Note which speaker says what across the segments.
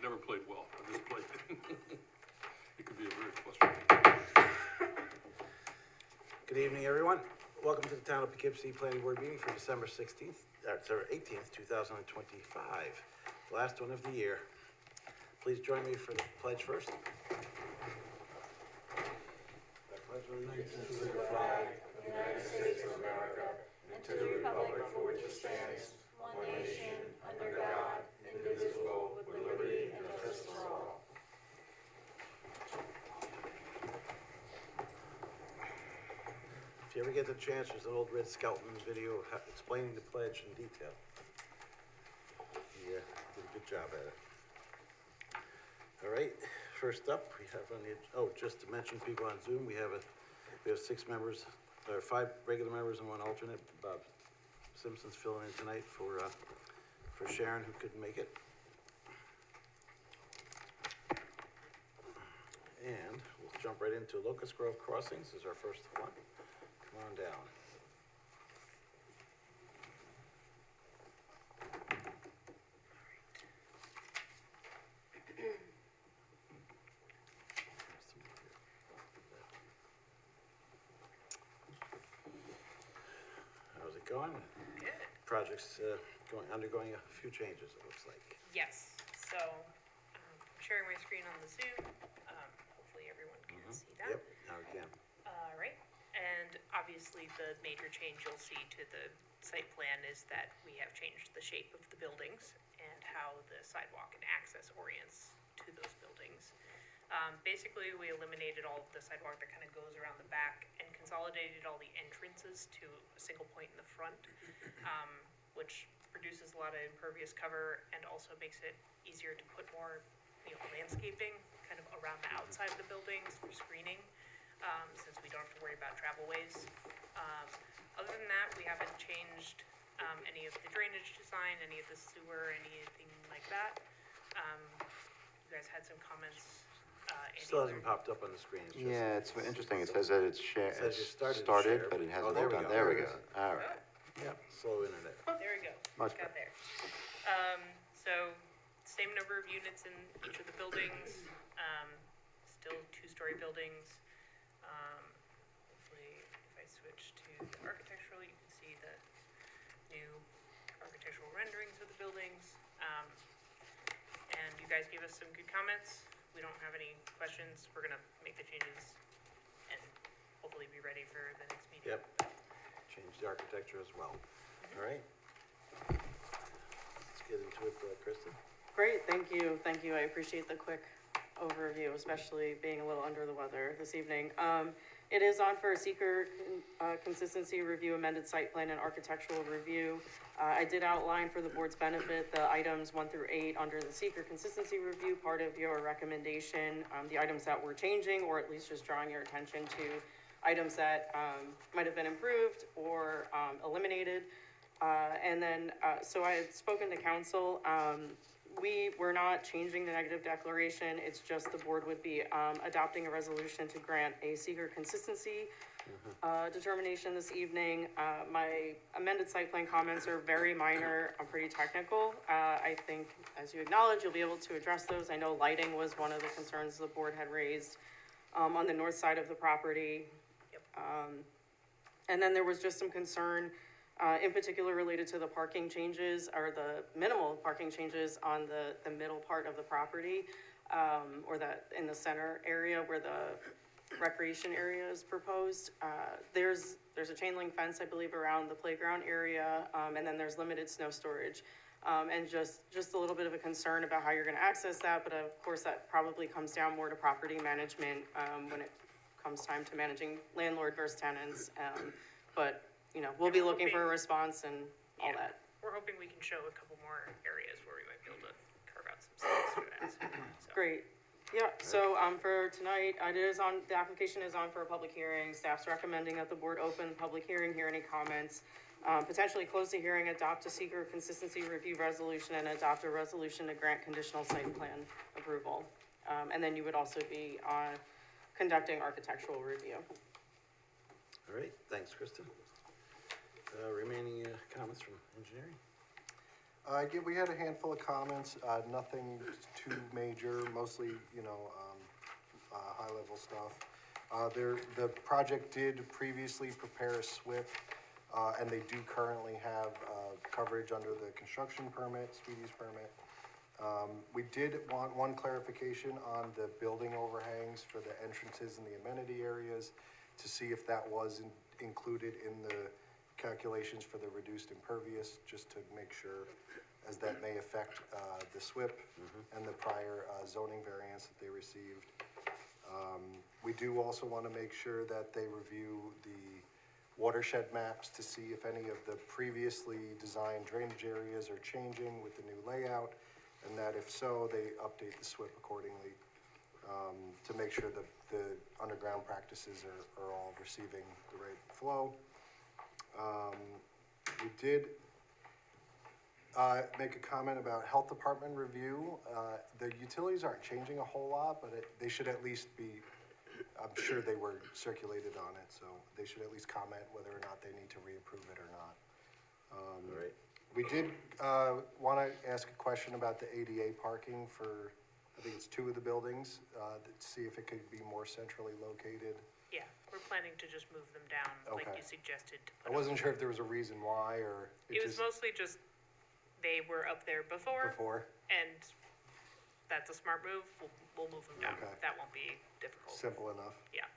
Speaker 1: never played well. I just played. It could be a very frustrating.
Speaker 2: Good evening, everyone. Welcome to the Town of Poughkeepsie Planning Board meeting for December 18th, 2025, the last one of the year. Please join me for the pledge first. I pledge allegiance to the flag of the United States of America and to the republic for which it stands, one nation, under God, indivisible, with liberty and justice for all. If you ever get the chance, there's an old Red Skelton video explaining the pledge in detail. He did a good job at it. All right, first up, we have on the, just to mention people on Zoom, we have 6 members, or 5 regular members and 1 alternate. Bob Simpson's filling in tonight for Sharon, who couldn't make it. And we'll jump right into Locust Grove Crossings is our first one. Come on down. How's it going?
Speaker 3: Good.
Speaker 2: Project's undergoing a few changes, it looks like.
Speaker 3: Yes, so I'm sharing my screen on the Zoom. Hopefully everyone can see that.
Speaker 2: Yep, now we can.
Speaker 3: Right, and obviously the major change you'll see to the site plan is that we have changed the shape of the buildings and how the sidewalk and access orients to those buildings. Basically, we eliminated all of the sidewalk that kind of goes around the back and consolidated all the entrances to a single point in the front, which produces a lot of impervious cover and also makes it easier to put more, landscaping kind of around the outside of the buildings for screening, since we don't have to worry about travel ways. Other than that, we haven't changed any of the drainage design, any of the sewer, anything like that. You guys had some comments.
Speaker 2: Still hasn't popped up on the screen. It's just,
Speaker 4: Yeah, it's interesting. It says that it's
Speaker 2: It says you started to
Speaker 4: started,
Speaker 2: share,
Speaker 4: but it hasn't
Speaker 2: there
Speaker 4: worked
Speaker 2: we
Speaker 4: on.
Speaker 2: go.
Speaker 4: There we
Speaker 2: There
Speaker 4: go.
Speaker 2: it is.
Speaker 4: All right.
Speaker 2: Yep, slow internet.
Speaker 3: There we go.
Speaker 4: Much
Speaker 3: Got there. So same number of units in each of the buildings, still 2-story buildings. Hopefully, if I switch to the architectural, you can see the new architectural renderings of the buildings. And you guys gave us some good comments. We don't have any questions. We're gonna make the changes and hopefully be ready for the next meeting.
Speaker 2: Yep, change the architecture as well. All right. Let's get into it, Kristen.
Speaker 5: Great, thank you. Thank you. I appreciate the quick overview, especially being a little under the weather this evening. It is on for a seeker consistency review, amended site plan and architectural review. I did outline for the board's benefit the items 1 through 8 under the seeker consistency review, part of your recommendation, the items that we're changing, or at least just drawing your attention to items that might have been improved or eliminated. And then, so I had spoken to council. We're not changing the negative declaration. It's just the board would be adopting a resolution to grant a seeker consistency determination this evening. My amended site plan comments are very minor, pretty technical. I think, as you acknowledge, you'll be able to address those. I know lighting was one of the concerns the board had raised on the north side of the property.
Speaker 3: Yep.
Speaker 5: And then there was just some concern in particular related to the parking changes, or the minimal parking changes on the middle part of the property, or that in the center area where the recreation area is proposed. There's a chain link fence, I believe, around the playground area, and then there's limited snow storage. And just a little bit of a concern about how you're gonna access that, but of course that probably comes down more to property management when it comes time to managing landlord versus tenants. But we'll be looking for a response and all that.
Speaker 3: We're hoping we can show a couple more areas where we might be able to carve out some space for that. So.
Speaker 5: Great. Yeah, so for tonight, the application is on for a public hearing. Staff's recommending that the board open the public hearing, hear any comments, potentially close the hearing, adopt a seeker consistency review resolution, and adopt a resolution to grant conditional site plan approval. And then you would also be conducting architectural review.
Speaker 2: All right, thanks, Kristen. Remaining comments from engineering?
Speaker 6: Yeah, we had a handful of comments, nothing too major, mostly, high-level stuff. The project did previously prepare a SWIP, and they do currently have, coverage under the construction permit, Speedy's permit. We did want one clarification on the building overhangs for the entrances and the amenity areas to see if that was included in the calculations for the reduced impervious, just to make sure, as that may affect, the SWIP and the prior, zoning variance that they received. We do also want to make sure that they review the watershed maps to see if any of the previously designed drainage areas are changing with the new layout, and that if so, they update the SWIP accordingly, to make sure that the underground practices are all receiving the right flow. We did make a comment about health department review. The utilities aren't changing a whole lot, but they should at least be, I'm sure they were circulated on it, so they should at least comment whether or not they need to reapprove it or not.
Speaker 2: All right.
Speaker 6: We did want to ask a question about the ADA parking for, I think it's 2 of the buildings, to see if it could be more centrally located.
Speaker 3: Yeah, we're planning to just move them down, like
Speaker 6: Okay.
Speaker 3: you suggested. To
Speaker 6: I
Speaker 3: put
Speaker 6: wasn't sure if there was a reason why, or
Speaker 3: It was mostly just, they were up there before,
Speaker 6: before.
Speaker 3: and that's a smart move, we'll move them down.
Speaker 6: Okay.
Speaker 3: That won't be difficult.
Speaker 6: Simple enough.
Speaker 3: Yeah,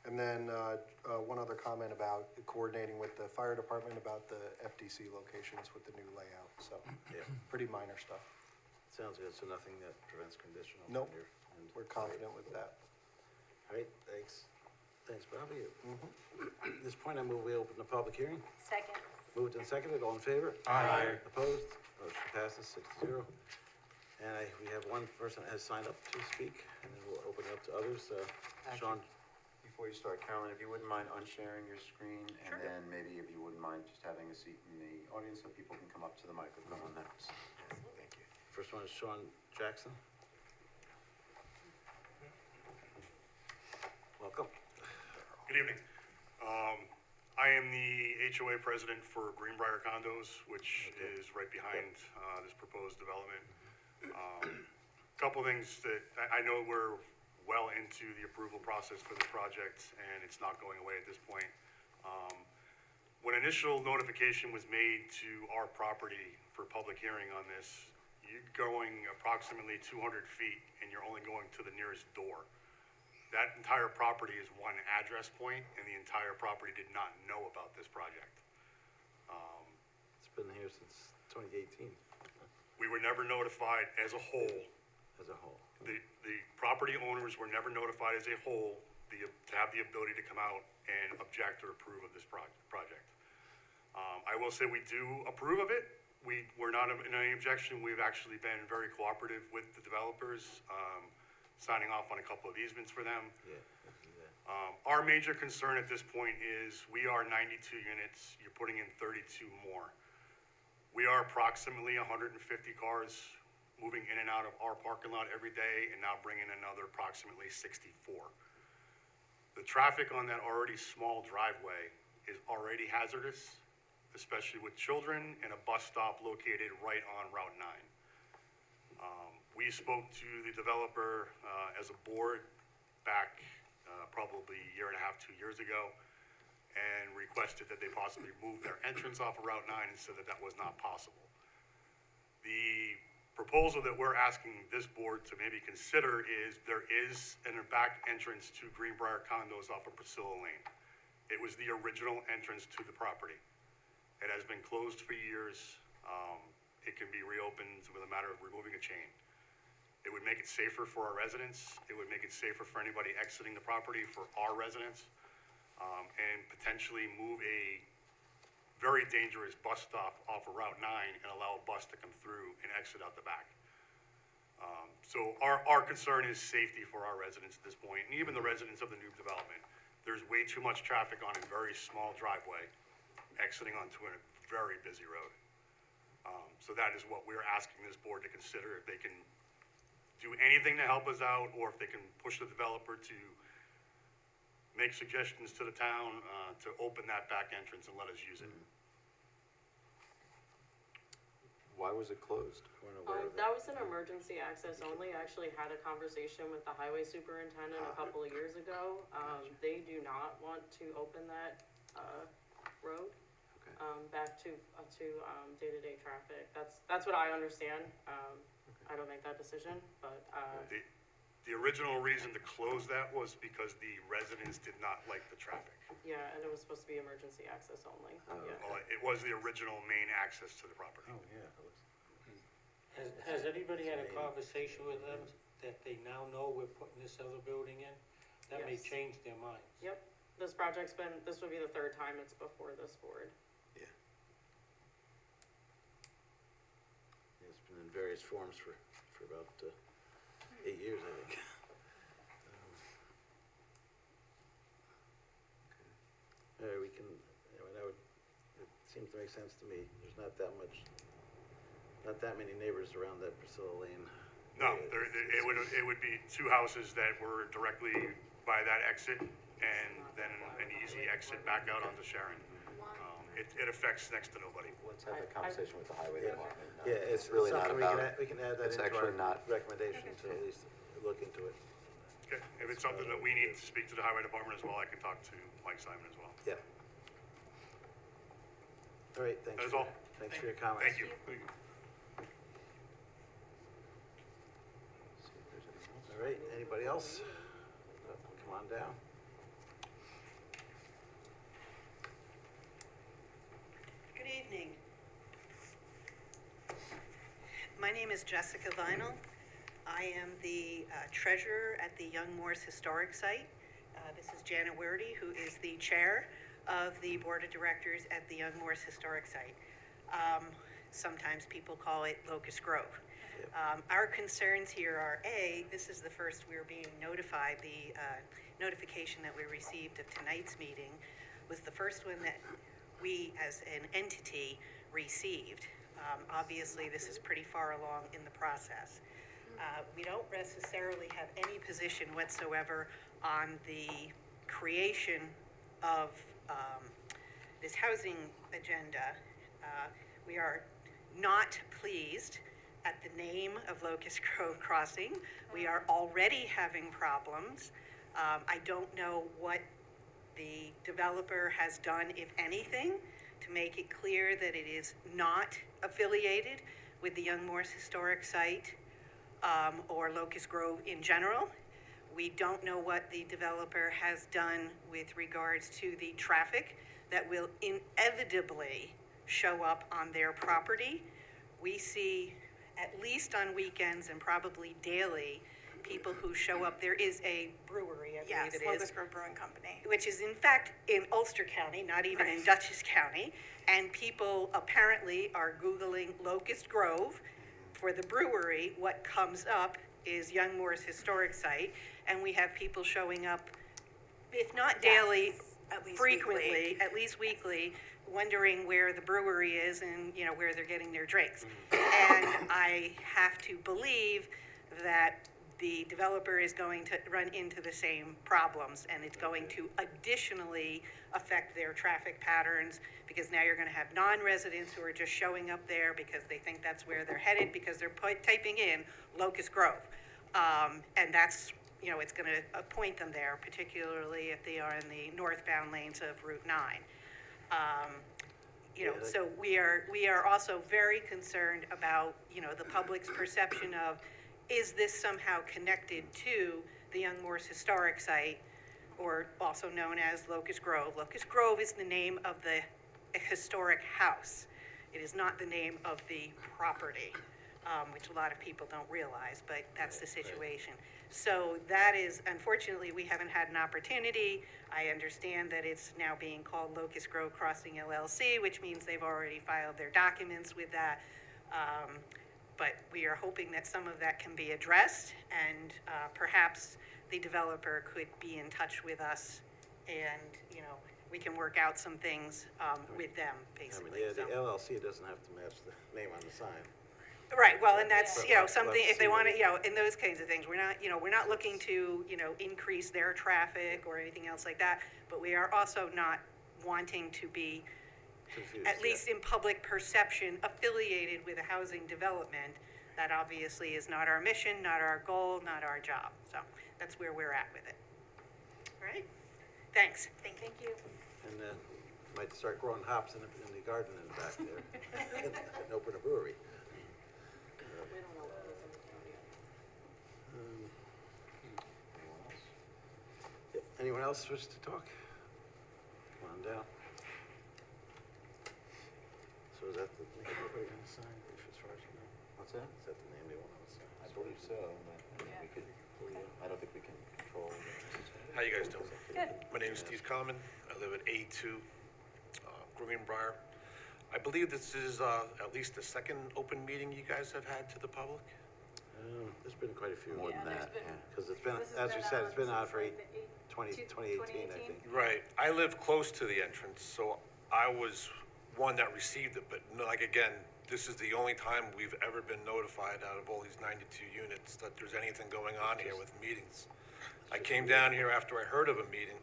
Speaker 6: And then one other comment about coordinating with the fire department about the FDC locations with the new layout, so
Speaker 2: Yeah,
Speaker 6: pretty minor stuff.
Speaker 2: sounds good, so nothing that prevents conditional.
Speaker 6: Nope.
Speaker 2: on your end.
Speaker 6: We're confident with that.
Speaker 2: All right, thanks. Thanks, Bobby. At this point, I move we open the public hearing.
Speaker 7: Second.
Speaker 2: Moved and seconded, all in favor?
Speaker 1: Aye.
Speaker 2: Opposed? Motion passes 6-0. And we have one person that has signed up to speak, and then we'll open it up to others. Sean,
Speaker 4: Before you start, Carolyn, if you wouldn't mind unsharing your screen,
Speaker 3: Sure.
Speaker 4: and then maybe if you wouldn't mind just having a seat in the audience so people can come up to the microphone, that's, thank you.
Speaker 2: first one is Sean Jackson. Welcome.
Speaker 8: Good evening. I am the HOA president for Greenbrier Condos, which is right behind this proposed development. Couple things that, I know we're well into the approval process for the project, and it's not going away at this point. When initial notification was made to our property for public hearing on this, you're going approximately 200 feet, and you're only going to the nearest door. That entire property is one address point, and the entire property did not know about this project.
Speaker 2: It's been here since 2018
Speaker 8: We were never notified as a whole.
Speaker 2: as a whole.
Speaker 8: The property owners were never notified as a whole, to have the ability to come out and object or approve of this project. I will say we do approve of it. We're not in any objection. We've actually been very cooperative with the developers, signing off on a couple of easements for them.
Speaker 2: Yeah. let's do that.
Speaker 8: Our major concern at this point is we are 92 units, you're putting in 32 more. We are approximately 150 cars moving in and out of our parking lot every day, and now bringing another approximately 64. The traffic on that already small driveway is already hazardous, especially with children and a bus stop located right on Route 9. We spoke to the developer as a board back probably a year and a half, 2 years ago, and requested that they possibly move their entrance off of Route 9 and said that that was not possible. The proposal that we're asking this board to maybe consider is there is a back entrance to Greenbrier Condos off of Priscilla Lane. It was the original entrance to the property. It has been closed for years. It can be reopened with a matter of removing a chain. It would make it safer for our residents. It would make it safer for anybody exiting the property, for our residents, and potentially move a very dangerous bus stop off of Route 9 and allow a bus to come through and exit out the back. So our concern is safety for our residents at this point, and even the residents of the new development. There's way too much traffic on a very small driveway, exiting onto a very busy road. So that is what we're asking this board to consider, if they can do anything to help us out, or if they can push the developer to make suggestions to the town to open that back entrance and let us use it.
Speaker 4: Why was it closed?
Speaker 2: Weren't aware of
Speaker 5: That
Speaker 2: it.
Speaker 5: was an emergency access only. I actually had a conversation with the highway superintendent a couple of years ago. They do not want to open that, road,
Speaker 4: Okay.
Speaker 5: back to day-to-day traffic. That's what I understand. I don't make that decision, but,
Speaker 8: The original reason to close that was because the residents did not like the traffic.
Speaker 5: yeah, and it was supposed to be emergency access only, yeah.
Speaker 8: Well, it was the original main access to the property.
Speaker 2: Oh, yeah, it looks.
Speaker 7: Has anybody had a conversation with them that they now know we're putting this other building in? That may
Speaker 5: Yes.
Speaker 7: change their minds.
Speaker 5: Yep, this would be the third time it's before this board.
Speaker 2: Yeah. It's been in various forms for about 8 years, I think. We can, I mean, it seems to make sense to me. There's not that many neighbors around that Priscilla Lane.
Speaker 8: No,
Speaker 2: area.
Speaker 8: it would be two houses that were directly by that exit, and then an easy exit back out onto Sharon. It affects next to nobody.
Speaker 4: Let's have a conversation with the highway
Speaker 2: Yeah.
Speaker 4: department.
Speaker 2: Yeah, it's
Speaker 4: really not
Speaker 2: something
Speaker 4: about,
Speaker 2: we can add that
Speaker 4: it's
Speaker 2: into our
Speaker 4: actually not-
Speaker 2: recommendation to at least look into it.
Speaker 8: Okay, if it's something that we need to speak to the highway department as well, I can talk to Mike Simon as well.
Speaker 2: Yeah. All right, thanks.
Speaker 8: That is
Speaker 2: for-
Speaker 8: all.
Speaker 2: Thanks for your comments.
Speaker 8: Thank you.
Speaker 2: All right, anybody else? Come on down.
Speaker 9: Good evening. My name is Jessica Vinal. I am the treasurer at the Young Morse Historic Site. This is Janet Werdy, who is the chair of the board of directors at the Young Morse Historic Site. Sometimes people call it Locust Grove. Our concerns here are, A, this is the first we're being notified, the notification that we received of tonight's meeting was the first one that we as an entity received. Obviously, this is pretty far along in the process. We don't necessarily have any position whatsoever on the creation of this housing agenda. We are not pleased at the name of Locust Grove Crossing. We are already having problems. I don't know what the developer has done, if anything, to make it clear that it is not affiliated with the Young Morse Historic Site or Locust Grove in general. We don't know what the developer has done with regards to the traffic that will inevitably show up on their property. We see, at least on weekends and probably daily, people who show up. There is a brewery, I believe
Speaker 10: Yes,
Speaker 9: it is.
Speaker 10: Locust Grove Brewing Company.
Speaker 9: Which is in fact in Ulster County, not even in
Speaker 10: Right.
Speaker 9: Dutchess County. And people apparently are Googling Locust Grove for the brewery. What comes up is Young Morse Historic Site. And we have people showing up, if not daily,
Speaker 10: Yes, at least
Speaker 9: frequently,
Speaker 10: weekly.
Speaker 9: at least weekly, wondering where the brewery is and, you know, where they're getting their drinks. And I have to believe that the developer is going to run into the same problems, and it's going to additionally affect their traffic patterns, because now you're gonna have non-residents who are just showing up there because they think that's where they're headed, because they're typing in Locust Grove. And that's, you know, it's gonna point them there, particularly if they are in the northbound lanes of Route 9. You know,
Speaker 2: Yeah,
Speaker 9: so we are also very concerned about, you know, the public's perception of, is this somehow connected to the Young Morse Historic Site, or also known as Locust Grove? Locust Grove is the name of the historic house. It is not the name of the property, which a lot of people don't realize, but that's the situation. So that is, unfortunately, we haven't had an opportunity. I understand that it's now being called Locust Grove Crossing LLC, which means they've already filed their documents with that. But we are hoping that some of that can be addressed, and perhaps the developer could be in touch with us, and, you know, we can work out some things with them,
Speaker 2: I mean,
Speaker 9: basically.
Speaker 2: yeah, the
Speaker 9: So-
Speaker 2: LLC doesn't have to match the name on the sign.
Speaker 9: Right, well, and that's,
Speaker 2: But
Speaker 9: you know,
Speaker 2: let's
Speaker 9: something, if they
Speaker 2: see
Speaker 9: want to,
Speaker 2: what-
Speaker 9: you know, in those kinds of things, we're not looking to, you know, increase their traffic or anything else like that, but we are also not wanting to be
Speaker 2: Confused,
Speaker 9: at
Speaker 2: yeah.
Speaker 9: least in public perception, affiliated with a housing development. That obviously is not our mission, not our goal, not our job. So that's where we're at with it. All right? Thanks.
Speaker 3: Thank you.
Speaker 2: And might start growing hops in the garden in the back there. And open a brewery.
Speaker 5: We don't know what was in the county yet.
Speaker 2: Yep. Anyone else wish to talk? Come on down. So is that the name everybody gonna sign, as far as you know?
Speaker 4: What's that?
Speaker 2: Is that the name they want to sign?
Speaker 4: I believe so, but we could, I don't think we can control.
Speaker 1: How you guys doing? Good. My name is Steve Common. I live at A2 Greenbrier. I believe this is at least the second open meeting you guys have had to the public.
Speaker 2: There's been quite a few.
Speaker 4: More than that, yeah.
Speaker 2: Because it's been, as you said, it's been on for 2018, I think.
Speaker 1: Right. I live close to the entrance, so I was one that received it, but like again, this is the only time we've ever been notified out of all these 92 units that there's anything going on here with meetings. I came down here after I heard of a meeting,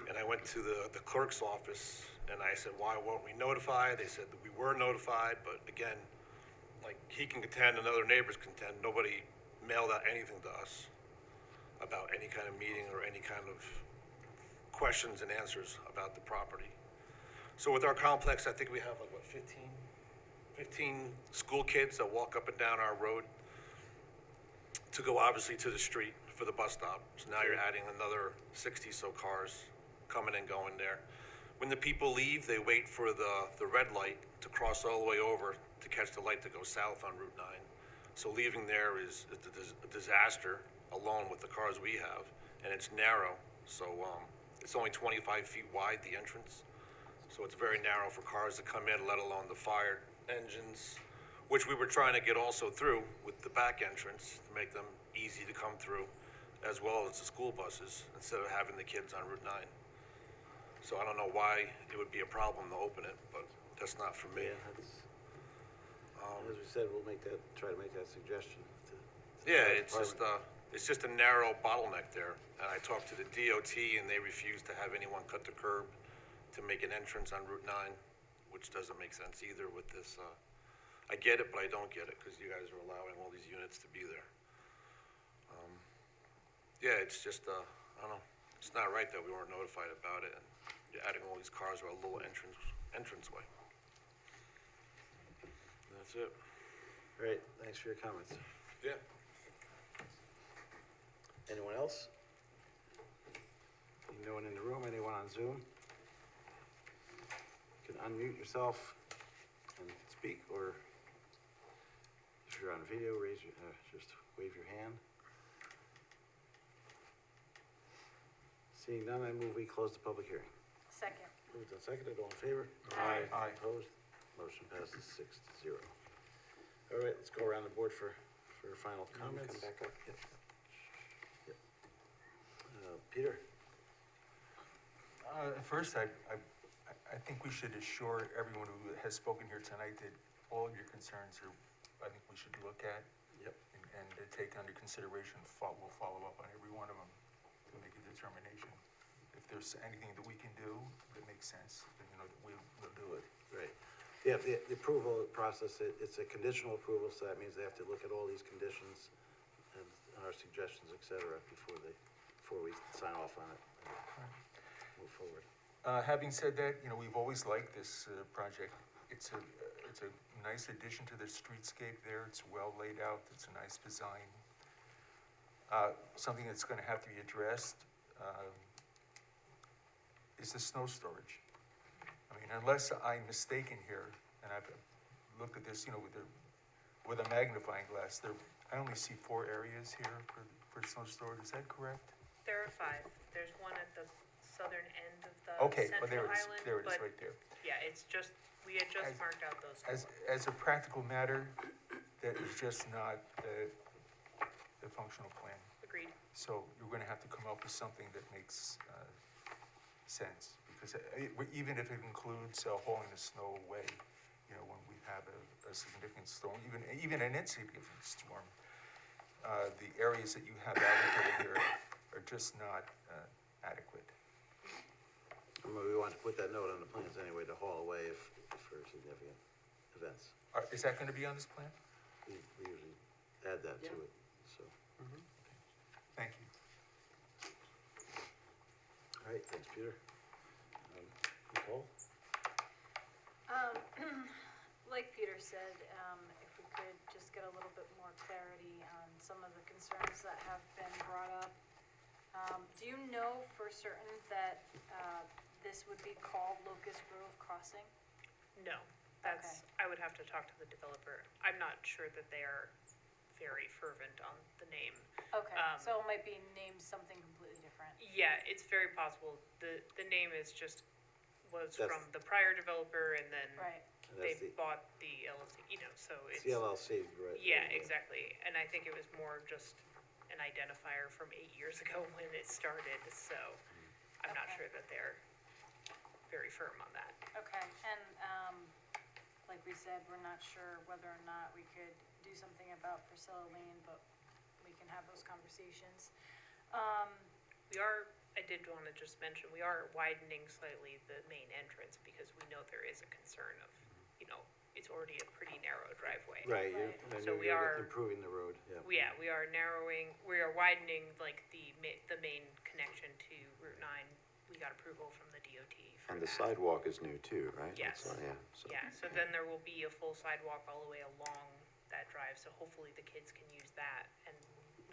Speaker 1: and I went to the clerk's office, and I said, why weren't we notified? They said that we were notified, but again, like he can contend and other neighbors contend, nobody mailed out anything to us about any kind of meeting or any kind of questions and answers about the property. So with our complex, I think we have like, what, 15 school kids that walk up and down our road to go obviously to the street for the bus stop. So now you're adding another 60 so cars coming and going there. When the people leave, they wait for the red light to cross all the way over to catch the light to go south on Route 9. So leaving there is a disaster alone with the cars we have, and it's narrow. So it's only 25 feet wide, the entrance. So it's very narrow for cars to come in, let alone the fire engines, which we were trying to get also through with the back entrance to make them easy to come through, as well as the school buses, instead of having the kids on Route 9. So I don't know why it would be a problem to open it, but that's not for me.
Speaker 2: Yeah, that's, as we said, we'll try to make that suggestion.
Speaker 1: Yeah, it's just a narrow bottleneck there. And I talked to the DOT and they refuse to have anyone cut the curb to make an entrance on Route 9, which doesn't make sense either with this. I get it, but I don't get it because you guys are allowing all these units to be there. Yeah, it's just, I don't know, it's not right that we weren't notified about it and you're adding all these cars to a little entranceway. That's it.
Speaker 2: Great, thanks for your comments.
Speaker 1: Yeah.
Speaker 2: Anyone else? No one in the room, anyone on Zoom? You can unmute yourself and speak, or if you're on video, just wave your hand. Seeing none, I move we close the public hearing.
Speaker 3: Second.
Speaker 2: Moved and seconded, all in favor?
Speaker 3: Aye.
Speaker 2: Opposed? Motion passes 6-0. All right, let's go around the board for final comments.
Speaker 4: Come back up.
Speaker 2: Yep. Peter?
Speaker 10: First, I think we should assure everyone who has spoken here tonight that all of your concerns are, I think we should look at.
Speaker 2: Yep.
Speaker 10: And take under consideration, we'll follow up on every one of them to make a determination. If there's anything that we can do that makes sense, then, we'll do it.
Speaker 2: Right. Yeah, the approval process, it's a conditional approval, so that means they have to look at all these conditions and our suggestions, et cetera, before we sign off on it and move forward.
Speaker 10: Having said that, we've always liked this project. It's a nice addition to the streetscape there. It's well laid out. It's a nice design. Something that's going to have to be addressed is the snow storage. I mean, unless I'm mistaken here, and I've looked at this, with a magnifying glass, I only see 4 areas here for snow storage. Is that correct?
Speaker 3: There are 5. There's one at the southern end of the
Speaker 10: Okay,
Speaker 3: Central
Speaker 10: there it is.
Speaker 3: Island.
Speaker 10: There it is,
Speaker 3: but
Speaker 10: right there.
Speaker 3: yeah, we had just marked out those.
Speaker 10: As a practical matter, that is just not the functional plan.
Speaker 3: Agreed.
Speaker 10: So you're going to have to come up with something that makes sense, because even if it includes hauling the snow away, when we have a significant storm, even an insignificant storm, the areas that you have allocated here are just not adequate.
Speaker 2: I mean, we want to put that note on the plans anyway to haul away if for significant events.
Speaker 10: Is that gonna be on this plan?
Speaker 2: We usually add that to it, so.
Speaker 10: Thank you.
Speaker 2: All right, thanks, Peter. Nicole?
Speaker 11: Like Peter said, if we could just get a little bit more clarity on some of the concerns that have been brought up. Do you know for certain that, this would be called Locust Grove Crossing?
Speaker 3: No, that's, I would have to talk to the developer. I'm not sure that they are very fervent on the name.
Speaker 11: Okay, so it might be named something completely different.
Speaker 3: Yeah, it's very possible. The name was
Speaker 2: That's-
Speaker 3: from the prior developer, and then
Speaker 11: Right.
Speaker 2: And
Speaker 3: they
Speaker 2: that's the,
Speaker 3: bought the LLC, so
Speaker 2: it's
Speaker 3: it's.
Speaker 2: the LLC, right?
Speaker 3: Yeah, exactly. And I think it was more just an identifier from 8 years ago when it started, so I'm not
Speaker 11: Okay.
Speaker 3: sure that they're very firm on that.
Speaker 11: Okay, and, like we said, we're not sure whether or not we could do something about Priscilla Lane, but we can have those conversations.
Speaker 3: I did want to just mention, we are widening slightly the main entrance because we know there is a concern of, it's already a pretty narrow driveway.
Speaker 2: Right,
Speaker 11: Right.
Speaker 2: and
Speaker 3: So we
Speaker 2: you're
Speaker 3: are-
Speaker 2: improving the road, yeah.
Speaker 3: Yeah, we are widening like the main connection to Route 9. We got approval from the DOT for
Speaker 4: And the
Speaker 3: that.
Speaker 4: sidewalk is new too, right?
Speaker 3: Yes.
Speaker 4: Yeah, so.
Speaker 3: Yeah, so then there will be a full sidewalk all the way along that drive, so hopefully the kids can use that and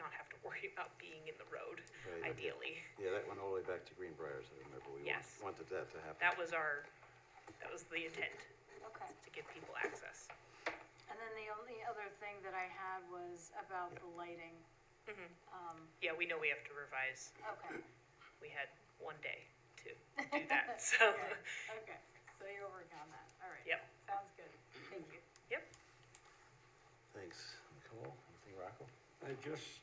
Speaker 3: not have to worry about being in the road,
Speaker 2: Right.
Speaker 3: ideally.
Speaker 2: Yeah, that went all the way back to Greenbriers, I remember, we
Speaker 3: Yes.
Speaker 2: wanted that to happen.
Speaker 3: That was the intent,
Speaker 11: Okay.
Speaker 3: to give people access.
Speaker 11: And then the only other thing that I had was about the lighting.
Speaker 3: Yeah, we know we have to revise.
Speaker 11: Okay,
Speaker 3: We had one day to do that, so,
Speaker 11: okay, so you're working on that, all right.
Speaker 3: Yep.
Speaker 11: Sounds good, thank you.
Speaker 3: yep.
Speaker 2: Thanks. Nicole, anything, Rocco?
Speaker 12: Just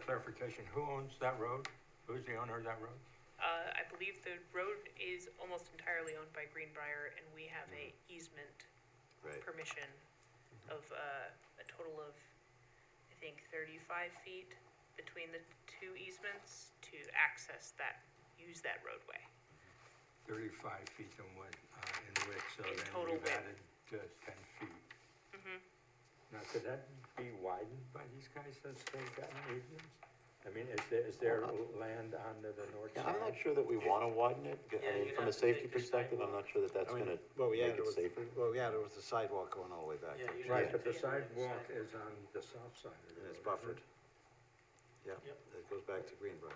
Speaker 12: clarification, who owns that road? Who's the owner of that road?
Speaker 3: I believe the road is almost entirely owned by Greenbrier, and we have a easement
Speaker 2: Right,
Speaker 3: permission of a total of, I think, 35 feet between the two easements to use that roadway.
Speaker 12: 35 feet in width, so
Speaker 3: In
Speaker 12: then
Speaker 3: total
Speaker 12: you've
Speaker 3: width.
Speaker 12: added 10 feet. Now, could that be widened by these guys since they've gotten easements? I mean, is there land onto the north
Speaker 4: Yeah,
Speaker 12: side?
Speaker 4: I'm not sure that we wanna widen it, I mean, from a safety perspective, I'm not sure that that's
Speaker 2: I mean,
Speaker 4: gonna
Speaker 2: what we
Speaker 4: make
Speaker 2: added
Speaker 4: it
Speaker 2: was,
Speaker 4: safer.
Speaker 2: well, we added was the sidewalk going all the way back.
Speaker 12: Right, but the sidewalk is on the south side of the road.
Speaker 2: And it's
Speaker 12: isn't
Speaker 2: buffered.
Speaker 12: it?
Speaker 2: Yeah, it goes back to Greenbrier.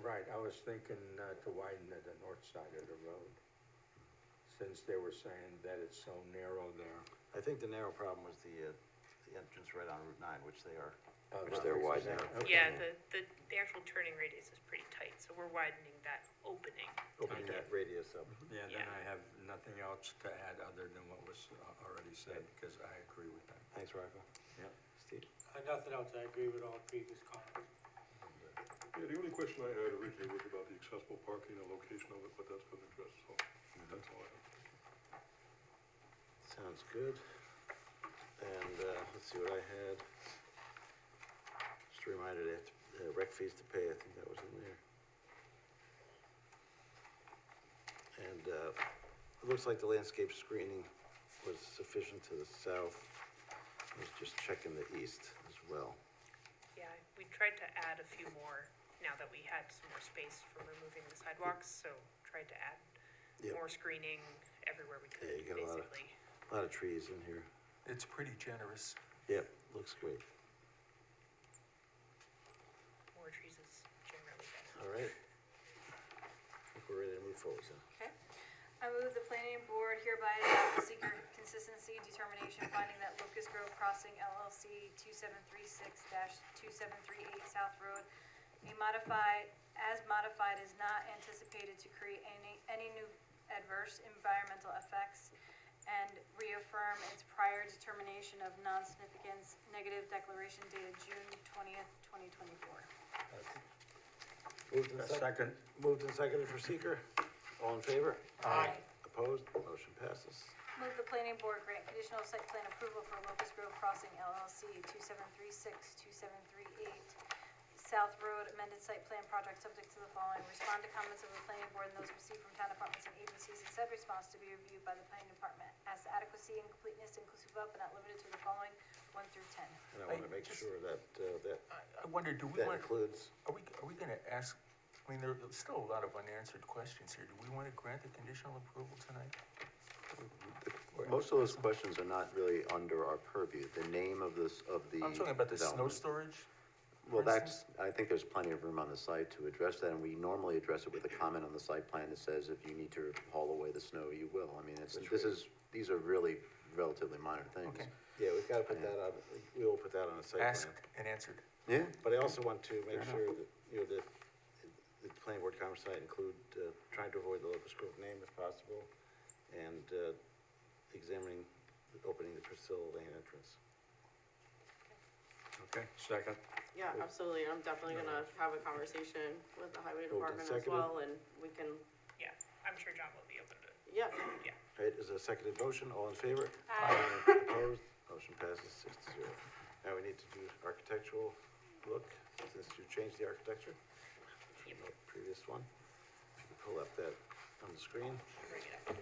Speaker 12: Right, I was thinking to widen the north side of the road, since they were saying that it's so narrow there.
Speaker 2: I think the narrow problem was the entrance right on Route 9, which they are.
Speaker 4: Which they're widening.
Speaker 12: Okay.
Speaker 3: Yeah, the actual turning radius is pretty tight, so we're widening that opening.
Speaker 2: Opening that radius up.
Speaker 12: Yeah, then
Speaker 3: Yeah.
Speaker 12: I have nothing else to add other than what was already said, because I agree with that.
Speaker 2: Thanks, Rocco.
Speaker 12: Yep.
Speaker 2: Steve?
Speaker 7: Nothing else, I agree with all previous comments.
Speaker 13: Yeah, the only question I had originally was about the accessible parking and location of it, but that's been addressed, so that's all I have.
Speaker 2: Sounds good. And, let's see what I had. Just a reminder, they have rec fees to pay, I think that was in there. And, it looks like the landscape screening was sufficient to the south. I was just checking the east as well.
Speaker 3: Yeah, we tried to add a few more now that we had some more space for removing the sidewalks, so tried to add
Speaker 2: Yep.
Speaker 3: more screening everywhere we
Speaker 2: Yeah, you
Speaker 3: could,
Speaker 2: got a lot of-
Speaker 3: basically.
Speaker 2: A lot of trees in here.
Speaker 10: It's pretty generous.
Speaker 2: Yep, looks great.
Speaker 3: More trees is generally better.
Speaker 2: All right. I think we're ready to move forward then.
Speaker 11: Okay. I move the planning board hereby adopt the seeker consistency determination finding that Locust Grove Crossing LLC 2736-2738 South Road as modified is not anticipated to create any new adverse environmental effects and reaffirm its prior determination of non-significance negative declaration dated June 20th, 2024.
Speaker 2: Moved and
Speaker 12: Second.
Speaker 2: Moved and seconded for seeker. All in favor?
Speaker 11: Aye.
Speaker 2: Opposed? Motion passes.
Speaker 11: Move the planning board grant conditional site plan approval for Locust Grove Crossing LLC 2736-2738 South Road amended site plan project subject to the following. Respond to comments of the planning board and those received from town departments and agencies and said response to be reviewed by the planning department. As to adequacy and completeness inclusive of but not limited to the following, 1 through 10.
Speaker 2: And I wanna make sure that,
Speaker 10: I wonder, do we
Speaker 2: that
Speaker 10: want,
Speaker 2: includes,
Speaker 10: are we gonna ask, I mean, there are still a lot of unanswered questions here. Do we wanna grant the conditional approval tonight?
Speaker 4: Most of those questions are not really under our purview. The name of this, of the.
Speaker 10: I'm talking about the snow
Speaker 4: development.
Speaker 10: storage.
Speaker 4: Well,
Speaker 10: for
Speaker 4: that's,
Speaker 10: instance.
Speaker 4: I think there's plenty of room on the site to address that, and we normally address it with a comment on the site plan that says if you need to haul away the snow, you will. I mean, these are really relatively minor things.
Speaker 10: Okay,
Speaker 2: yeah, we've gotta put that on, we will put that on a site plan.
Speaker 10: asked and answered.
Speaker 4: Yeah,
Speaker 2: But I also want to make
Speaker 4: Fair
Speaker 2: sure that, you know, that the planning board comments tonight include, trying to avoid the locust grove name if possible, and, examining, opening the Priscilla Lane entrance.
Speaker 12: Okay, second.
Speaker 5: Yeah, absolutely. I'm definitely gonna have a conversation with the highway
Speaker 2: Moved and
Speaker 5: department as
Speaker 2: seconded.
Speaker 5: well, and we can,
Speaker 3: Yeah, I'm sure John will be open to,
Speaker 5: yeah.
Speaker 3: yeah.
Speaker 2: All right, is there a seconded motion, all in favor?
Speaker 11: Aye.
Speaker 2: Opposed, motion passes 6-0. Now we need to do architectural look, since you changed the architecture from the previous one. If you can pull up that on the screen.
Speaker 3: Bring it up.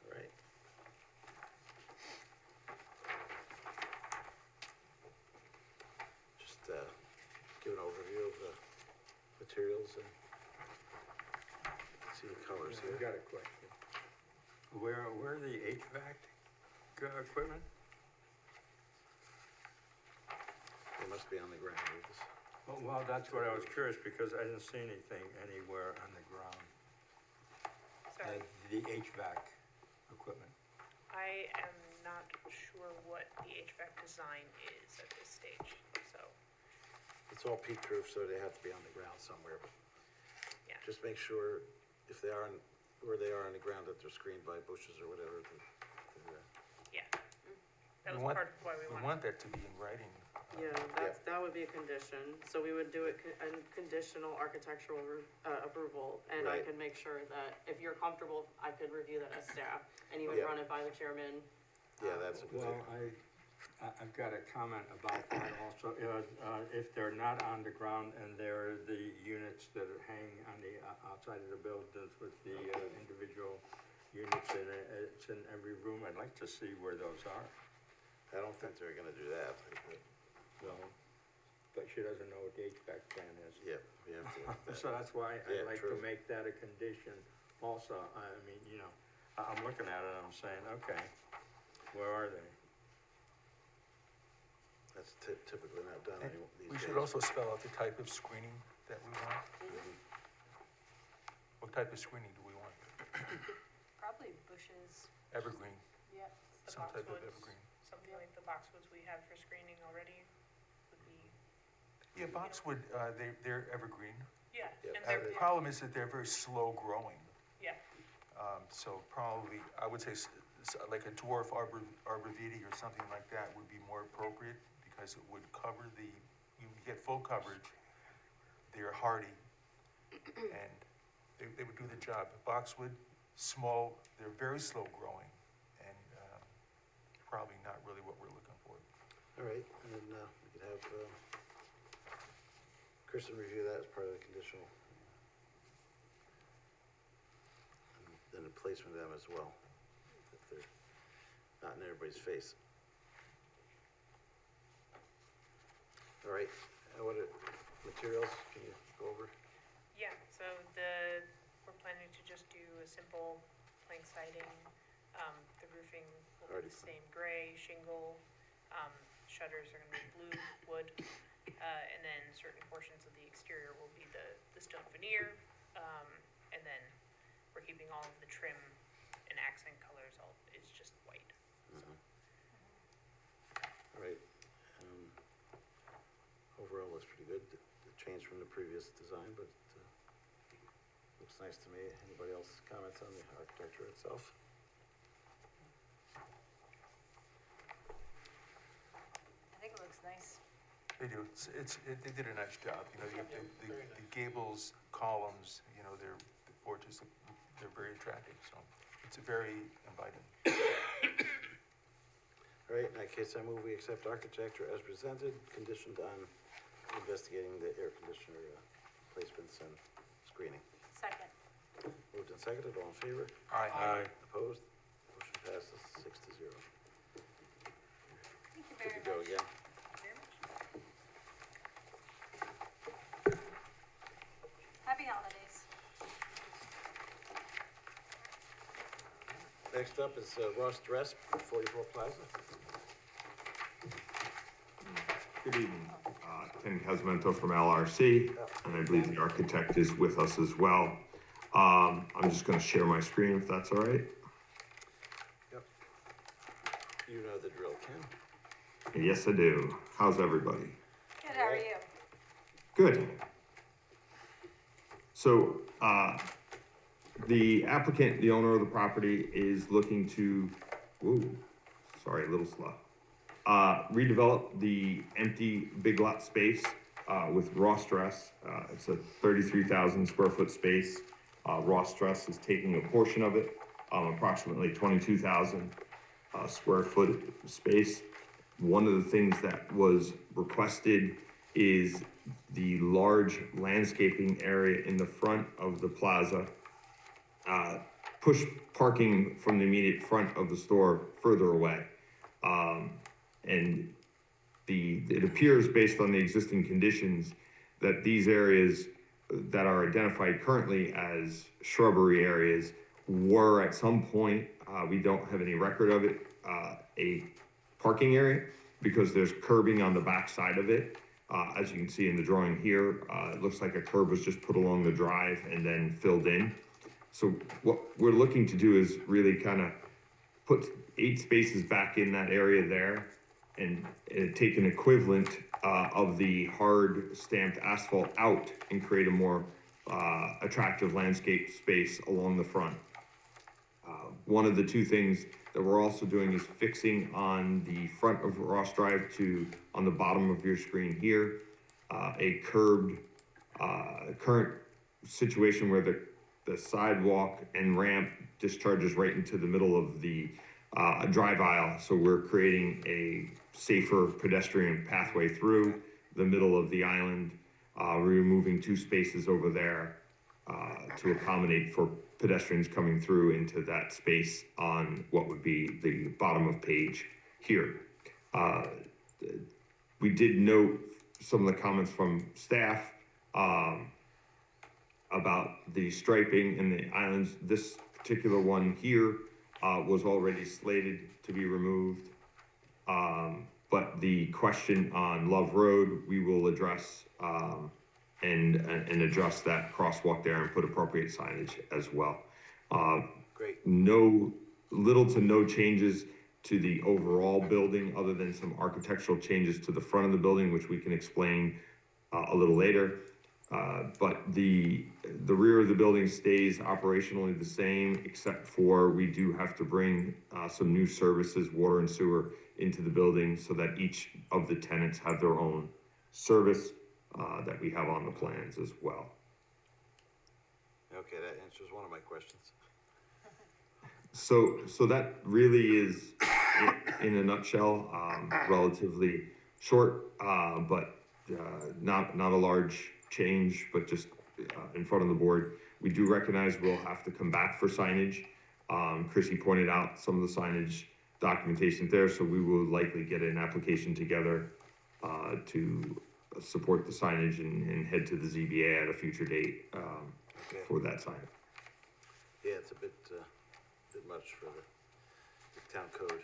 Speaker 2: All right. Just, give an overview of the materials and see the colors
Speaker 12: I've
Speaker 2: here.
Speaker 12: got a question. Where are the HVAC equipment?
Speaker 2: They must be on the ground with this.
Speaker 12: Well, that's what I was curious, because I didn't see anything anywhere on the ground.
Speaker 3: Sorry,
Speaker 12: The HVAC equipment.
Speaker 3: I am not sure what the HVAC design is at this stage, so,
Speaker 2: It's all peat proof, so they have to be on the ground somewhere, but
Speaker 3: yeah.
Speaker 2: just make sure if they are, where they are on the ground, that they're screened by bushes or whatever.
Speaker 3: Yeah. That
Speaker 10: We
Speaker 3: was
Speaker 10: want-
Speaker 3: part of why we
Speaker 10: We
Speaker 3: wanted.
Speaker 10: want that to be in writing.
Speaker 5: Yeah, that would be a condition, so we would do it, a conditional architectural, approval, and I
Speaker 2: Right.
Speaker 5: can make sure that, if you're comfortable, I could review that as staff, and even
Speaker 2: Yeah.
Speaker 5: run it by the chairman.
Speaker 2: Yeah, that's a good
Speaker 12: Well,
Speaker 2: thing.
Speaker 12: I've got a comment about that also. If they're not on the ground and they're the units that are hanging on the outside of the buildings with the individual units in it, it's in every room, I'd like to see where those are.
Speaker 2: I don't think they're gonna do that.
Speaker 12: Well, but she doesn't know what the HVAC plan is.
Speaker 2: Yeah, we have to. look at
Speaker 12: So
Speaker 2: that.
Speaker 12: that's why
Speaker 2: Yeah,
Speaker 12: I'd like to
Speaker 2: true.
Speaker 12: make that a condition also. I mean, you know, I'm looking at it, and I'm saying, okay, where are they?
Speaker 2: That's typically not done
Speaker 10: And
Speaker 2: anymore these
Speaker 10: we
Speaker 2: days.
Speaker 10: should also spell out the type of screening that we want. What type of screening do we want?
Speaker 11: Probably bushes,
Speaker 10: Evergreen,
Speaker 11: yep.
Speaker 3: The
Speaker 10: some type of
Speaker 3: boxwoods,
Speaker 10: evergreen.
Speaker 3: something like the boxwoods we have for screening already would be,
Speaker 10: Yeah, boxwood, they're evergreen.
Speaker 3: yeah,
Speaker 2: Yeah,
Speaker 3: and
Speaker 10: The
Speaker 3: they're,
Speaker 10: problem is that they're very slow growing.
Speaker 3: yeah,
Speaker 10: So probably, I would say like a dwarf arborvitae or something like that would be more appropriate because it would cover you get full coverage. They're hardy and they would do the job. Boxwood, small, they're very slow growing and probably not really what we're looking for.
Speaker 2: All right, and then, we could have, Kristen review that as part of the conditional. And then the placement of them as well, that they're not in everybody's face. All right, what are materials, can you go over?
Speaker 3: yeah, so we're planning to just do a simple plank siding, the roofing will be
Speaker 2: Already
Speaker 3: the same gray shingle, shutters are gonna be blue wood, and then certain portions of the exterior will be the stone veneer, and then we're keeping all of the trim and accent colors, it's just white.
Speaker 2: All right, overall looks pretty good, the change from the previous design, but, looks nice to me. Anybody else comments on the architecture itself?
Speaker 11: I think it looks nice.
Speaker 10: They do, they did a nice job, you know, you have the gables, columns, you know, the porches, they're very attractive, so it's a very inviting.
Speaker 2: All right, in that case, I move we accept architecture as presented, conditioned on investigating the air conditioner placements and screening.
Speaker 11: Second.
Speaker 2: Moved and seconded, all in favor?
Speaker 12: Aye.
Speaker 2: Opposed? Motion passes 6-0.
Speaker 11: Thank you
Speaker 2: Good
Speaker 11: very
Speaker 2: to go
Speaker 11: much.
Speaker 2: again.
Speaker 11: Happy holidays.
Speaker 2: Next up is Ross Dress, 44 Plaza.
Speaker 14: Good evening, Ken Casmento from LRC, and I believe the architect is with us as well. I'm just gonna share my screen if that's all right.
Speaker 2: Yep. You know the drill, Ken.
Speaker 14: Yes, I do. How's everybody?
Speaker 11: Good, how are you?
Speaker 14: Good. So, the applicant, the owner of the property, is looking to, sorry, a little slow. Redevelop the empty Big Lot space, with Ross Dress. It's a 33,000 square foot space. Ross Dress is taking a portion of it, approximately 22,000, square foot space. One of the things that was requested is the large landscaping area in the front of the plaza. Push parking from the immediate front of the store further away. And it appears based on the existing conditions that these areas that are identified currently as shrubbery areas were at some point, we don't have any record of it, a parking area, because there's curbing on the back side of it. As you can see in the drawing here, it looks like a curb was just put along the drive and then filled in. So what we're looking to do is really kind of put 8 spaces back in that area there and take an equivalent of the hard stamped asphalt out and create a more attractive landscape space along the front. One of the 2 things that we're also doing is fixing on the front of Ross Drive on the bottom of your screen here, a curbed, current situation where the sidewalk and ramp discharges right into the middle of the drive aisle. So we're creating a safer pedestrian pathway through the middle of the island, removing 2 spaces over there to accommodate for pedestrians coming through into that space on what would be the bottom of page here. We did note some of the comments from staff about the striping in the islands. This particular one here was already slated to be removed. But the question on Love Road, we will address and address that crosswalk there and put appropriate signage as well.
Speaker 2: Great.
Speaker 14: Little to no changes to the overall building other than some architectural changes to the front of the building, which we can explain a little later. But the rear of the building stays operationally the same, except for we do have to bring some new services, water and sewer, into the building so that each of the tenants have their own service that we have on the plans as well.
Speaker 2: Okay, that answers one of my questions.
Speaker 14: So that really is, in a nutshell, relatively short, but not a large change, but just in front of the board. We do recognize we'll have to come back for signage. Chrissy pointed out some of the signage documentation there, so we will likely get an application together to support the signage and head to the ZBA at a future date for that sign.
Speaker 2: Yeah, it's a bit much for the town code.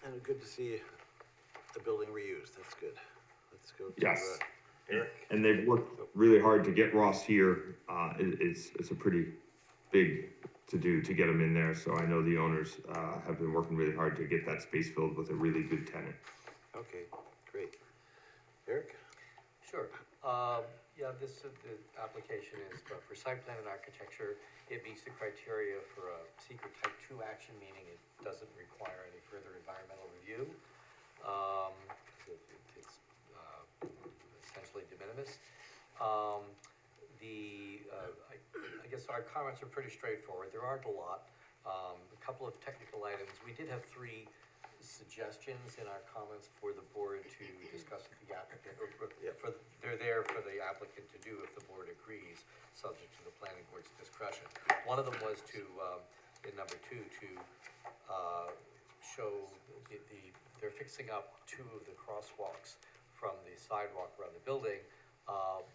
Speaker 2: And good to see the building reused, that's good. Let's go to,
Speaker 14: Yes.
Speaker 2: Eric.
Speaker 14: And they've worked really hard to get Ross here. It's a pretty big to do to get him in there, so I know the owners have been working really hard to get that space filled with a really good tenant.
Speaker 2: Okay, great. Eric?
Speaker 15: Sure. Yeah, the application is for site plan and architecture. It meets the criteria for a secret type 2 action, meaning it doesn't require any further environmental review. I guess our comments are pretty straightforward. There aren't a lot. A couple of technical items. We did have 3 suggestions in our comments for the board to discuss with the applicant, they're there for the applicant to do if the board agrees, subject to the planning board's discretion. One of them was to, in number 2, to show they're fixing up 2 of the crosswalks from the sidewalk around the building,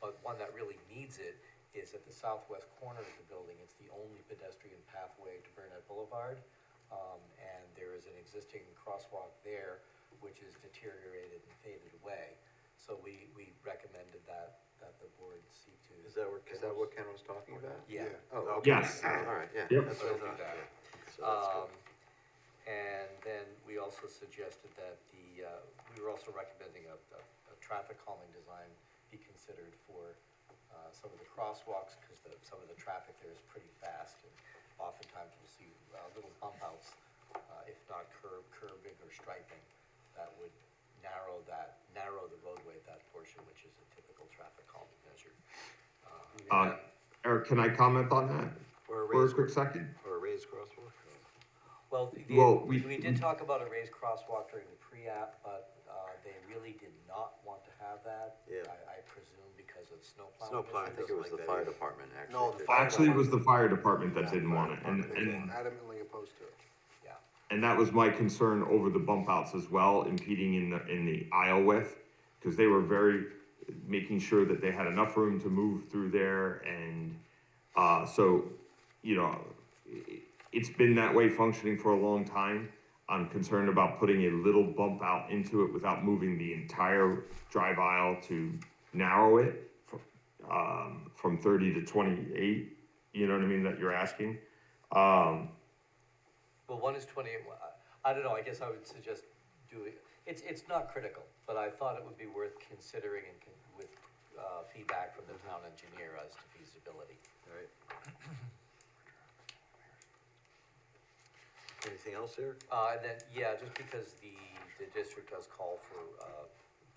Speaker 15: but one that really needs it is at the southwest corner of the building. It's the only pedestrian pathway to Burnett Boulevard, and there is an existing crosswalk there which is deteriorated and faded away. So we recommended that the board see to.
Speaker 4: Is that what Ken was talking about?
Speaker 15: Yeah.
Speaker 4: Oh,
Speaker 14: okay. Yes.
Speaker 4: All right, yeah.
Speaker 14: Yep.
Speaker 4: That's what I thought,
Speaker 15: that.
Speaker 4: yeah. So that's good.
Speaker 15: And then we also suggested that we were also recommending a traffic calming design be considered for some of the crosswalks, because some of the traffic there is pretty fast, and oftentimes we'll see little bump outs, if not curbing or striping, that would narrow the roadway at that portion, which is a typical traffic calming measure.
Speaker 14: Eric, can I comment on that
Speaker 2: Or a
Speaker 14: for a
Speaker 2: raised,
Speaker 14: quick second?
Speaker 2: or a raised crosswalk?
Speaker 15: Well,
Speaker 14: we
Speaker 15: we did talk about a raised crosswalk during the pre-app, but they really did not want to have that.
Speaker 2: Yeah.
Speaker 15: I presume because of snow plowing.
Speaker 2: Snow plowing.
Speaker 4: I think it was the fire department, actually.
Speaker 6: No, the
Speaker 4: too.
Speaker 6: fire
Speaker 14: Actually, it was the fire department that
Speaker 6: Yeah,
Speaker 14: didn't want it, and,
Speaker 6: They
Speaker 14: and,
Speaker 6: adamantly opposed to it.
Speaker 15: Yeah.
Speaker 14: and that was my concern over the bump outs as well, impeding in the aisle width, because they were making sure that they had enough room to move through there, and, so, you know, it's been that way functioning for a long time. I'm concerned about putting a little bump out into it without moving the entire drive aisle to narrow it from 30 to 28, you know what I mean, that you're asking.
Speaker 15: Well, one is 28, I don't know, I guess I would suggest doing, it's not critical, but I thought it would be worth considering and with feedback from the town engineer as to feasibility.
Speaker 2: All right. Anything else, Eric?
Speaker 15: And then, yeah, just because the district does call for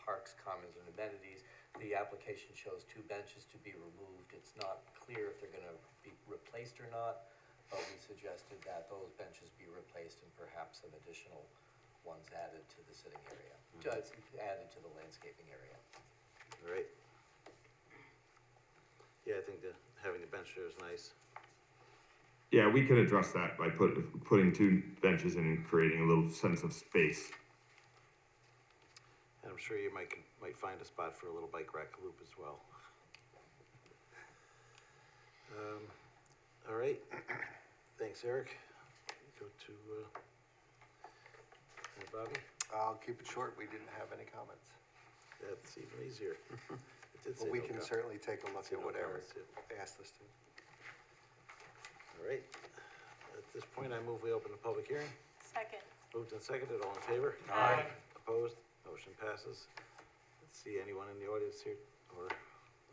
Speaker 15: parks, commons, and amenities, the application shows 2 benches to be removed. It's not clear if they're gonna be replaced or not, but we suggested that those benches be replaced and perhaps some additional ones added to the sitting area, added to the landscaping area.
Speaker 2: All right. Yeah, I think having the bench there is nice.
Speaker 14: Yeah, we can address that by putting 2 benches in and creating a little sense of space.
Speaker 2: And I'm sure you might find a spot for a little bike rack loop as well. All right. Thanks, Eric. Go to Bobby.
Speaker 6: I'll keep it short, we didn't have any comments.
Speaker 2: That's even easier. It did say
Speaker 6: But we
Speaker 2: no
Speaker 6: can
Speaker 2: comment.
Speaker 6: certainly take a look
Speaker 2: Say
Speaker 6: at
Speaker 2: no
Speaker 6: whatever
Speaker 2: comments, yeah.
Speaker 6: asked us to.
Speaker 2: All right. At this point, I move we open the public hearing.
Speaker 11: Second.
Speaker 2: Moved and seconded, all in favor?
Speaker 11: Aye.
Speaker 2: Opposed? Motion passes. Let's see, anyone in the audience here or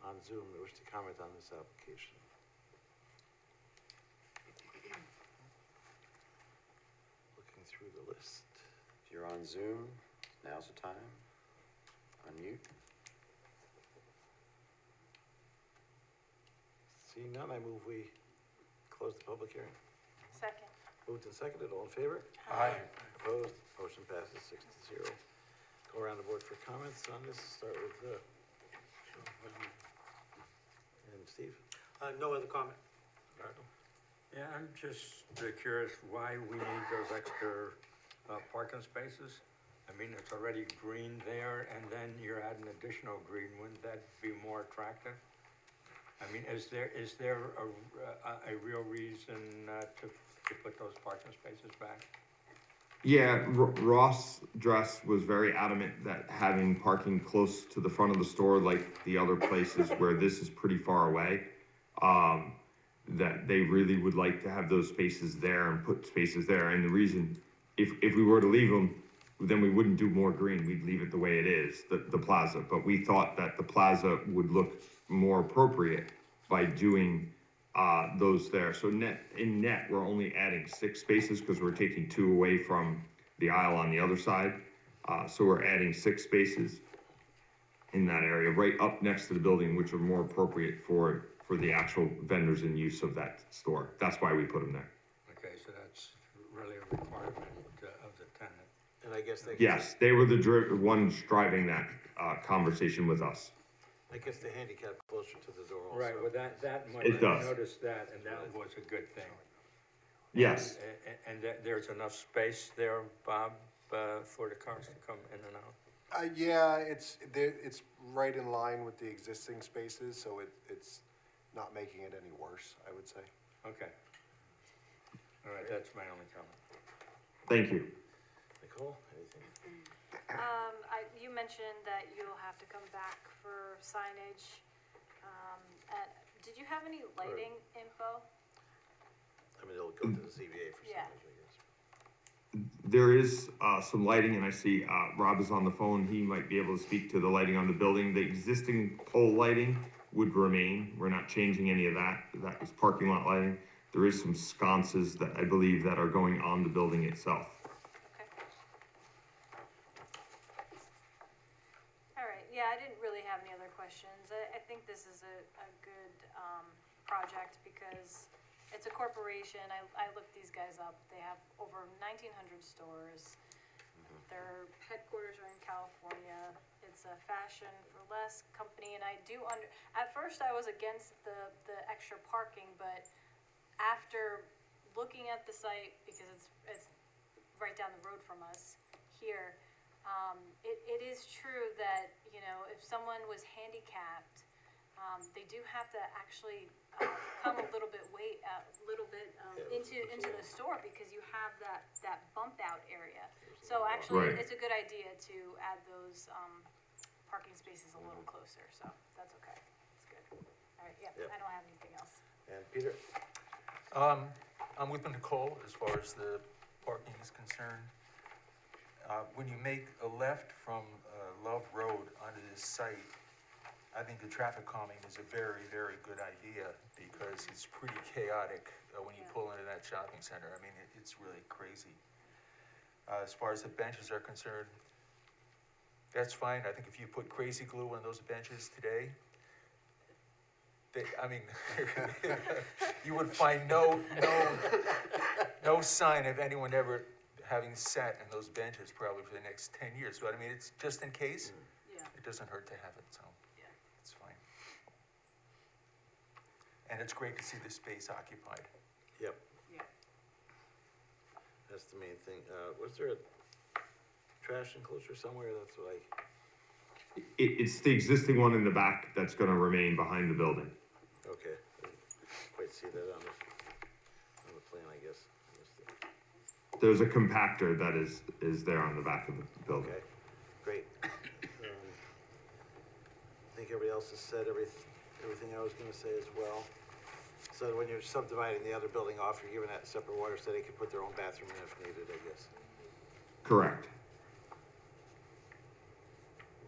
Speaker 2: on Zoom that wish to comment on this application? Looking through the list.
Speaker 4: If you're on Zoom, now's the time. Unmute.
Speaker 2: Seeing none, I move we close the public hearing.
Speaker 11: Second.
Speaker 2: Moved and seconded, all in favor?
Speaker 11: Aye.
Speaker 2: Opposed? Motion passes 6-0. Go around the board for comments on this. Start with, and Steve?
Speaker 7: No other comment.
Speaker 12: Yeah, I'm just curious why we need those extra parking spaces. I mean, it's already green there, and then you're adding additional green. Wouldn't that be more attractive? I mean, is there a real reason to put those parking spaces back?
Speaker 14: Yeah, Ross Dress was very adamant that having parking close to the front of the store, like the other places where this is pretty far away, that they really would like to have those spaces there and put spaces there. And the reason, if we were to leave them, then we wouldn't do more green. We'd leave it the way it is, the plaza. But we thought that the plaza would look more appropriate by doing those there. So in net, we're only adding 6 spaces because we're taking 2 away from the aisle on the other side. So we're adding 6 spaces. in that area, right up next to the building, which are more appropriate for the actual vendors in use of that store. That's why we put them there.
Speaker 12: Okay, so that's really a requirement of the tenant.
Speaker 2: And I guess they.
Speaker 14: Yes, they were the ones driving that, conversation with us.
Speaker 2: I guess the handicap closer to the door also.
Speaker 12: Right, well, that much,
Speaker 14: It
Speaker 12: I
Speaker 14: does.
Speaker 12: noticed that, and that was a good thing.
Speaker 14: Yes,
Speaker 12: And that there's enough space there, Bob, for the cars to come in and out?
Speaker 6: Yeah, it's right in line with the existing spaces, so it's not making it any worse, I would say.
Speaker 12: Okay. All right, that's my only comment.
Speaker 14: thank you.
Speaker 2: Nicole, anything?
Speaker 11: You mentioned that you'll have to come back for signage. Did you have any lighting info?
Speaker 2: I mean, it'll go to the ZBA for
Speaker 11: Yeah.
Speaker 2: signage, I guess.
Speaker 14: There is, some lighting, and I see, Rob is on the phone, he might be able to speak to the lighting on the building. The existing pole lighting would remain, we're not changing any of that, that was parking lot lighting. There is some sconces that I believe that are going on the building itself.
Speaker 11: Okay. All right, yeah, I didn't really have any other questions. I think this is a good, project because it's a corporation. I looked these guys up. They have over 1,900 stores. Their headquarters are in California. It's a fashion for less company, and I do at first I was against the extra parking, but after looking at the site, because it's right down the road from us here, it is true that, you know, if someone was handicapped, they do have to actually come a little bit into the store because you have that bump out area. So actually,
Speaker 14: Right.
Speaker 11: it's a good idea to add those parking spaces a little closer. So that's okay. It's good. All right. Yeah.
Speaker 2: Yep.
Speaker 11: I don't have anything else.
Speaker 2: And Peter?
Speaker 10: I'm with Nicole as far as the parking is concerned. When you make a left from Love Road onto this site, I think the traffic calming is a very, very good idea because it's pretty chaotic when you pull into that shopping center. I mean, it's really crazy. As far as the benches are concerned, that's fine. I think if you put crazy glue on those benches today, you would find no sign of anyone ever having sat in those benches probably for the next 10 years. But I mean, it's just in case.
Speaker 11: Yeah.
Speaker 10: It doesn't hurt to have it, so
Speaker 11: Yeah.
Speaker 10: it's fine. And it's great to see the space occupied.
Speaker 2: Yep,
Speaker 11: Yeah.
Speaker 2: that's the main thing. Was there a trash enclosure somewhere? That's what
Speaker 14: It's the existing one in the back that's gonna remain behind the building.
Speaker 2: okay. Didn't quite see that on the plan, I guess. I missed it.
Speaker 14: There's a compactor that is there on the back of the building.
Speaker 2: Okay, great. I think everybody else has said everything I was gonna say as well. So when you're subdividing the other building off, you're giving that separate water so they can put their own bathroom in if needed, I guess.
Speaker 14: Correct.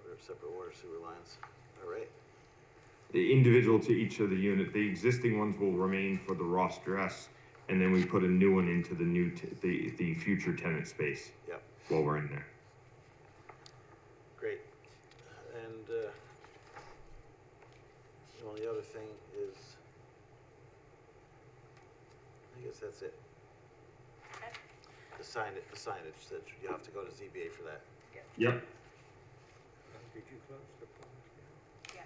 Speaker 2: Or separate water sewer lines. All right,
Speaker 14: The individual to each of the unit, the existing ones will remain for the Ross dress, and then we put a new one into the the future tenant space
Speaker 2: yep,
Speaker 14: while we're in there.
Speaker 2: great. And, the only other thing is, I guess that's it.
Speaker 11: Okay.
Speaker 2: The signage, that you have to go to ZBA for that.
Speaker 14: Yep.
Speaker 12: Did you close the public hearing?
Speaker 11: Yeah.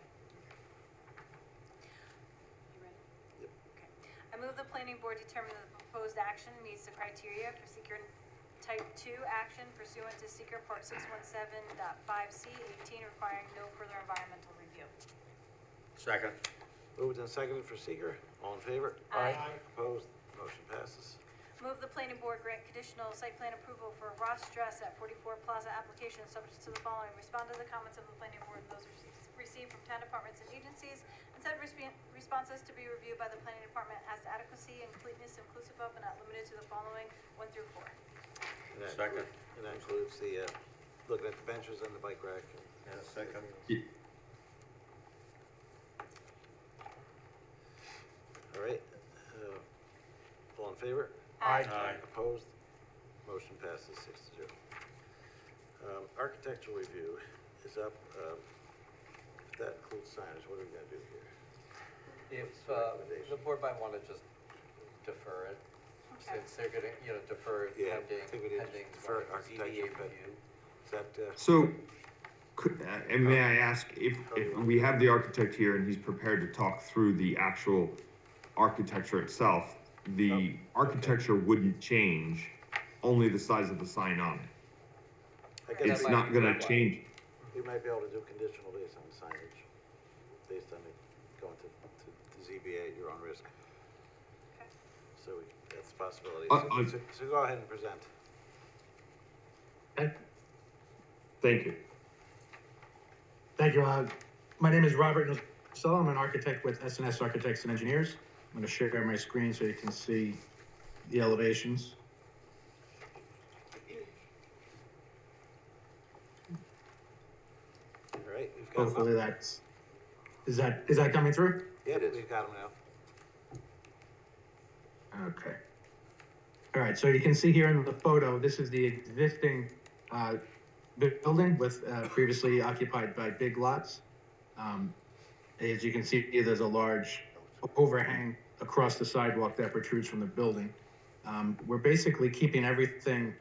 Speaker 11: You ready?
Speaker 2: Yep.
Speaker 11: Okay. I move the planning board determine that the proposed action meets the criteria for seeker type 2 action pursuant to seeker part 617.5C18 requiring no further environmental review.
Speaker 12: Second.
Speaker 2: Moved and seconded for seeker. All in favor?
Speaker 11: Aye.
Speaker 2: Opposed? Motion passes.
Speaker 11: Move the planning board grant conditional site plan approval for Ross Dress at 44 Plaza application subject to the following. Respond to the comments of the planning board and those received from town departments and agencies, and said responses to be reviewed by the planning department as to adequacy and completeness inclusive of but not limited to the following 1 through 4.
Speaker 2: And that
Speaker 12: Second.
Speaker 2: And that includes the, looking at the benches and the bike rack.
Speaker 12: Yeah, second.
Speaker 2: All right. All in favor?
Speaker 11: Aye.
Speaker 2: Opposed? Motion passes 6-0. Architectural review is up. that includes signage, what are we gonna do here?
Speaker 15: If,
Speaker 2: Recommendation.
Speaker 15: the board might wanna just defer it,
Speaker 11: Okay.
Speaker 15: since they're gonna, defer it
Speaker 2: Yeah, I
Speaker 15: pending,
Speaker 2: think we need to
Speaker 15: pending
Speaker 2: defer
Speaker 15: ZBA
Speaker 2: architecture, but-
Speaker 15: review.
Speaker 2: Is that,
Speaker 14: So, and may I ask if we have the architect here and he's prepared to talk through the actual architecture itself, the architecture wouldn't change, only the size of the sign on it.
Speaker 2: I guess
Speaker 14: It's
Speaker 2: we-
Speaker 14: not gonna change.
Speaker 2: We might be able to do conditional based on signage, based on it going to ZBA at your own risk.
Speaker 11: Okay.
Speaker 2: So that's a possibility.
Speaker 14: Uh,
Speaker 2: So go ahead and present.
Speaker 14: Thank you.
Speaker 16: Thank you. My name is Robert Nusella. I'm an architect with S&S Architects and Engineers. I'm going to share my screen so you can see the elevations.
Speaker 2: All right, we've got them up.
Speaker 16: Hopefully is that coming through?
Speaker 2: Yep, we've got them now.
Speaker 16: Okay. All right, so you can see here in the photo, this is the existing building with previously occupied by Big Lots. As you can see, there's a large overhang across the sidewalk that protrudes from the building. We're basically keeping everything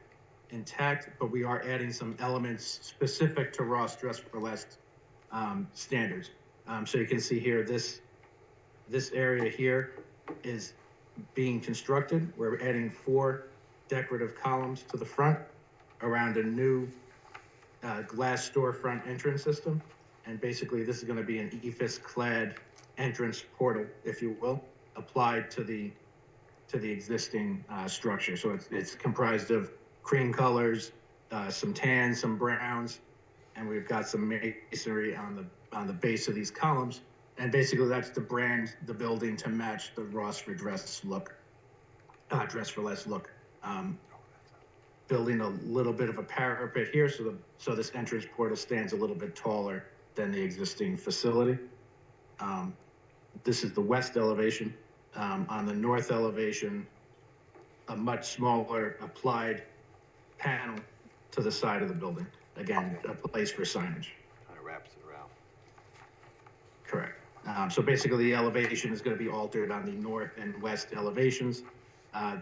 Speaker 16: intact, but we are adding some elements specific to Ross Dress for Less standards. So you can see here, this area here is being constructed. We're adding 4 decorative columns to the front around a new glass storefront entrance system. And basically, this is going to be an EFIS-clad entrance portal, if you will, applied to the existing structure. So it's comprised of cream colors, some tans, some browns, and we've got some masonry on the base of these columns. And basically, that's to brand the building to match the Ross for Dress look, Dress for Less look. Building a little bit of a parapet here, so this entrance portal stands a little bit taller than the existing facility. This is the west elevation. On the north elevation, a much smaller applied panel to the side of the building. Again, a place for signage.
Speaker 2: Kind of wraps it around.
Speaker 16: Correct. So basically, the elevation is going to be altered on the north and west elevations.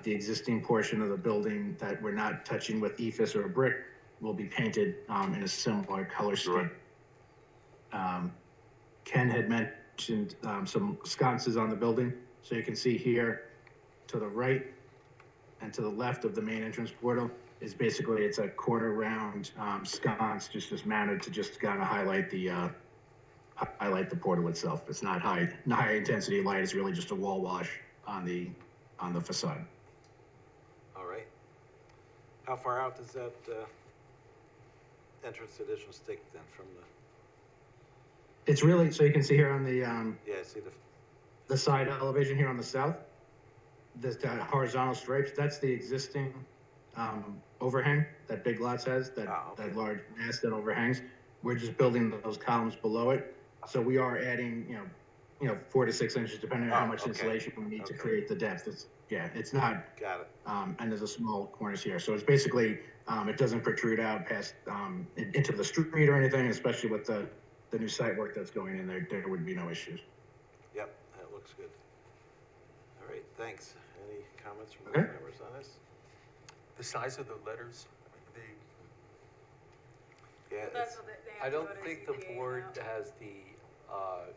Speaker 16: The existing portion of the building that we're not touching with EFIS or brick will be painted in a similar color scheme. Ken had mentioned some sconces on the building. So you can see here to the right and to the left of the main entrance portal is basically, it's a quarter round sconce just mounted to just kind of highlight the portal itself. It's not high intensity light. It's really just a wall wash on the facade.
Speaker 2: All right. How far out does that entrance addition stick then from the?
Speaker 16: It's really, so you can see here on the
Speaker 2: Yeah, I see
Speaker 16: the side elevation here on the south, this horizontal stripes, that's the existing overhang that Big Lots has, that large mass that overhangs. We're just building those columns below it. So we are adding, 4 to 6 inches, depending on how much insulation we need to create the depth. It's not.
Speaker 2: Got it.
Speaker 16: And there's a small cornice here. So it's basically, it doesn't protrude out past, into the street or anything, especially with the new site work that's going in there, there would be no issues.
Speaker 2: Yep, that looks good. All right, thanks. Any comments from
Speaker 16: Okay.
Speaker 2: board members on this?
Speaker 10: The size of the letters,
Speaker 2: Yeah,
Speaker 11: That's what they
Speaker 15: I
Speaker 11: have to
Speaker 15: don't
Speaker 11: go to
Speaker 15: think the
Speaker 11: ZBA
Speaker 15: board
Speaker 11: now.
Speaker 15: has the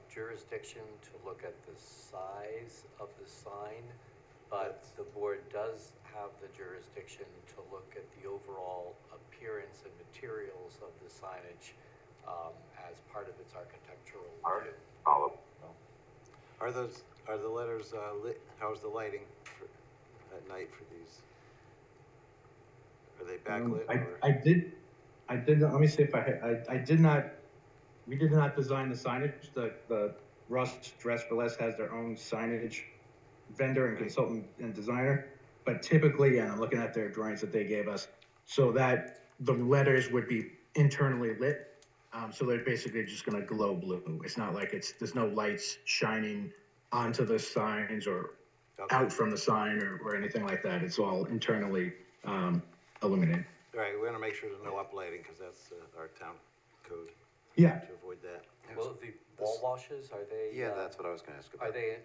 Speaker 15: jurisdiction to look at the size of the sign, but the board does have the jurisdiction to look at the overall appearance and materials of the signage as part of its architectural review.
Speaker 2: Are the letters lit? How's the lighting at night for these? Are they backlit or?
Speaker 16: I did, let me see if I did not, we did not design the signage. The Ross Dress for Less has their own signage vendor and consultant and designer. But typically, and I'm looking at their drawings that they gave us, so that the letters would be internally lit. So they're basically just gonna glow blue. It's not like there's no lights shining onto the signs or out from the sign or anything like that. It's all internally illuminated.
Speaker 2: All right, we're gonna make sure there's no uplighting because that's our town code.
Speaker 16: Yeah.
Speaker 2: to avoid that.
Speaker 15: Well, the wall washes, are they?
Speaker 4: Yeah, that's what I was gonna ask about.
Speaker 15: Are they,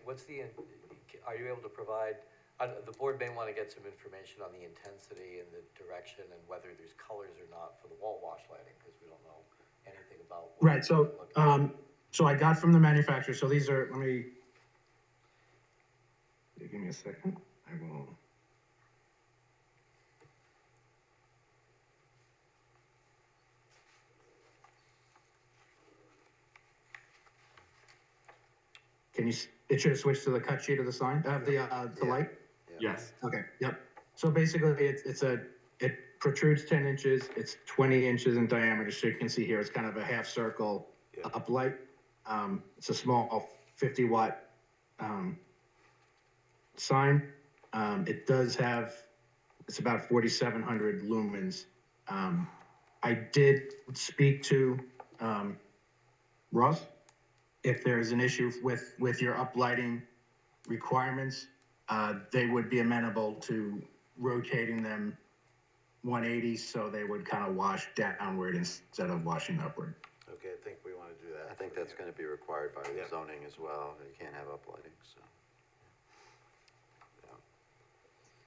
Speaker 15: are you able to provide, the board may want to get some information on the intensity and the direction and whether there's colors or not for the wall wash lighting, because we don't know anything about. what
Speaker 16: Right,
Speaker 15: it's
Speaker 16: so,
Speaker 15: gonna look like.
Speaker 16: so I got from the manufacturer, so these are, let me, give me a second, I will. Can you, it should have switched to the cut sheet of the sign, of the light?
Speaker 14: Yes.
Speaker 16: Okay, yep. So basically, it protrudes 10 inches, it's 20 inches in diameter, so you can see here, it's kind of a half circle
Speaker 2: Yeah.
Speaker 16: uplight. It's a small 50-watt sign. It does have, it's about 4,700 lumens. I did speak to Ross. If there's an issue with your uplighting requirements, they would be amenable to rotating them 180, so they would kind of wash downward instead of washing upward.
Speaker 2: Okay, I think we want to do that.
Speaker 4: I think that's gonna be required by
Speaker 2: Yeah.
Speaker 4: zoning as well, you can't have uplighting, so.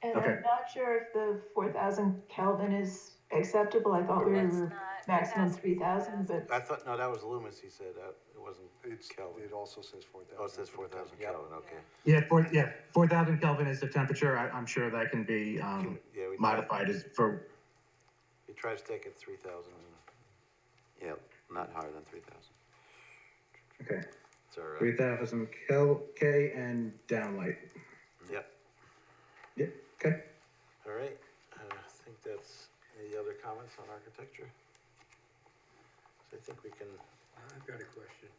Speaker 17: And
Speaker 16: Okay.
Speaker 17: I'm not sure if the 4,000 Kelvin is acceptable. I thought we
Speaker 11: It's
Speaker 17: were
Speaker 11: not. It
Speaker 17: maximum
Speaker 11: has to be
Speaker 17: 3,000, but
Speaker 2: I thought, no, that was lumens, he said, it wasn't Kelvin.
Speaker 6: It also says 4,000.
Speaker 2: Oh, it says 4,000 Kelvin, okay.
Speaker 16: Yeah, 4,000 Kelvin is the temperature. I'm sure that can be
Speaker 2: Yeah, we
Speaker 16: modified as for,
Speaker 2: He tries to take it 3,000.
Speaker 4: Yeah, not higher than 3,000.
Speaker 16: okay,
Speaker 2: It's all right.
Speaker 16: 3,000 K and downlight.
Speaker 2: Yep,
Speaker 16: Yep, okay.
Speaker 2: all right. I think that's, any other comments on architecture? So I think we can,
Speaker 12: I've got a question.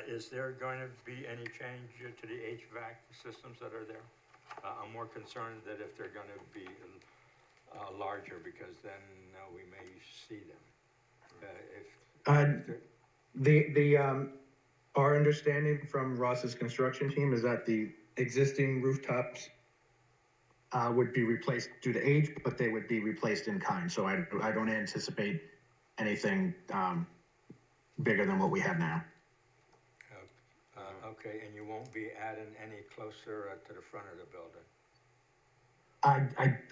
Speaker 12: Is there going to be any change to the HVAC systems that are there? I'm more concerned that if they're gonna be larger, because then we may see them.
Speaker 16: Our understanding from Ross's construction team is that the existing rooftops would be replaced due to age, but they would be replaced in kind. So I don't anticipate anything bigger than what we have now.
Speaker 12: Okay, and you won't be adding any closer to the front of the building?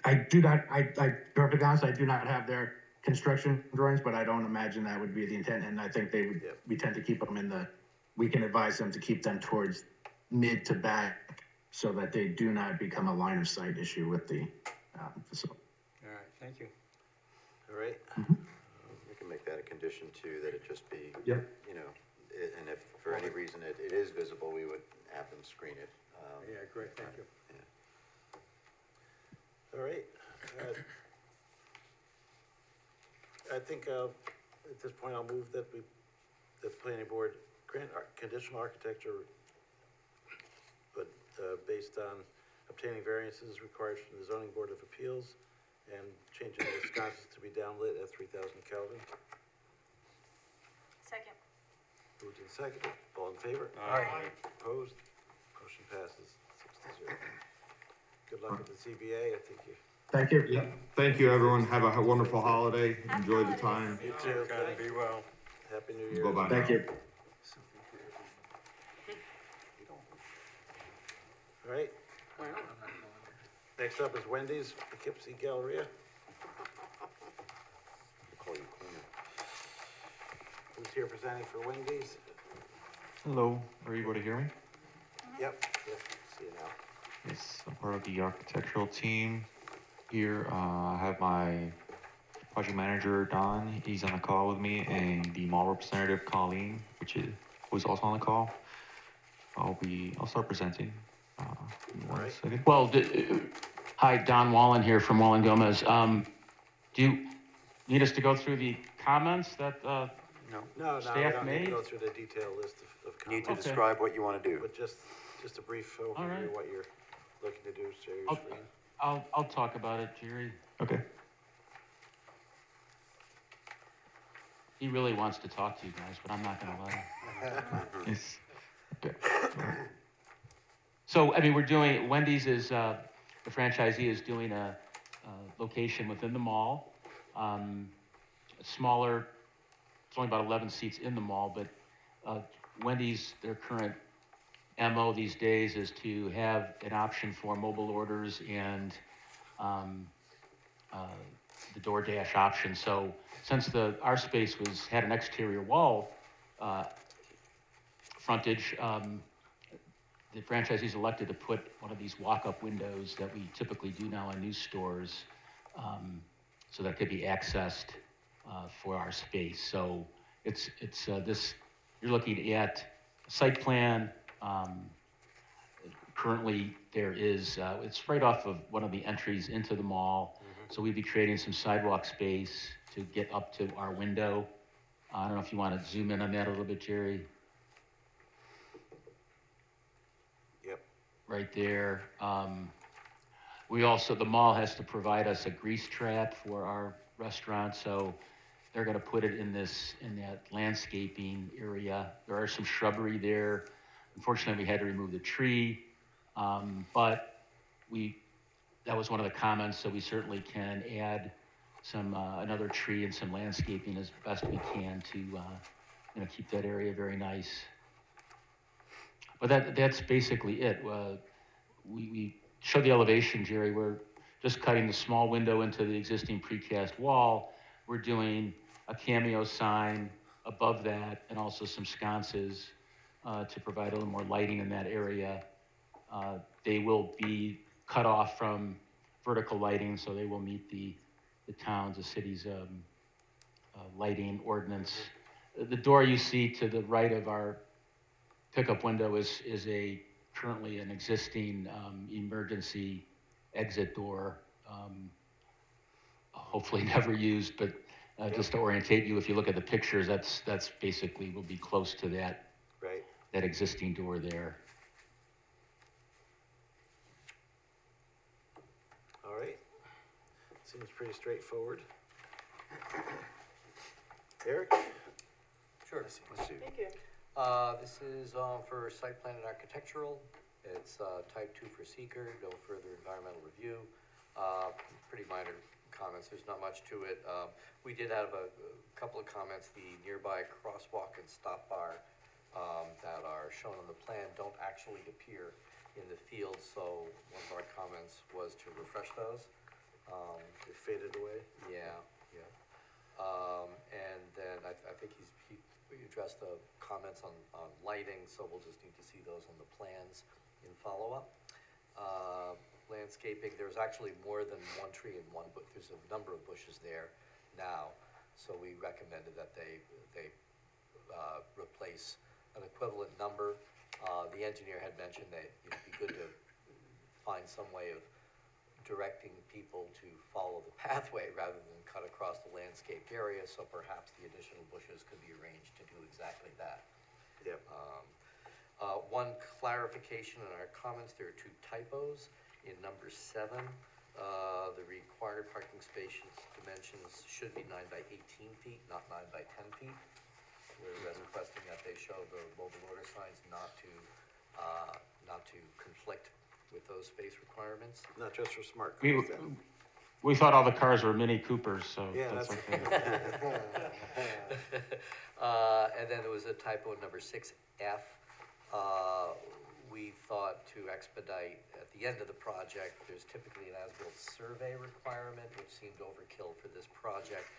Speaker 16: I do not, perfectly honest, I do not have their construction drawings, but I don't imagine that would be the intent, and I think they would,
Speaker 2: Yep.
Speaker 16: we tend to keep them we can advise them to keep them towards mid to back, so that they do not become a line of sight issue with the facility.
Speaker 12: All right, thank you.
Speaker 2: all right?
Speaker 4: We can make that a condition too, that it just be,
Speaker 16: Yep.
Speaker 4: you know, and if for any reason it is visible, we would have them screen it.
Speaker 12: Yeah, great, thank you.
Speaker 2: All right. I think, at this point, I'll move that the planning board grant conditional architecture, but, based on obtaining variances required from the zoning board of appeals and changing the sconces to be downlit at 3,000 Kelvin.
Speaker 11: Second.
Speaker 2: Moved and seconded, all in favor?
Speaker 12: Aye.
Speaker 2: Opposed? Motion passes 6-0. Good luck with the ZBA, I think you.
Speaker 16: Thank you.
Speaker 14: Yeah. Thank you, everyone. Have a wonderful holiday. Enjoy the time.
Speaker 2: You too.
Speaker 12: Gotta be well.
Speaker 2: Happy New Year.
Speaker 14: Bye-bye.
Speaker 16: Thank you.
Speaker 2: All right. Next up is Wendy's Poughkeepsie Galleria.
Speaker 4: We'll call you cleaner.
Speaker 2: Who's here presenting for Wendy's?
Speaker 18: Hello, are you able to hear me?
Speaker 2: Yep, see you now.
Speaker 18: Yes, I'm part of the architectural team here. I have my project manager, Don, he's on the call with me, and the mall representative, Colleen, who's also on the call. I'll start presenting. Give me one second.
Speaker 19: Well, hi, Don Wallen here from Wallen Gomez. Do you need us to go through the comments that,
Speaker 2: No, we
Speaker 19: Staff
Speaker 2: don't need to
Speaker 19: made?
Speaker 2: go through the detailed list of
Speaker 4: You need
Speaker 2: comments.
Speaker 4: to
Speaker 19: Okay.
Speaker 4: describe what you want to do.
Speaker 2: But just a brief overview
Speaker 19: right.
Speaker 2: of what you're looking to do, share your
Speaker 19: I'll-
Speaker 2: screen.
Speaker 19: I'll talk about it, Jerry.
Speaker 18: Okay.
Speaker 19: He really wants to talk to you guys, but I'm not gonna let him.
Speaker 18: Yes. Okay.
Speaker 19: So, I mean, Wendy's is, the franchisee is doing a location within the mall. A smaller it's only about 11 seats in the mall, but Wendy's, their current MO these days is to have an option for mobile orders and um, the DoorDash option. So since our space had an exterior wall frontage, the franchisees elected to put one of these walk-up windows that we typically do now in new stores, so that could be accessed for our space. So it's this, you're looking at site plan. Currently, there is, it's right off of one of the entries into the mall. So we'd be creating some sidewalk space to get up to our window. I don't know if you want to zoom in on that a little bit, Jerry.
Speaker 2: Yep.
Speaker 19: Right there. The mall has to provide us a grease trap for our restaurant, so they're gonna put it in that landscaping area. There are some shrubbery there. Unfortunately, we had to remove the tree, but that was one of the comments, so we certainly can add another tree and some landscaping as best we can to, keep that area very nice. But that's basically it. We showed the elevation, Jerry. We're just cutting the small window into the existing precast wall. We're doing a cameo sign above that and also some sconces to provide a little more lighting in that area. They will be cut off from vertical lighting, so they will meet the city's lighting ordinance. The door you see to the right of our pickup window is currently an existing emergency exit door, hopefully never used, but just to orientate you, if you look at the pictures, that's basically will be close to that
Speaker 2: Right.
Speaker 19: that existing door there.
Speaker 2: All right. Seems pretty straightforward. Eric?
Speaker 15: Sure.
Speaker 2: Let's see.
Speaker 5: Thank you.
Speaker 15: This is for site plan and architectural. It's type 2 for seeker, no further environmental review. Pretty minor comments, there's not much to it. We did have a couple of comments. The nearby crosswalk and stop bar that are shown on the plan don't actually appear in the field, so one of our comments was to refresh those.
Speaker 2: They faded away?
Speaker 15: Yeah. And then I think he addressed the comments on lighting, so we'll just need to see those on the plans in follow-up. Landscaping, there's actually more than one tree in one, but there's a number of bushes there now, so we recommended that they replace an equivalent number. The engineer had mentioned that it'd be good to find some way of directing people to follow the pathway rather than cut across the landscaped area, so perhaps the additional bushes could be arranged to do exactly that.
Speaker 2: Yep.
Speaker 15: One clarification in our comments, there are two typos. In number 7, the required parking spaces dimensions should be 9 by 18 feet, not 9 by 10 feet. We're requesting that they show the mobile order signs not to conflict with those space requirements.
Speaker 2: Not just for smart cars then.
Speaker 19: We thought all the cars were Mini Coopers, so
Speaker 2: Yeah,
Speaker 19: that's
Speaker 2: that's
Speaker 19: okay.
Speaker 15: And then there was a typo in number 6F. We thought to expedite at the end of the project, there's typically an as-built survey requirement, which seemed overkill for this project.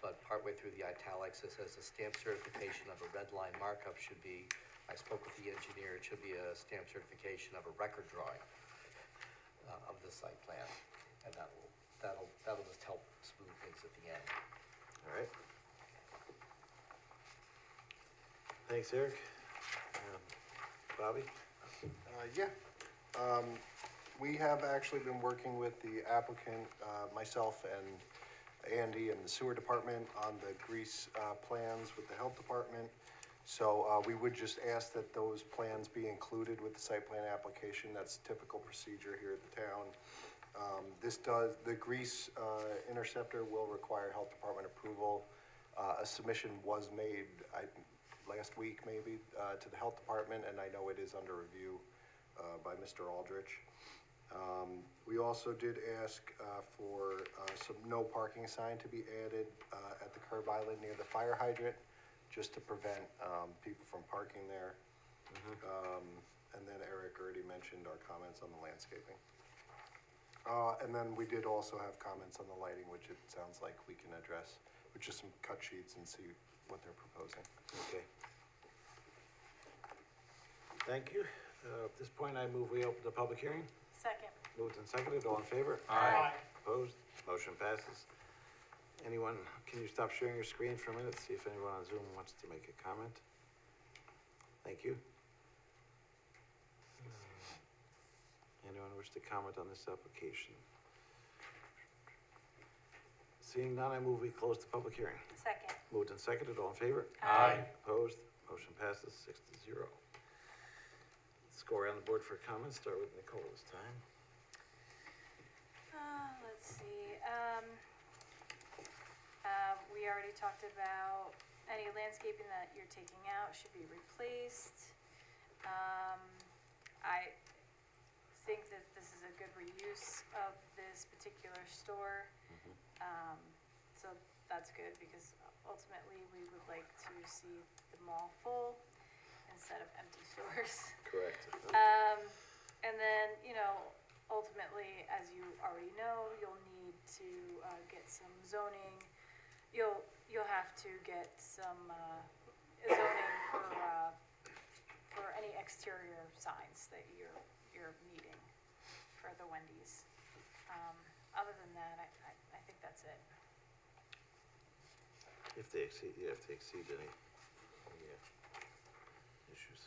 Speaker 15: But partway through the italics, it says a stamp certification of a red line markup should be, I spoke with the engineer, it should be a stamp certification of a record drawing of the site plan. And that'll just help smooth things at the end.
Speaker 2: All right. Thanks, Eric. Bobby?
Speaker 6: Yeah. We have actually been working with the applicant, myself and Andy and the sewer department on the grease plans with the health department. So we would just ask that those plans be included with the site plan application. That's typical procedure here at the town. The grease interceptor will require health department approval. A submission was made, last week maybe, to the health department, and I know it is under review by Mr. Aldrich. We also did ask for some no parking sign to be added at the curb island near the fire hydrant, just to prevent, people from parking there. And then Eric already mentioned our comments on the landscaping. And then we did also have comments on the lighting, which it sounds like we can address, with just some cut sheets and see what they're proposing.
Speaker 2: Okay. Thank you. At this point, I move we open the public hearing.
Speaker 11: Second.
Speaker 2: Moved and seconded, all in favor?
Speaker 11: Aye.
Speaker 2: Opposed? Motion passes. Anyone, can you stop sharing your screen for a minute, see if anyone on Zoom wants to make a comment? Thank you. Anyone wish to comment on this application? Seeing none, I move we close the public hearing.
Speaker 11: Second.
Speaker 2: Moved and seconded, all in favor?
Speaker 11: Aye.
Speaker 2: Opposed? Motion passes 6-0. Let's go around the board for comments, start with Nicole this time.
Speaker 11: Let's see, we already talked about any landscaping that you're taking out should be replaced. I think that this is a good reuse of this particular store. So that's good, because ultimately we would like to see the mall full instead of empty stores.
Speaker 2: Correct.
Speaker 11: And then, ultimately, as you already know, you'll need to, get some zoning. You'll have to get some, zoning for any exterior signs that you're needing for the Wendy's. Other than that, I think that's it.
Speaker 2: If they exceed any issues.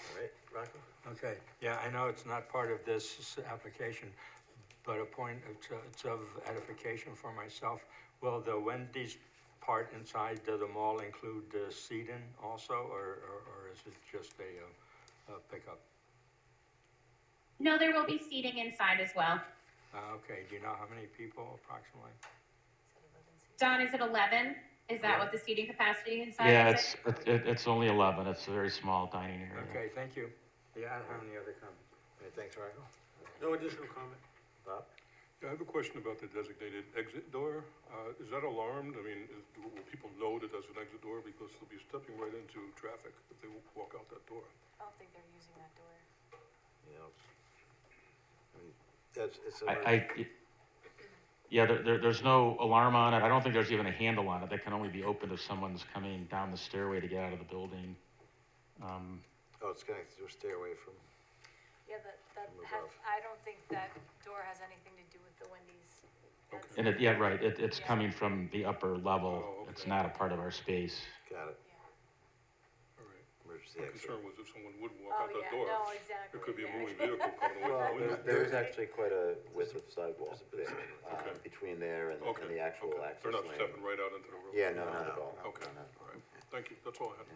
Speaker 2: All right, Rocco?
Speaker 12: Okay, yeah, I know it's not part of this application, but a point it's of edification for myself. Will the Wendy's part inside the mall include the seating also, or is it just a pickup?
Speaker 20: No, there will be seating inside as well.
Speaker 12: Okay, do you know how many people approximately?
Speaker 20: Don, is it 11? Is that what the seating capacity inside
Speaker 19: Yeah,
Speaker 20: is?
Speaker 19: it's only 11. It's a very small dining area.
Speaker 12: Okay, thank you. Yeah, I don't have any other comments.
Speaker 2: Okay, thanks, Rocco.
Speaker 13: No additional comment.
Speaker 2: Bob?
Speaker 13: Yeah, I have a question about the designated exit door. Is that alarmed? I mean, will people know that there's an exit door? Because they'll be stepping right into traffic if they walk out that door.
Speaker 11: I don't think they're using that door.
Speaker 2: It's
Speaker 19: Yeah, there's no alarm on it. I don't think there's even a handle on it. That can only be opened if someone's coming down the stairway to get out of the building.
Speaker 2: it's connected to a stairway from,
Speaker 11: Yeah, I don't think that door has anything to do with the Wendy's. That's-
Speaker 19: And yeah, right, it's coming from the upper level. It's not a part of our space.
Speaker 2: got it,
Speaker 13: All right.
Speaker 2: emergency
Speaker 13: My
Speaker 2: exit.
Speaker 13: concern was if someone would walk
Speaker 11: Oh,
Speaker 13: out that
Speaker 11: yeah,
Speaker 13: door.
Speaker 11: no, exactly.
Speaker 13: It could be a
Speaker 11: yeah.
Speaker 13: moving vehicle coming away
Speaker 4: Well,
Speaker 13: from the window.
Speaker 4: there's actually quite a width of sidewalk there,
Speaker 13: Okay.
Speaker 4: between there and
Speaker 13: Okay,
Speaker 4: the actual
Speaker 13: okay.
Speaker 4: access
Speaker 13: They're not
Speaker 4: lane.
Speaker 13: stepping right out into the road.
Speaker 4: Yeah, no, not at all.
Speaker 13: Okay,
Speaker 4: No, no.
Speaker 13: all right. Thank you. That's all I had.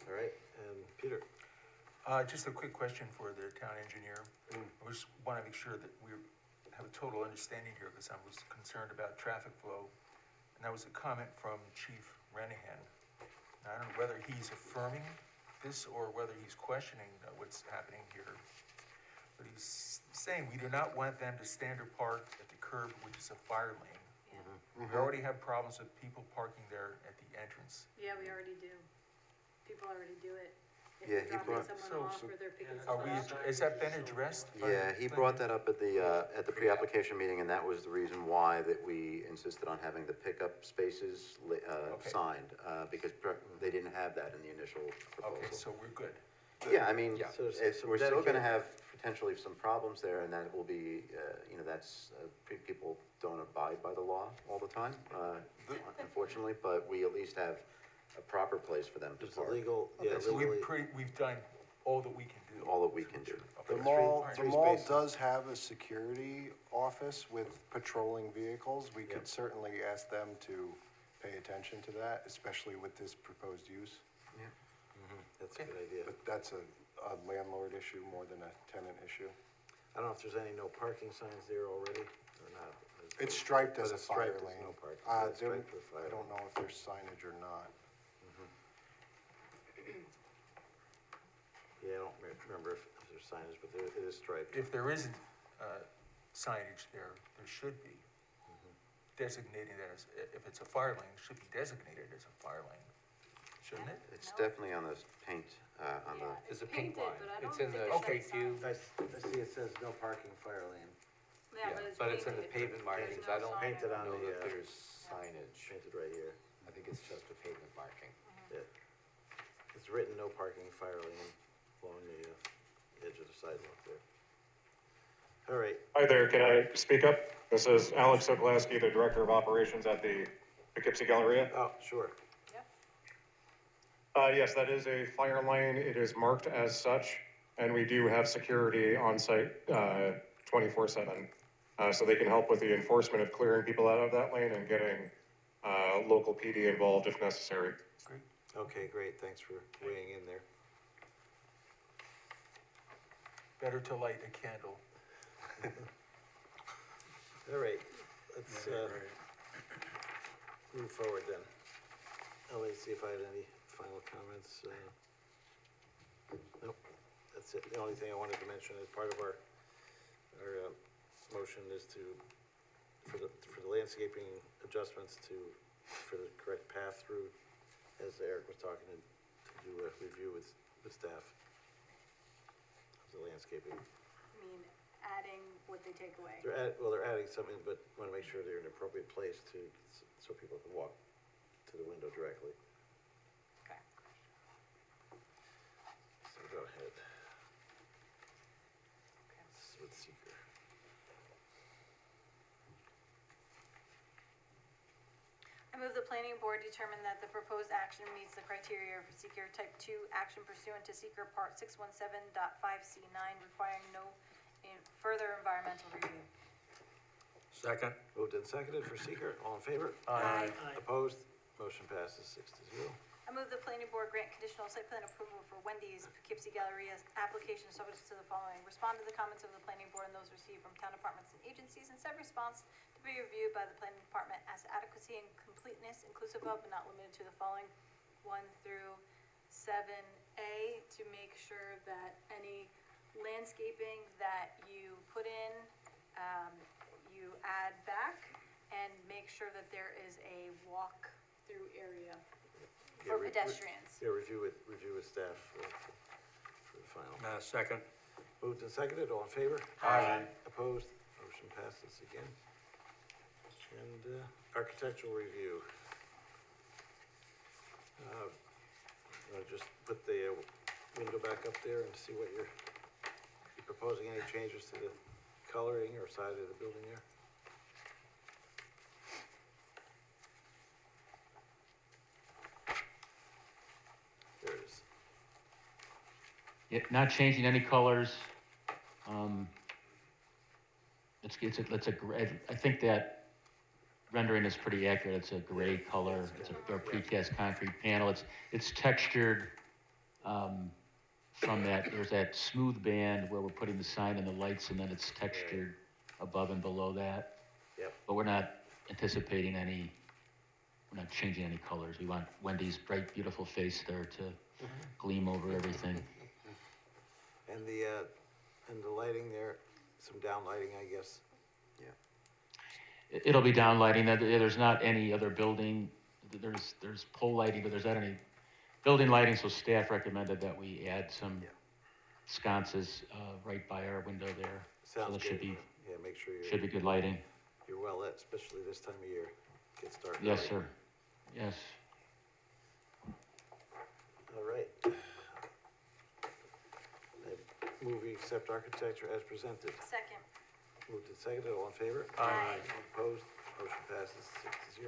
Speaker 2: All right, and Peter?
Speaker 10: Just a quick question for the town engineer. I just want to make sure that we have a total understanding here, because I was concerned about traffic flow. And that was a comment from Chief Renahan. Now, I don't know whether he's affirming this or whether he's questioning what's happening here. But he's saying we do not want them to stand or park at the curb, which is a fire lane. We already have problems with people parking there at the entrance.
Speaker 11: Yeah, we already do. People already do it. If
Speaker 4: Yeah,
Speaker 11: they're
Speaker 4: he
Speaker 11: dropping
Speaker 4: brought-
Speaker 11: someone off or they're picking
Speaker 10: Are
Speaker 11: someone
Speaker 10: we,
Speaker 11: up.
Speaker 10: has that been addressed? by
Speaker 4: Yeah,
Speaker 10: the
Speaker 4: he
Speaker 10: planning?
Speaker 4: brought that up at the pre-application meeting, and that was the reason why that we insisted on having the pickup spaces,
Speaker 10: Okay.
Speaker 4: signed, because they didn't have that in the initial
Speaker 10: Okay,
Speaker 4: proposal.
Speaker 10: so we're good.
Speaker 4: Yeah, I mean,
Speaker 10: Yeah.
Speaker 2: So there's
Speaker 4: if
Speaker 2: some
Speaker 4: we're still gonna
Speaker 2: dedicated-
Speaker 4: have potentially some problems there, and that will be, that's, people don't abide by the law all the time, unfortunately, but we at least have a proper place for them to
Speaker 2: There's a
Speaker 4: park.
Speaker 2: legal, yeah,
Speaker 10: Okay, so
Speaker 2: legally,
Speaker 10: we've done all that we can do.
Speaker 4: All that we can do.
Speaker 10: Okay.
Speaker 6: The mall,
Speaker 10: Three-
Speaker 6: the
Speaker 10: three
Speaker 6: mall
Speaker 10: spaces.
Speaker 6: does have a security office with patrolling vehicles. We
Speaker 2: Yep.
Speaker 6: could certainly ask them to pay attention to that, especially with this proposed use.
Speaker 2: that's a good idea.
Speaker 6: But that's a landlord issue more than a tenant issue.
Speaker 2: I don't know if there's any no parking signs there already or not.
Speaker 6: It's striped as
Speaker 2: But
Speaker 6: a
Speaker 2: it's striped
Speaker 6: fire
Speaker 2: as
Speaker 6: lane.
Speaker 2: no parking.
Speaker 6: Uh,
Speaker 2: It's
Speaker 6: there-
Speaker 2: striped for fire
Speaker 6: I don't
Speaker 2: lane.
Speaker 6: know if there's signage or not.
Speaker 2: Yeah, I don't remember if there's signage, but it is striped.
Speaker 10: If there isn't signage there, there should be. designating that as, if it's a fire lane, it should be designated as a fire lane, shouldn't it?
Speaker 4: It's definitely on this paint, on the,
Speaker 11: Yeah,
Speaker 15: There's
Speaker 11: it's
Speaker 15: a pink
Speaker 11: painted,
Speaker 15: line.
Speaker 11: but I
Speaker 15: It's
Speaker 11: don't
Speaker 15: in
Speaker 11: think
Speaker 15: the
Speaker 11: it's
Speaker 10: Okay.
Speaker 11: that sign.
Speaker 2: I see it says no parking fire lane,
Speaker 11: Yeah,
Speaker 15: but it's in the
Speaker 11: painted.
Speaker 15: pavement markings.
Speaker 11: no
Speaker 15: I don't
Speaker 11: sign
Speaker 2: painted on
Speaker 15: know
Speaker 2: the,
Speaker 15: that there's signage.
Speaker 2: painted right here.
Speaker 15: I think it's just a pavement marking.
Speaker 2: Yeah. It's written no parking fire lane along the edge of the sidewalk there. All right,
Speaker 21: Hi there, can I speak up? This is Alex Sokolowski, the Director of Operations at the Poughkeepsie Galleria.
Speaker 2: oh, sure.
Speaker 21: Yes, that is a fire lane. It is marked as such, and we do have security on site 24/7. So they can help with the enforcement of clearing people out of that lane and getting local PD involved if necessary.
Speaker 2: Okay, great, thanks for weighing in there.
Speaker 10: Better to light a candle.
Speaker 2: All right, let's, move forward then. Let me see if I had any final comments. Nope, that's it. The only thing I wanted to mention as part of our motion is to, for the landscaping adjustments for the correct path through, as Eric was talking, to do a review with staff of the landscaping.
Speaker 11: I mean, adding what they take away.
Speaker 2: They're adding something, but want to make sure they're in an appropriate place so people can walk to the window directly.
Speaker 11: Okay.
Speaker 2: So go ahead. This is with seeker.
Speaker 11: I move the planning board determine that the proposed action meets the criteria for seeker type 2 action pursuant to seeker part 617.5C9, requiring no further environmental review.
Speaker 12: Second.
Speaker 2: Moved and seconded for seeker. All in favor?
Speaker 11: Aye.
Speaker 2: Opposed? Motion passes 6-0.
Speaker 11: I move the planning board grant conditional site plan approval for Wendy's Poughkeepsie Galleria's application subject to the following. Respond to the comments of the planning board and those received from town departments and agencies, and said response to be reviewed by the planning department as adequacy and completeness inclusive of but not limited to the following 1 through 7A, to make sure that any landscaping that you put in, you add back, and make sure that there is a walk-through area for pedestrians.
Speaker 2: Yeah, review with staff for the final.
Speaker 12: Second.
Speaker 2: Moved and seconded. All in favor?
Speaker 12: Aye.
Speaker 2: Opposed? Motion passes again. And architectural review. I'll just put the window back up there and see what you're proposing. Any changes to the coloring or side of the building there? There it is.
Speaker 19: Yeah, not changing any colors. It's a gray, I think that rendering is pretty accurate. It's a gray color. It's a precast concrete panel. It's textured, from that, there's that smooth band where we're putting the sign and the lights, and then it's textured above and below that.
Speaker 2: Yep.
Speaker 19: But we're not anticipating we're not changing any colors. We want Wendy's bright, beautiful face there to gleam over everything.
Speaker 2: And the lighting there, some down lighting, I guess.
Speaker 19: It'll be down lighting. There's not any other building. There's pole lighting, but there's not any building lighting, so staff recommended that we add some sconces right by our window there. So
Speaker 2: Sounds
Speaker 19: there should
Speaker 2: good.
Speaker 19: be,
Speaker 2: Yeah, make sure
Speaker 19: should be good lighting.
Speaker 2: you're well lit, especially this time of year. Gets dark.
Speaker 19: Yes,
Speaker 2: early.
Speaker 19: sir. Yes.
Speaker 2: All right. I move we accept architecture as presented.
Speaker 11: Second.
Speaker 2: Moved and seconded, all in favor?
Speaker 11: Aye.
Speaker 2: Opposed? Motion passes 6-0.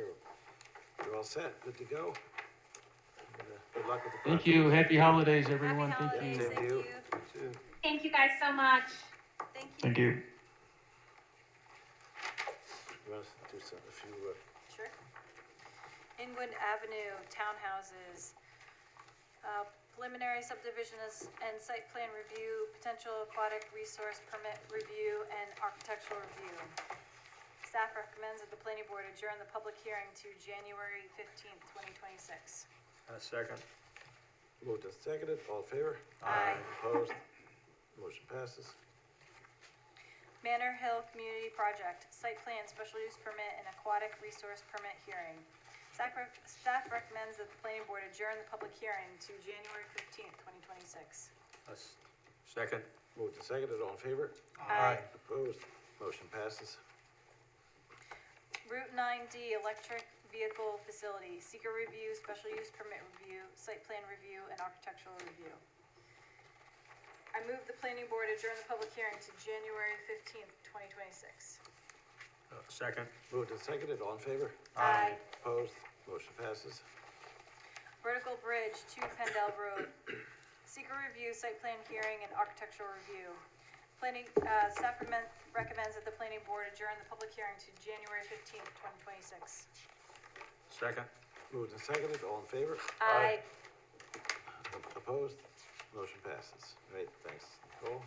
Speaker 2: You're all set, good to go. And, good luck with the project.
Speaker 19: Thank you. Happy holidays, everyone.
Speaker 11: Happy
Speaker 19: Thank you.
Speaker 11: holidays.
Speaker 2: Same to you.
Speaker 11: Thank you.
Speaker 20: Thank you guys so much.
Speaker 11: Thank you.
Speaker 14: Thank you.
Speaker 2: You want us to do a few,
Speaker 11: Sure. Inwood Avenue Townhouses, preliminary subdivision and site plan review, potential aquatic resource permit review, and architectural review. Staff recommends that the planning board adjourn the public hearing to January 15th, 2026.
Speaker 12: Second.
Speaker 2: moved and seconded, all in favor?
Speaker 11: Aye.
Speaker 2: Opposed? Motion passes.
Speaker 11: Manor Hill Community Project, site plan, special use permit, and aquatic resource permit hearing. Staff recommends that the planning board adjourn the public hearing to January 15th, 2026.
Speaker 12: Second.
Speaker 2: Moved and seconded, all in favor?
Speaker 11: Aye.
Speaker 2: Opposed? Motion passes.
Speaker 11: Route 9D Electric Vehicle Facility, seeker review, special use permit review, site plan review, and architectural review. I move the planning board adjourn the public hearing to January 15th, 2026.
Speaker 12: Second.
Speaker 2: Moved and seconded, all in favor?
Speaker 11: Aye.
Speaker 2: Opposed? Motion passes.
Speaker 11: Vertical Bridge to Pendle Road, seeker review, site plan hearing, and architectural review. Staff recommends that the planning board adjourn the public hearing to January 15th, 2026.
Speaker 12: Second.
Speaker 2: Moved and seconded, all in favor?
Speaker 11: Aye.
Speaker 2: Opposed? Motion passes. Great, thanks, Nicole.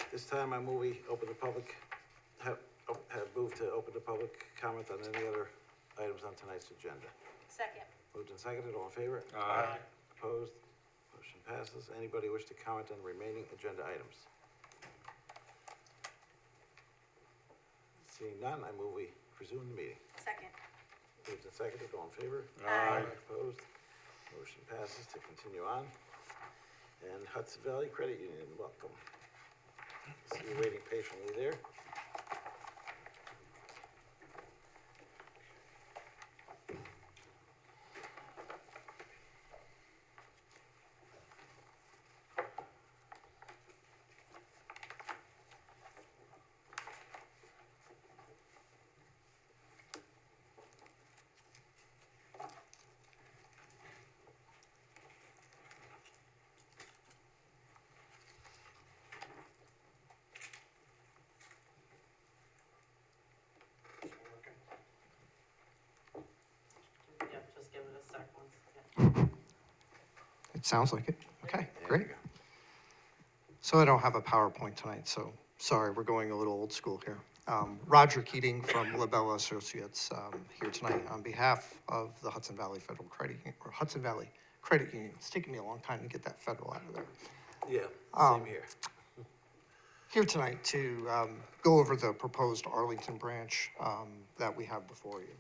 Speaker 2: This time I move we open the public, have moved to open the public comment on any other items on tonight's agenda.
Speaker 11: Second.
Speaker 2: Moved and seconded, all in favor?
Speaker 12: Aye.
Speaker 2: Opposed? Motion passes. Anybody wish to comment on the remaining agenda items? Seeing none, I move we resume the meeting.
Speaker 11: Second.
Speaker 2: Moved and seconded, all in favor?
Speaker 12: Aye.
Speaker 2: Opposed? Motion passes to continue on. And Hudson Valley Credit Union, welcome. See you waiting patiently there.
Speaker 5: Yeah, just give it a sec.
Speaker 8: It sounds like it. Okay,
Speaker 2: There
Speaker 8: great.
Speaker 2: you go.
Speaker 8: So I don't have a PowerPoint tonight, so sorry, we're going a little old school here. Roger Keating from LaBella Associates here tonight on behalf of the Hudson Valley Federal Credit Union, or Hudson Valley Credit Union. It's taken me a long time to get that federal out of there.
Speaker 2: Yeah, same here.
Speaker 8: Here tonight to go over the proposed Arlington branch that we have before you.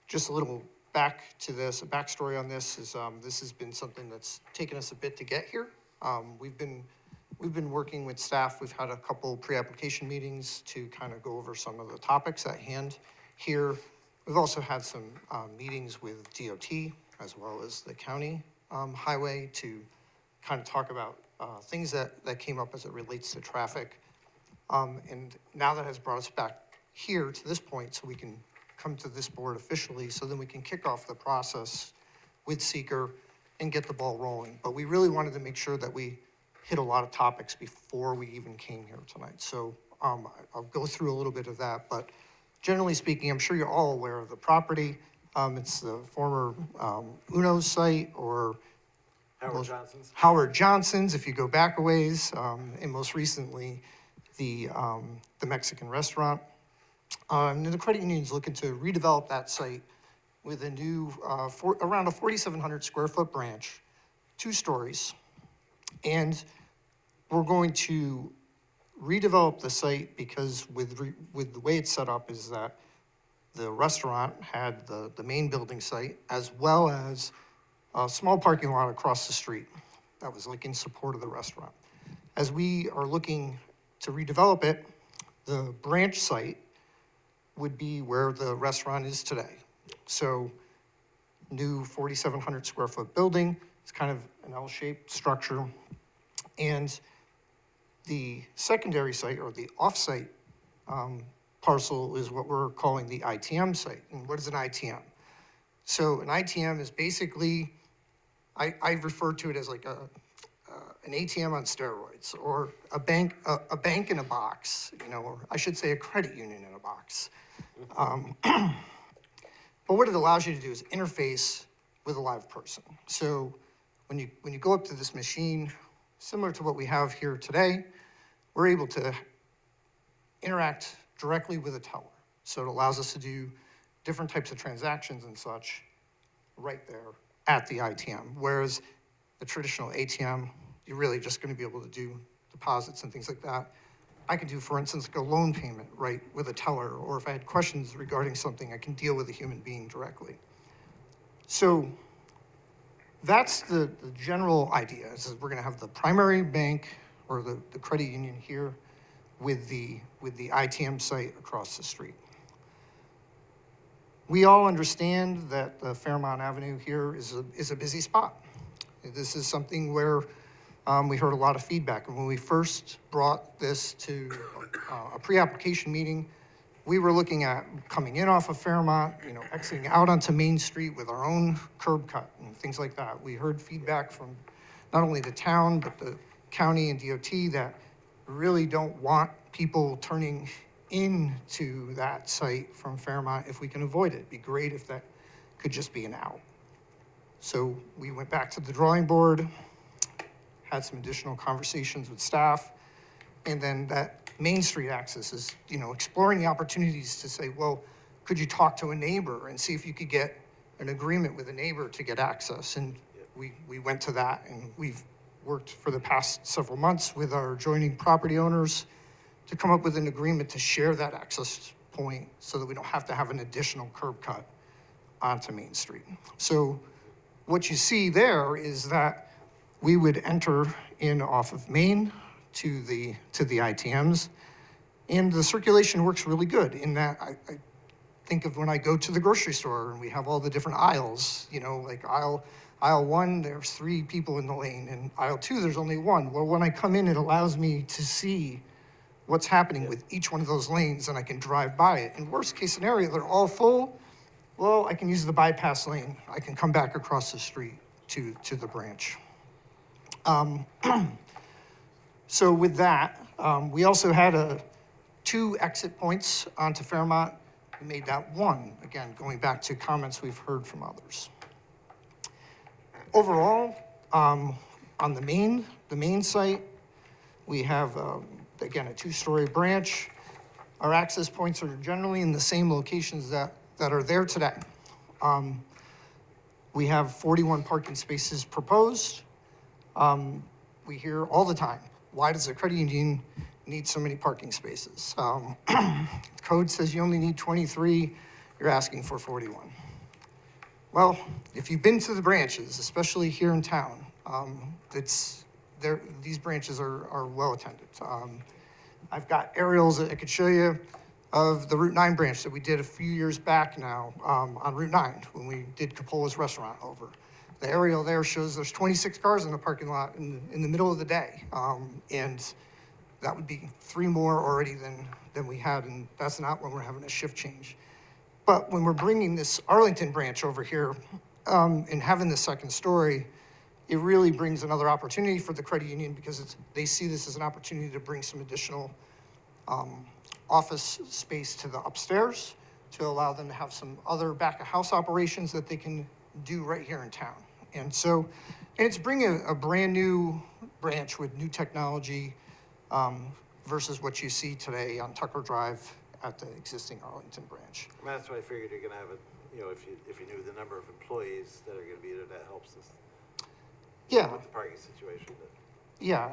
Speaker 8: Just a little back to this, a backstory on this is this has been something that's taken us a bit to get here. We've been working with staff. We've had a couple pre-application meetings to kind of go over some of the topics at hand here. We've also had some meetings with DOT as well as the county highway to kind of talk about things that came up as it relates to traffic. And now that has brought us back here to this point so we can come to this board officially, so then we can kick off the process with seeker and get the ball rolling. But we really wanted to make sure that we hit a lot of topics before we even came here tonight. So I'll go through a little bit of that, but generally speaking, I'm sure you're all aware of the property. It's the former Uno's site, or Howard Johnson's, if you go back a ways, and most recently, the Mexican restaurant. And the credit union is looking to redevelop that site with a new, around a 4,700 square foot branch, 2 stories. And we're going to redevelop the site because with the way it's set up is that the restaurant had the main building site as well as a small parking lot across the street that was like in support of the restaurant. As we are looking to redevelop it, the branch site would be where the restaurant is today. So new 4,700 square foot building. It's kind of an L-shaped structure. And the secondary site, or the off-site parcel, is what we're calling the ITM site. And what is an ITM? So an ITM is basically, I refer to it as like an ATM on steroids, or a bank in a box, or I should say a credit union in a box. But what it allows you to do is interface with a live person. So when you go up to this machine, similar to what we have here today, we're able to interact directly with a teller. So it allows us to do different types of transactions and such right there at the ITM. Whereas the traditional ATM, you're really just going to be able to do deposits and things like that. I could do, for instance, like a loan payment, right, with a teller, or if I had questions regarding something, I can deal with a human being directly. So that's the general idea, is that we're gonna have the primary bank or the credit union here with the ITM site across the street. We all understand that Fairmont Avenue here is a busy spot. This is something where we heard a lot of feedback. And when we first brought this to a pre-application meeting, we were looking at coming in off of Fairmont, exiting out onto Main Street with our own curb cut and things like that. We heard feedback from not only the town, but the county and DOT that really don't want people turning into that site from Fairmont if we can avoid it. It'd be great if that could just be an out. So we went back to the drawing board, had some additional conversations with staff, and then that Main Street access is, exploring the opportunities to say, well, could you talk to a neighbor and see if you could get an agreement with a neighbor to get access? And we went to that, and we've worked for the past several months with our adjoining property owners to come up with an agreement to share that access point so that we don't have to have an additional curb cut onto Main Street. So what you see there is that we would enter in off of Main to the ITMs, and the circulation works really good in that I think of when I go to the grocery store and we have all the different aisles, like aisle 1, there's 3 people in the lane, and aisle 2, there's only 1. Well, when I come in, it allows me to see what's happening with each one of those lanes, and I can drive by it. In worst case scenario, they're all full. Well, I can use the bypass lane. I can come back across the street to the branch. So with that, we also had 2 exit points onto Fairmont. We made that 1, again, going back to comments we've heard from others. Overall, on the main site, we have, again, a 2-story branch. Our access points are generally in the same locations that are there today. We have 41 parking spaces proposed. We hear all the time, why does a credit union need so many parking spaces? Code says you only need 23, you're asking for 41. Well, if you've been to the branches, especially here in town, these branches are well attended. I've got aerials that I could show you of the Route 9 branch that we did a few years back now on Route 9 when we did Capola's restaurant over. The aerial there shows there's 26 cars in the parking lot in the middle of the day. And that would be 3 more already than we had, and that's not when we're having a shift change. But when we're bringing this Arlington branch over here and having the second story, it really brings another opportunity for the credit union because they see this as an opportunity to bring some additional office space to the upstairs to allow them to have some other back of house operations that they can do right here in town. And it's bringing a brand new branch with new technology versus what you see today on Tucker Drive at the existing Arlington branch.
Speaker 2: I mean, that's why I figured you're gonna have it, if you knew the number of employees that are gonna be there, that helps us.
Speaker 8: Yeah.
Speaker 2: With the parking situation.
Speaker 8: Yeah,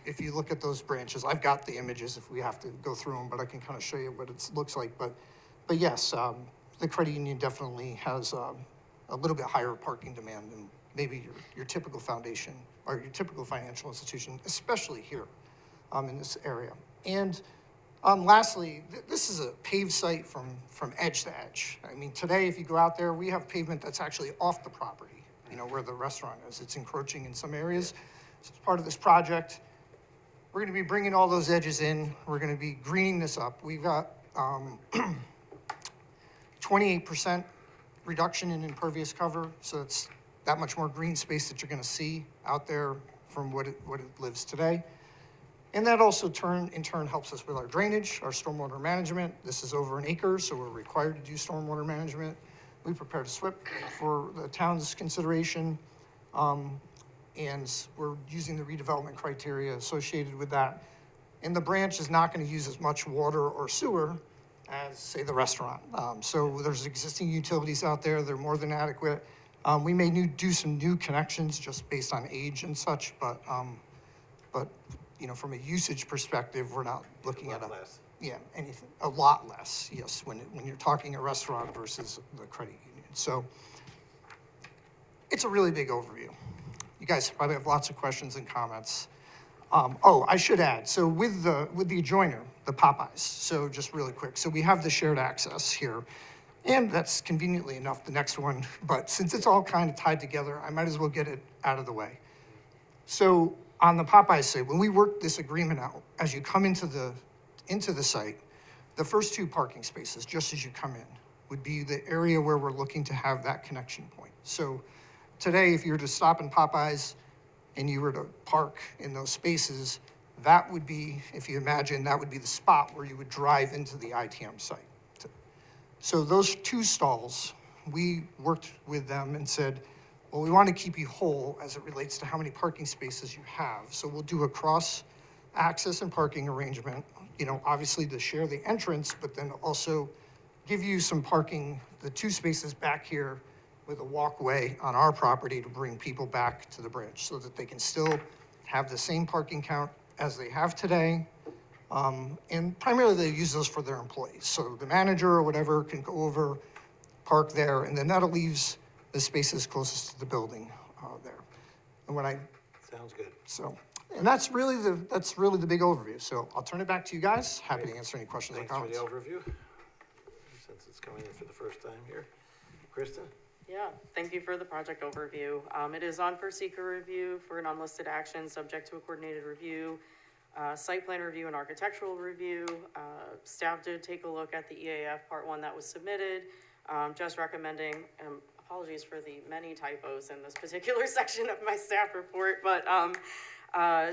Speaker 8: if you look at those branches, I've got the images if we have to go through them, but I can kind of show you what it looks like. But yes, the credit union definitely has a little bit higher parking demand than maybe your typical foundation or your typical financial institution, especially here in this area. And lastly, this is a paved site from edge to edge. I mean, today, if you go out there, we have pavement that's actually off the property, where the restaurant is. It's encroaching in some areas. So as part of this project, we're gonna be bringing all those edges in. We're gonna be greening this up. We've got 28% reduction in impervious cover, so it's that much more green space that you're gonna see out there from what it lives today. And that also in turn helps us with our drainage, our stormwater management. This is over an acre, so we're required to do stormwater management. We prepared a SWIP for the town's consideration, and we're using the redevelopment criteria associated with that. And the branch is not going to use as much water or sewer as, say, the restaurant. So there's existing utilities out there. They're more than adequate. We may do some new connections just based on age and such, but from a usage perspective, we're not looking at
Speaker 2: lot less.
Speaker 8: yeah, anything, a lot less, yes, when you're talking a restaurant versus the credit union. So it's a really big overview. You guys probably have lots of questions and comments. Oh, I should add, so with the adjoiner, the Popeyes, so just really quick, so we have the shared access here. And that's conveniently enough the next one, but since it's all kind of tied together, I might as well get it out of the way. So on the Popeyes side, when we work this agreement out, as you come into the site, the first 2 parking spaces, just as you come in, would be the area where we're looking to have that connection point. So today, if you were to stop in Popeyes and you were to park in those spaces, that would be, if you imagine, that would be the spot where you would drive into the ITM site. So those 2 stalls, we worked with them and said, well, we want to keep you whole as it relates to how many parking spaces you have. So we'll do a cross access and parking arrangement, obviously to share the entrance, but then also give you some parking, the 2 spaces back here with a walkway on our property to bring people back to the bridge so that they can still have the same parking count as they have today. And primarily they use those for their employees. So the manager or whatever can go over, park there, and then that leaves the spaces closest to the building there. And when I,
Speaker 2: Sounds good.
Speaker 8: so, and that's really the big overview. So I'll turn it back to you guys. Happy to answer any questions or comments.
Speaker 2: Thanks for the overview, since it's coming in for the first time here. Kristen?
Speaker 5: Yeah, thank you for the project overview. It is on for seeker review for an unlisted action, subject to a coordinated review, site plan review and architectural review. Staff did take a look at the EAF Part 1 that was submitted, just recommending, apologies for the many typos in this particular section of my staff report, but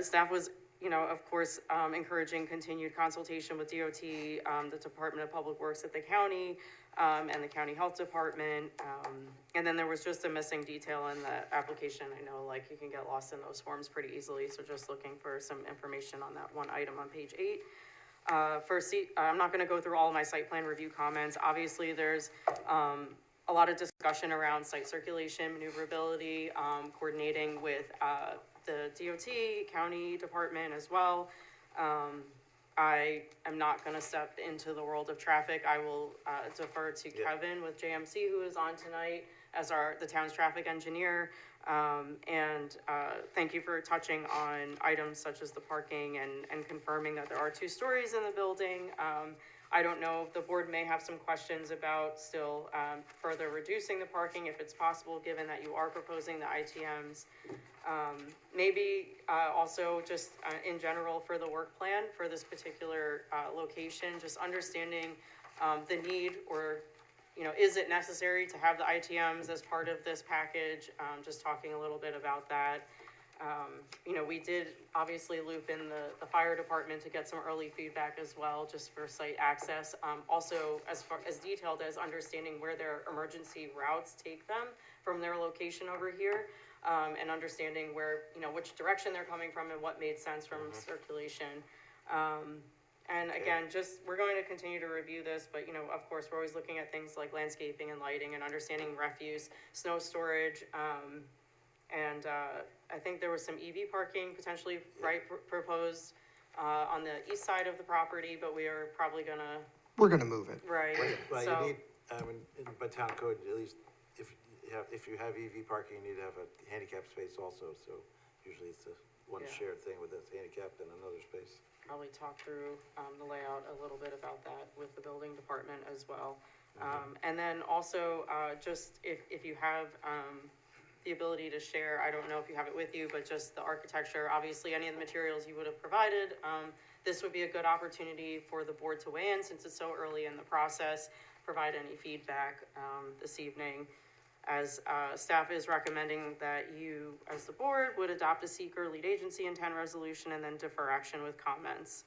Speaker 5: staff was, of course, encouraging continued consultation with DOT, the Department of Public Works at the county, and the county health department. And then there was just a missing detail in the application. I know, like, you can get lost in those forms pretty easily, so just looking for some information on that one item on page 8. I'm not gonna go through all of my site plan review comments. Obviously, there's a lot of discussion around site circulation, maneuverability, coordinating with the DOT, county department as well. I am not gonna step into the world of traffic. I will defer to Kevin with JMC, who is on tonight as the town's traffic engineer. And thank you for touching on items such as the parking and confirming that there are 2 stories in the building. I don't know, the board may have some questions about still further reducing the parking if it's possible, given that you are proposing the ITMs. Maybe also just in general for the work plan for this particular location, just understanding the need or, is it necessary to have the ITMs as part of this package? Just talking a little bit about that. We did obviously loop in the fire department to get some early feedback as well, just for site access. Also, as detailed as understanding where their emergency routes take them from their location over here, and understanding where, which direction they're coming from and what made sense from circulation. And again, we're going to continue to review this, but, of course, we're always looking at things like landscaping and lighting and understanding refuse, snow storage, and I think there was some EV parking potentially proposed on the east side of the property, but we are probably gonna.
Speaker 8: We're gonna move it.
Speaker 5: Right,
Speaker 2: Well,
Speaker 5: so,
Speaker 2: you need, by town code, at least, if you have EV parking, you need to have a handicap space also, so usually it's one
Speaker 5: Yeah.
Speaker 2: shared thing with this handicapped and another space.
Speaker 5: probably talk through, the layout a little bit about that with the building department as well. And then also, just if you have, the ability to share, I don't know if you have it with you, but just the architecture, obviously any of the materials you would have provided. This would be a good opportunity for the board to weigh in since it's so early in the process, provide any feedback this evening. As staff is recommending that you, as the board, would adopt a seeker lead agency intent resolution and then defer action with comments.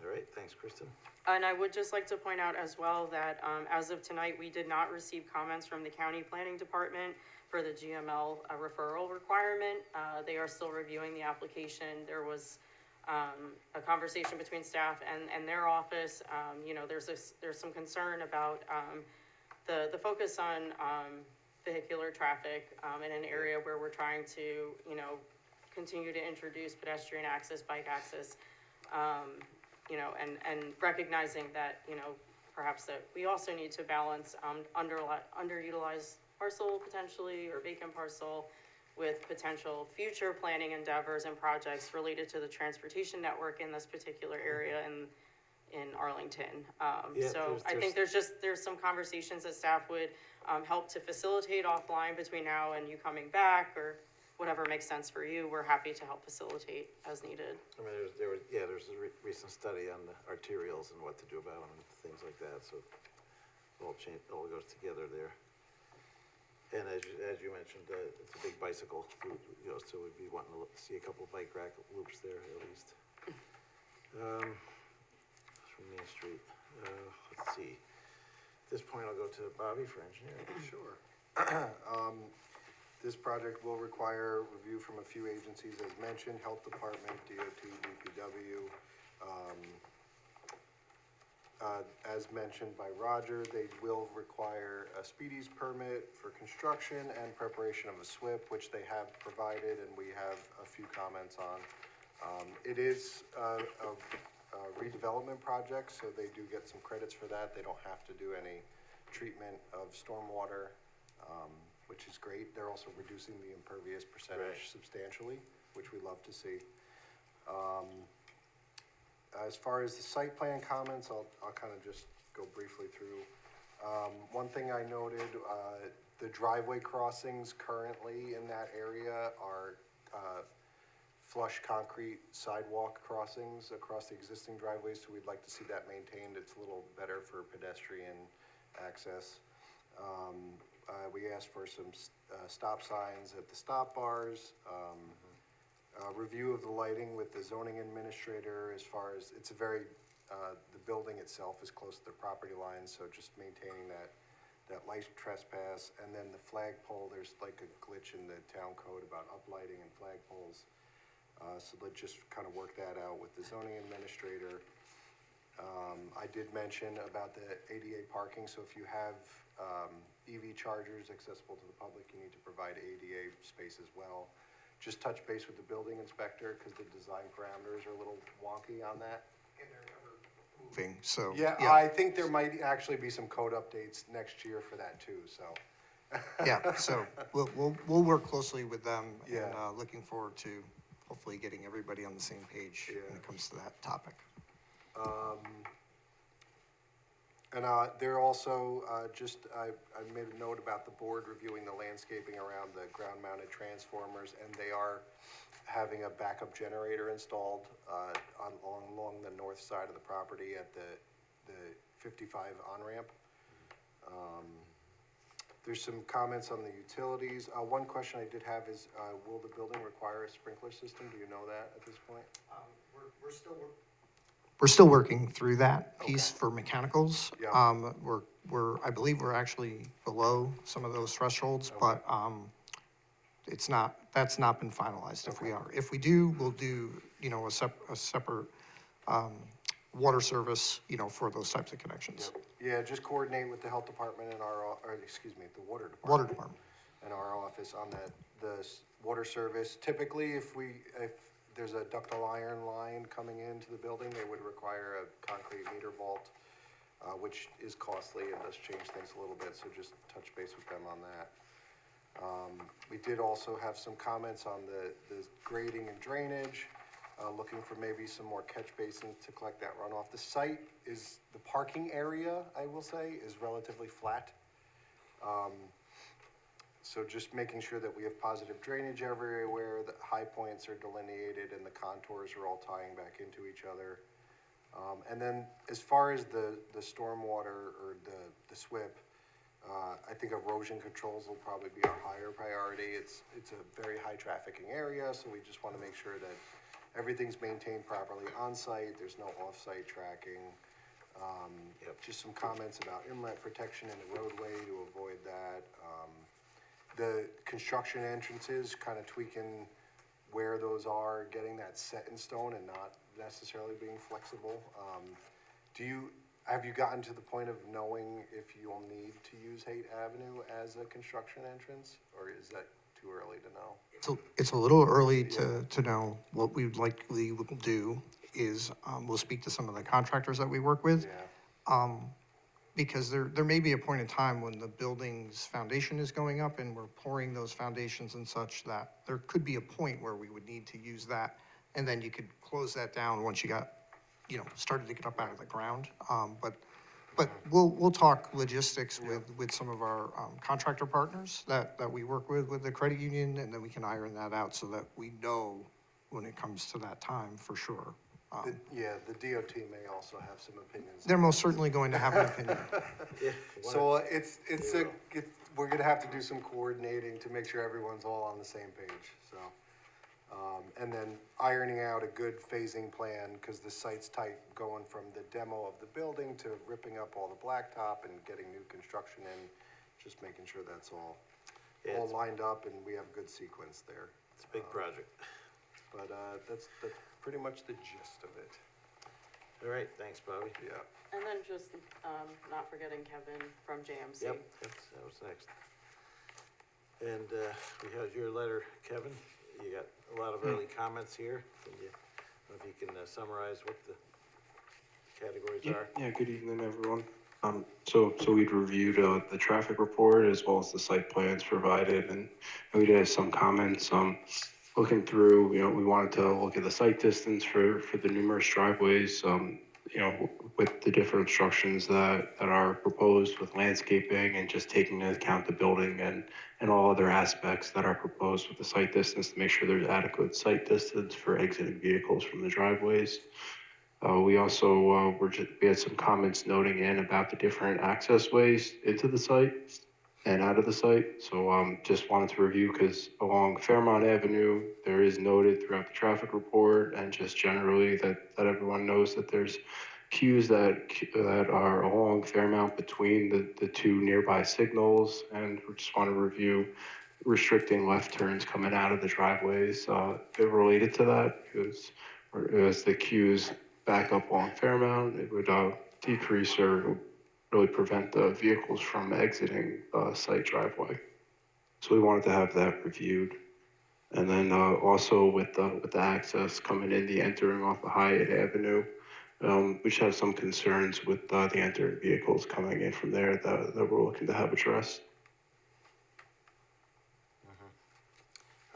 Speaker 2: All right, thanks, Kristen.
Speaker 5: And I would just like to point out as well that as of tonight, we did not receive comments from the county planning department for the GML referral requirement. They are still reviewing the application. There was a conversation between staff and their office. There's some concern about the focus on vehicular traffic in an area where we're trying to, continue to introduce pedestrian access, bike access, you know, and recognizing that, you know, perhaps that we also need to balance, underutilized parcel potentially, or vacant parcel, with potential future planning endeavors and projects related to the transportation network in this particular area in Arlington.
Speaker 2: Yeah,
Speaker 5: So I think there's some conversations that staff would, help to facilitate offline between now and you coming back, or whatever makes sense for you. We're happy to help facilitate as needed.
Speaker 2: I mean, there's a recent study on the arterials and what to do about them and things like that, so it all goes together there. And as you mentioned, it's a big bicycle route, you know, so we'd be wanting to see a couple bike rack loops there at least. From Main Street, let's see. At this point, I'll go to Bobby for engineering.
Speaker 6: Sure. This project will require review from a few agencies, as mentioned, Health Department, DOT, DPW. As mentioned by Roger, they will require a speedies permit for construction and preparation of a SWIP, which they have provided, and we have a few comments on. It is a redevelopment project, so they do get some credits for that. They don't have to do any treatment of stormwater, which is great. They're also reducing the impervious percentage substantially, which we love to see. As far as the site plan comments, I'll kind of just go briefly through. One thing I noted, the driveway crossings currently in that area are flush concrete sidewalk crossings across the existing driveways, so we'd like to see that maintained. It's a little better for pedestrian access. We asked for some stop signs at the stop bars. Review of the lighting with the zoning administrator, as far as, it's a very, the building itself is close to the property line, so just maintaining that light trespass. And then the flagpole, there's like a glitch in the town code about uplighting and flagpoles. So let's just kind of work that out with the zoning administrator. I did mention about the ADA parking, so if you have EV chargers accessible to the public, you need to provide ADA space as well. Just touch base with the building inspector, because the design parameters are a little wonky on that.
Speaker 8: Moving, so.
Speaker 6: Yeah, I think there might actually be some code updates next year for that too, so.
Speaker 8: Yeah, so we'll work closely with them, and
Speaker 6: Yeah.
Speaker 8: looking forward to hopefully getting everybody on the same page when it comes to that topic.
Speaker 6: And they're also, I made a note about the board reviewing the landscaping around the ground-mounted transformers, and they are having a backup generator installed along the north side of the property at the 55 on-ramp. There's some comments on the utilities. One question I did have is, will the building require a sprinkler system? Do you know that at this point?
Speaker 8: We're still working through that piece for mechanicals.
Speaker 6: Yeah.
Speaker 8: I believe we're actually below some of those thresholds, but that's not been finalized if we are. If we do, we'll do, you know, a separate water service, you know, for those types of connections.
Speaker 6: Yeah, just coordinate with the health department and the water department.
Speaker 8: Water department.
Speaker 6: And our office on the water service. Typically, if there's a ductile iron line coming into the building, they would require a concrete meter vault, which is costly and does change things a little bit, so just touch base with them on that. We did also have some comments on the grading and drainage, looking for maybe some more catch basins to collect that runoff. The site is, the parking area, I will say, is relatively flat. So just making sure that we have positive drainage everywhere, the high points are delineated and the contours are all tying back into each other. And then as far as the stormwater or the SWIP, I think erosion controls will probably be our higher priority. It's a very high trafficking area, so we just want to make sure that everything's maintained properly on site, there's no off-site tracking. Just some comments about inlet protection in the roadway to avoid that. The construction entrances, kind of tweaking where those are, getting that set in stone and not necessarily being flexible. Have you gotten to the point of knowing if you'll need to use Haight Avenue as a construction entrance, or is that too early to know.
Speaker 8: It's a little early to know. What we likely will do is, we'll speak to some of the contractors that we work with.
Speaker 6: Yeah.
Speaker 8: Because there may be a point in time when the building's foundation is going up and we're pouring those foundations and such, that there could be a point where we would need to use that. And then you could close that down once you got, started to get up out of the ground. But we'll talk logistics with some of our contractor partners that we work with the credit union, and then we can iron that out so that we know when it comes to that time for sure.
Speaker 6: Yeah, the DOT may also have some opinions.
Speaker 8: They're most certainly going to have an opinion.
Speaker 6: So we're gonna have to do some coordinating to make sure everyone's all on the same page, so. And then ironing out a good phasing plan, because the site's tight, going from the demo of the building to ripping up all the blacktop and getting new construction in, just making sure that's all lined up and we have a good sequence there.
Speaker 2: It's a big project.
Speaker 6: But that's pretty much the gist of it.
Speaker 2: All right, thanks, Bobby.
Speaker 6: Yeah.
Speaker 5: And then just, not forgetting Kevin from JMC.
Speaker 2: Yep, that was next. And we had your letter, Kevin. You got a lot of early comments here. Can you, I don't know if you can summarize what the categories are?
Speaker 9: Yeah, good evening, everyone. So we'd reviewed the traffic report as well as the site plans provided, and we did have some comments. Looking through, we wanted to look at the site distance for the numerous driveways, with the different obstructions that are proposed with landscaping and just taking into account the building and all other aspects that are proposed with the site distance to make sure there's adequate site distance for exiting vehicles from the driveways. We also we had some comments noting in about the different access ways into the site and out of the site. So just wanted to review, because along Fairmont Avenue, there is noted throughout the traffic report and just generally that everyone knows that there's queues that are along Fairmount between the two nearby signals, and we just want to review restricting left turns coming out of the driveways related to that, because as the queues back up along Fairmount, it would decrease or really prevent the vehicles from exiting site driveway. So we wanted to have that reviewed. And then also with the access coming in, the entering off of Hyatt Avenue, we should have some concerns with the entering vehicles coming in from there that we're looking to have addressed.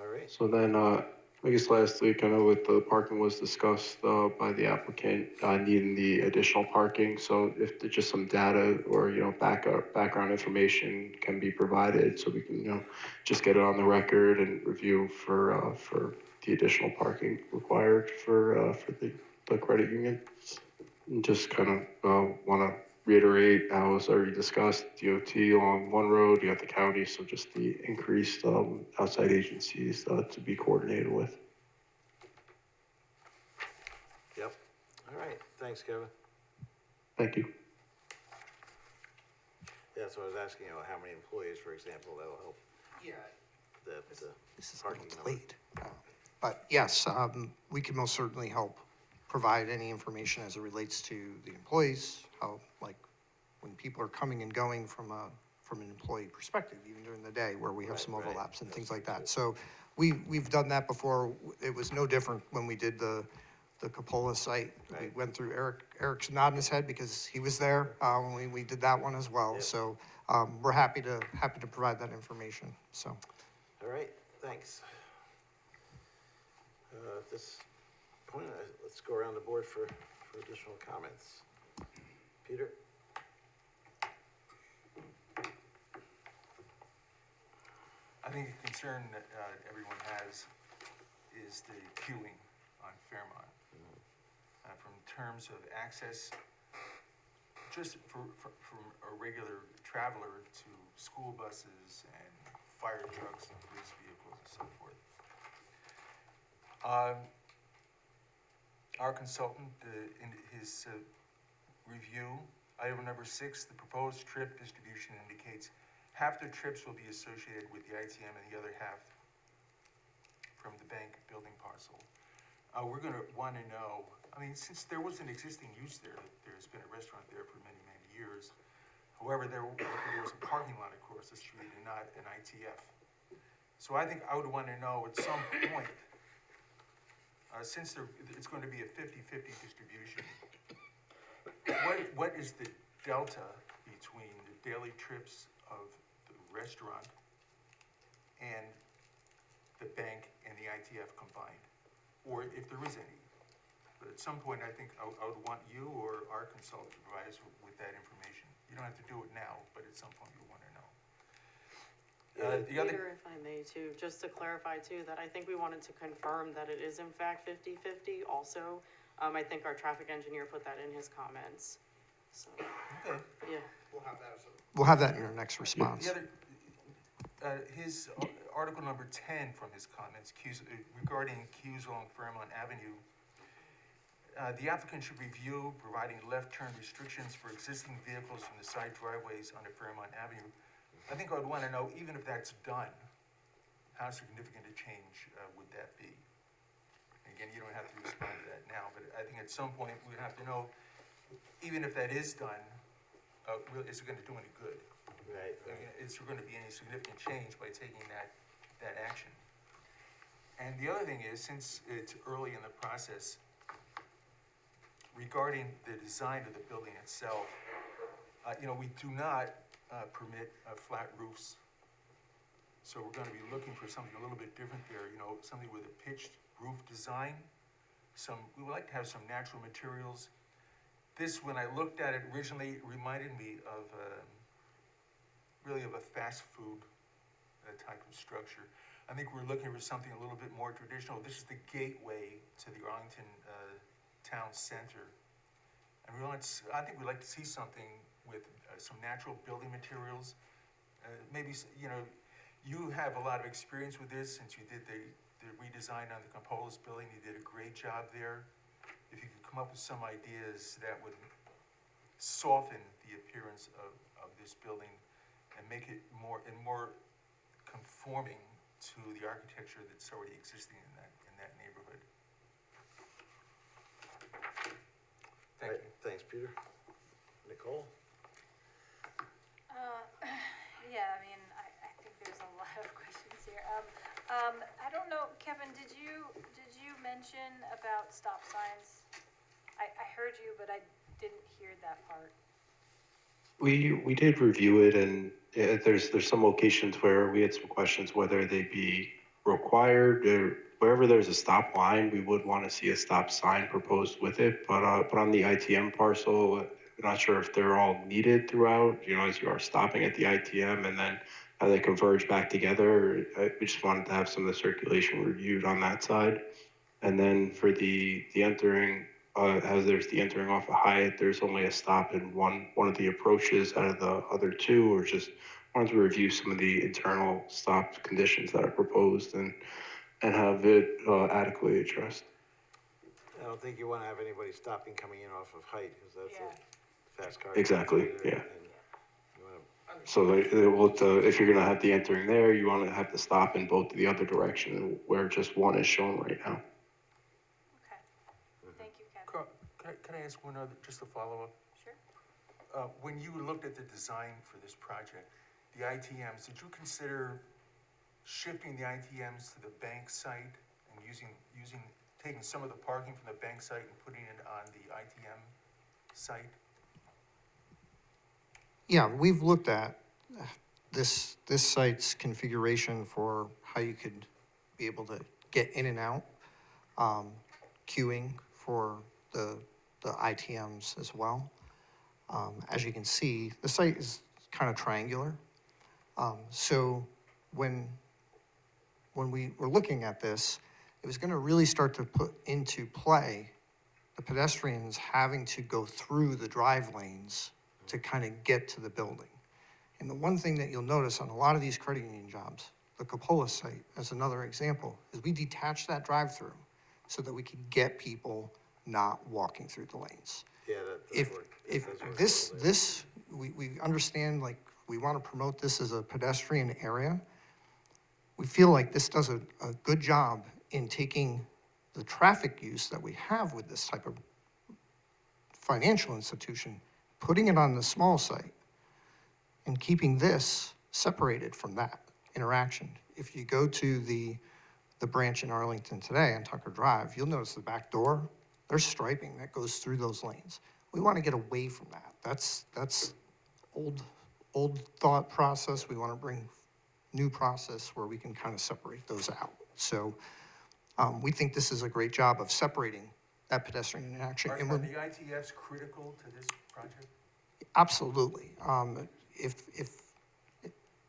Speaker 2: All right.
Speaker 9: So then, I guess last week, I know with the parking was discussed by the applicant needing the additional parking. So if there's just some data or, background information can be provided so we can, just get it on the record and review for the additional parking required for the credit union. And just kind of want to reiterate how it's already discussed, DOT along one road, you have the county, so just the increased outside agencies to be coordinated with.
Speaker 2: Yep. All right, thanks, Kevin.
Speaker 9: Thank you.
Speaker 2: Yeah, so I was asking, how many employees, for example, that'll help.
Speaker 8: Yeah.
Speaker 2: This is parking number.
Speaker 8: Late. But yes, we can most certainly help provide any information as it relates to the employees, how, like, when people are coming and going from an employee perspective, even during the day, where we have some overlaps and things like that. So we've done that before. It was no different when we did the Capola site. We went through Eric's nodding his head because he was there when we did that one as well. Yep. So we're happy to provide that information, so.
Speaker 2: All right, thanks. At this point, let's go around the board for additional comments. Peter?
Speaker 10: I think a concern that everyone has is the queuing on Fairmont. From terms of access, just from a regular traveler to school buses and fire trucks and police vehicles and so forth. Our consultant, in his review, item number 6, the proposed trip distribution indicates half the trips will be associated with the ITM and the other half from the bank building parcel. We're going to want to know, since there was an existing use there, there's been a restaurant there for many, many years. However, there was a parking lot across the street and not an ITF. So I think I would wanna know at some point, since it's going to be a 50-50 distribution, what is the delta between the daily trips of the restaurant and the bank and the ITF combined? Or if there is any. But at some point, I think I would want you or our consultant to provide us with that information. You don't have to do it now, but at some point you wanna know. The other,
Speaker 5: Peter, if I may too, just to clarify too, that I think we wanted to confirm that it is in fact 50-50 also. I think our traffic engineer put that in his comments, so,
Speaker 10: okay.
Speaker 5: yeah.
Speaker 8: We'll have that in your next response.
Speaker 10: The other, his article number 10 from his comments, regarding queues along Fairmont Avenue. The applicant should review providing left turn restrictions for existing vehicles from the side driveways onto Fairmont Avenue. I think I would wanna know, even if that's done, how significant a change would that be? And again, you don't have to respond to that now, but I think at some point we have to know, even if that is done, is it gonna do any good?
Speaker 2: Right.
Speaker 10: Is there gonna be any significant change by taking that action? And the other thing is, since it's early in the process, regarding the design of the building itself, we do not permit flat roofs. So we're gonna be looking for something a little bit different there, something with a pitched roof design. We would like to have some natural materials. This, when I looked at it originally, reminded me of really of a fast food type of structure. I think we're looking for something a little bit more traditional. This is the gateway to the Arlington town center. And I think we'd like to see something with some natural building materials. Maybe, you have a lot of experience with this since you did the redesign on the Compolis building. You did a great job there. If you could come up with some ideas that would soften the appearance of this building and make it more conforming to the architecture that's already existing in that neighborhood. Thank you.
Speaker 2: Thanks, Peter. Nicole?
Speaker 11: Yeah, I think there's a lot of questions here. I don't know, Kevin, did you mention about stop signs? I heard you, but I didn't hear that part.
Speaker 9: We did review it, and there's some locations where we had some questions whether they be required, or wherever there's a stop line, we would want to see a stop sign proposed with it. But on the ITM parcel, I'm not sure if they're all needed throughout, as you are stopping at the ITM and then how they converge back together. We just wanted to have some of the circulation reviewed on that side. And then for the entering, as there's the entering off of Hyatt, there's only a stop in one of the approaches out of the other two, or just wanted to review some of the internal stop conditions that are proposed and have it adequately addressed.
Speaker 2: I don't think you wanna have anybody stopping coming in off of Height, cause that's a fast car.
Speaker 9: Exactly, yeah.
Speaker 2: And you wanna
Speaker 9: So if you're gonna have the entering there, you wanna have the stop in both the other direction, where just one is shown right now.
Speaker 11: Okay, thank you, Kevin.
Speaker 10: Can I ask one other, just a follow-up?
Speaker 11: Sure.
Speaker 10: When you looked at the design for this project, the ITMs, did you consider shifting the ITMs to the bank site and taking some of the parking from the bank site and putting it on the ITM site?
Speaker 8: Yeah, we've looked at this site's configuration for how you could be able to get in and out, queuing for the ITMs as well. As you can see, the site is kind of triangular. So when we were looking at this, it was gonna really start to put into play the pedestrians having to go through the drive lanes to kind of get to the building. And the one thing that you'll notice on a lot of these credit union jobs, the Coppola site, as another example, is we detach that drive-through so that we can get people not walking through the lanes.
Speaker 2: Yeah, that does work.
Speaker 8: If we understand, like, we want to promote this as a pedestrian area, we feel like this does a good job in taking the traffic use that we have with this type of financial institution, putting it on the small site, and keeping this separated from that interaction. if you go to the branch in Arlington today on Tucker Drive, you'll notice the back door, there's striping that goes through those lanes. We want to get away from that. That's old thought process. We want to bring new process where we can kind of separate those out. So we think this is a great job of separating that pedestrian interaction.
Speaker 10: Are
Speaker 8: And
Speaker 10: are
Speaker 8: we're-
Speaker 10: the ITFs critical to this project?
Speaker 8: Absolutely.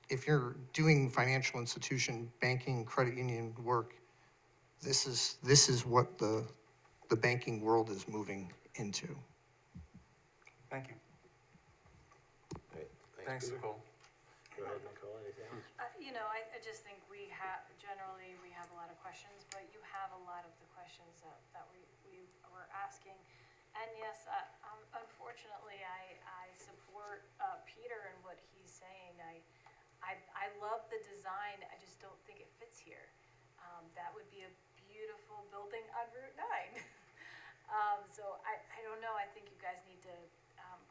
Speaker 8: If you're doing financial institution, banking, credit union work, this is what the banking world is moving into.
Speaker 10: Thank you.
Speaker 2: Right,
Speaker 10: Thanks,
Speaker 2: Peter.
Speaker 10: Nicole.
Speaker 2: Go ahead, Nicole, anything else?
Speaker 11: You know, I just think we have, generally, we have a lot of questions, but you have a lot of the questions that we were asking. And yes, unfortunately, I support Peter and what he's saying. I love the design, I just don't think it fits here. That would be a beautiful building on Route 9. So I don't know, I think you guys need to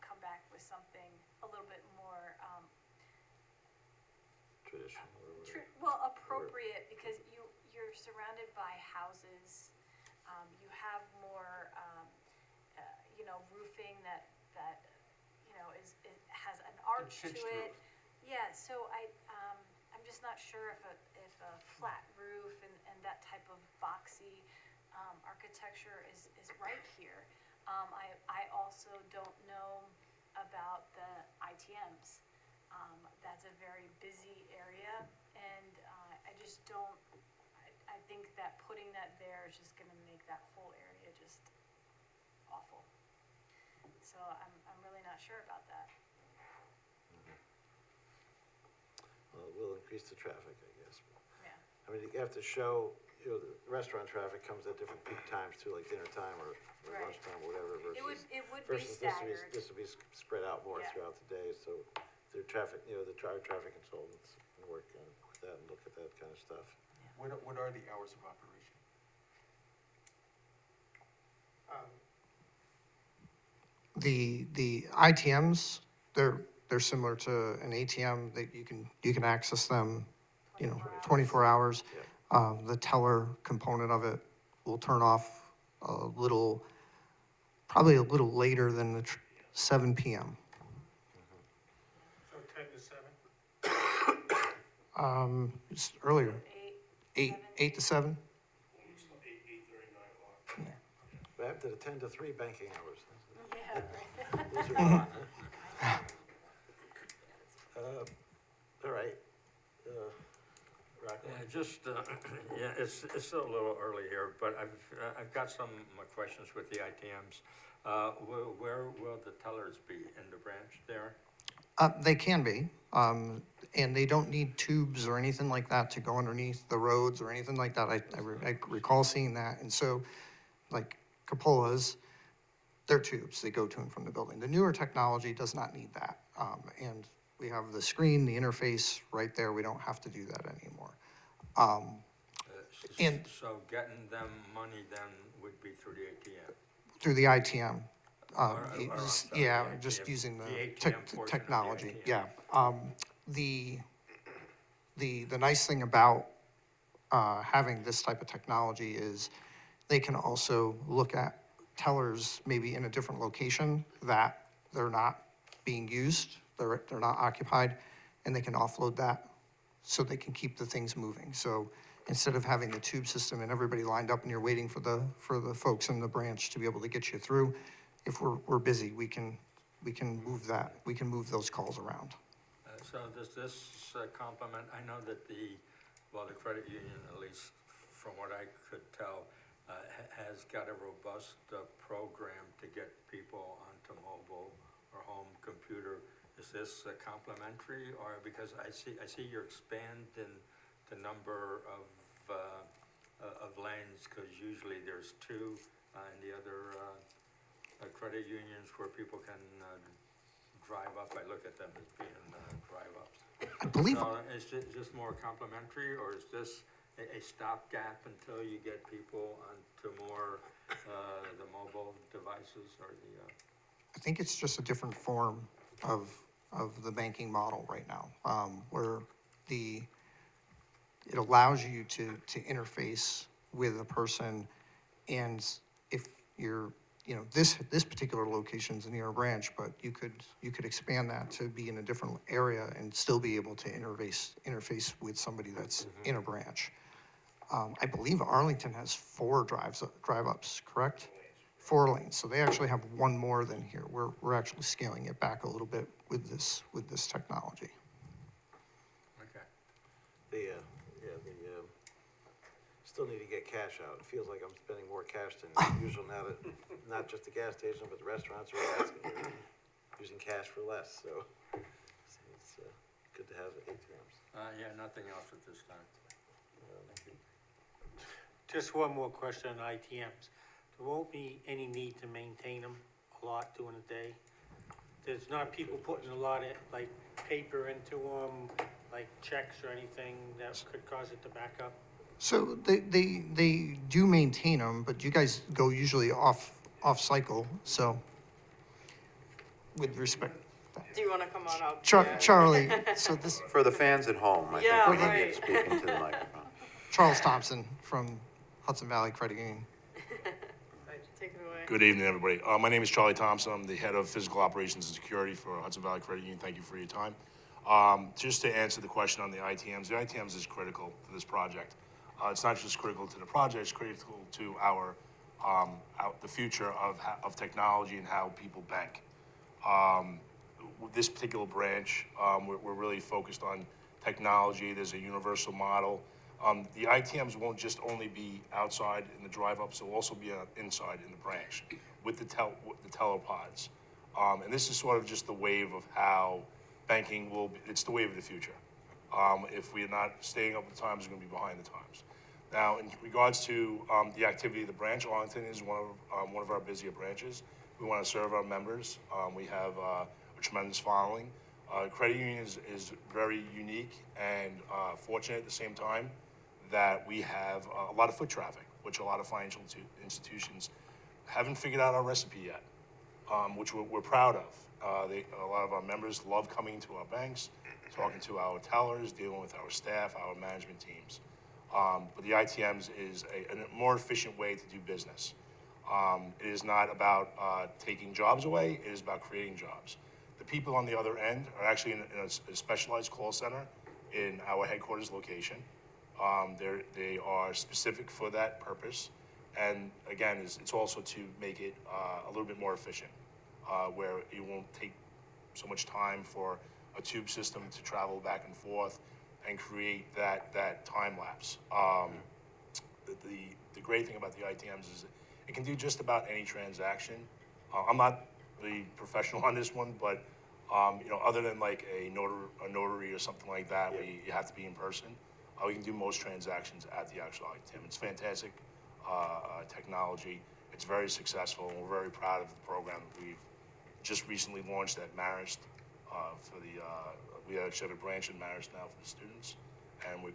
Speaker 11: come back with something a little bit more
Speaker 2: Traditional or whatever.
Speaker 11: well, appropriate, because you're surrounded by houses. You have more, roofing that, it has an arch to
Speaker 10: pitched
Speaker 11: it.
Speaker 10: roof.
Speaker 11: Yeah, so I'm just not sure if a flat roof and that type of boxy, architecture is right here. I also don't know about the ITMs. That's a very busy area, and I just don't, I think that putting that there is just gonna make that whole area just awful. So I'm really not sure about that.
Speaker 2: Well, it will increase the traffic, I guess.
Speaker 11: Yeah.
Speaker 2: I mean, you have to show, the restaurant traffic comes at different peak times too, like dinner time or
Speaker 11: Right.
Speaker 2: lunchtime or whatever versus.
Speaker 11: It would be staggered.
Speaker 2: This would be spread out more
Speaker 11: Yeah.
Speaker 2: throughout the day, so the traffic, our traffic consultants can work on with that and look at that kind of stuff.
Speaker 10: What are the hours of operation?
Speaker 8: The ITMs, they're similar to an ATM, that you can access them, 24 hours. The teller component of it will turn off probably a little later than the 7 PM.
Speaker 7: So 10 to 7?
Speaker 8: It's earlier,
Speaker 11: Eight.
Speaker 8: 8 to 7.
Speaker 2: What happened to the 10 to 3 banking hours?
Speaker 11: Yeah.
Speaker 2: Those are gone, huh? All right. Rocco?
Speaker 12: Yeah, just, yeah, it's still a little early here, but I've got some questions with the ITMs. Where will the tellers be, in the branch there?
Speaker 8: They can be, and they don't need tubes or anything like that to go underneath the roads or anything like that. I recall seeing that, and so, like Capola's, they're tubes, they go to and from the building. The newer technology does not need that, and we have the screen, the interface right there, we don't have to do that anymore. And-
Speaker 12: So getting them money then would be through the ATM?
Speaker 8: Through the ITM.
Speaker 12: I'm sorry,
Speaker 8: Yeah,
Speaker 12: the
Speaker 8: just
Speaker 12: ATM,
Speaker 8: using the
Speaker 12: ATM portion of the
Speaker 8: technology,
Speaker 12: ATM.
Speaker 8: yeah. The nice thing about having this type of technology is they can also look at tellers maybe in a different location that they're not being used, they're not occupied, and they can offload that so they can keep the things moving. So instead of having the tube system and everybody lined up and you're waiting for the folks in the branch to be able to get you through, if we're busy, we can move that, we can move those calls around.
Speaker 12: So does this complement, I know that the credit union, at least from what I could tell, has got a robust program to get people onto mobile or home computer. Is this complementary, or because I see you're expanding the number of lanes, because usually there's 2 in the other credit unions where people can drive up. I look at them as being drive-ups.
Speaker 8: I believe,
Speaker 12: So is it just more complimentary, or is this a stopgap until you get people onto more the mobile devices or the?
Speaker 8: I think it's just a different form of the banking model right now, where it allows you to interface with a person. And if you're, this particular location's near a branch, but you could expand that to be in a different area and still be able to interface with somebody that's in a branch. I believe Arlington has 4 drive-ups, correct? 4 lanes, so they actually have one more than here. We're actually scaling it back a little bit with this technology.
Speaker 12: Okay.
Speaker 2: Still need to get cash out. It feels like I'm spending more cash than usual now that, not just the gas station, but the restaurants are asking, using cash for less, so it's good to have ATMs.
Speaker 12: Yeah, nothing else at this time.
Speaker 7: Just one more question on ITMs. There won't be any need to maintain them a lot during the day? There's not people putting a lot of, like, paper into them, like checks or anything that could cause it to back up?
Speaker 8: So they do maintain them, but you guys go usually off cycle, so with respect.
Speaker 5: Do you wanna come on up?
Speaker 8: Charlie, so this,
Speaker 4: For the fans at home, I
Speaker 5: Yeah,
Speaker 4: think we
Speaker 5: right.
Speaker 4: need to speak into the microphone.
Speaker 8: Charles Thompson from Hudson Valley Credit Union.
Speaker 5: Take it away.
Speaker 1: Good evening, everybody. My name is Charlie Thompson. I'm the head of physical operations and security for Hudson Valley Credit Union. Thank you for your time. Just to answer the question on the ITMs is critical to this project. It's not just critical to the project, it's critical to the future of technology and how people bank. With this particular branch, we're really focused on technology. There's a universal model. The ITMs won't just only be outside in the drive-ups, they'll also be inside in the branch with the teller pods. And this is sort of just the wave of how banking will be. It's the wave of the future. If we're not staying up with the times, we're going to be behind the times. Now, in regards to the activity of the branch, Arlington is one of our busier branches. We want to serve our members. We have a tremendous following. Credit union is very unique and fortunate at the same time that we have a lot of foot traffic, which a lot of financial institutions haven't figured out our recipe yet, which we're proud of. A lot of our members love coming to our banks, talking to our tellers, dealing with our staff, our management teams. But the ITMs is a more efficient way to do business. It is not about taking jobs away, it is about creating jobs. The people on the other end are actually in a specialized call center in our headquarters location. They are specific for that purpose. And again, it's also to make it a little bit more efficient, where it won't take so much time for a tube system to travel back and forth and create that time lapse. The great thing about the ITMs is it can do just about any transaction. I'm not the professional on this one, but other than like a notary or something like that, where you have to be in person, we can do most transactions at the actual ITM. It's fantastic technology. It's very successful, and we're very proud of the program that we've just recently launched at Marist. We actually have a branch in Marist now for the students, and we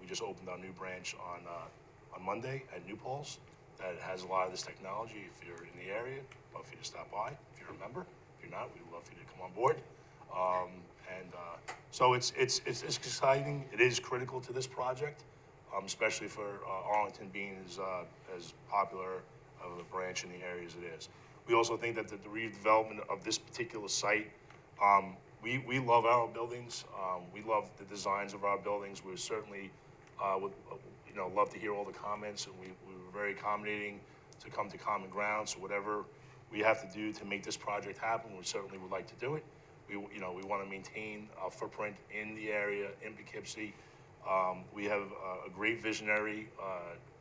Speaker 1: just opened our new branch on Monday at New Paltz that has a lot of this technology. If you're in the area, I'd love for you to stop by. If you're a member, if you're not, we'd love for you to come on board. So it's exciting. It is critical to this project, especially for Arlington being as popular of a branch in the area as it is. We also think that the redevelopment of this particular site, we love our buildings. We love the designs of our buildings. We certainly would love to hear all the comments, and we were very accommodating to come to common ground. So whatever we have to do to make this project happen, we certainly would like to do it. We want to maintain a footprint in the area, in Poughkeepsie. We have a great visionary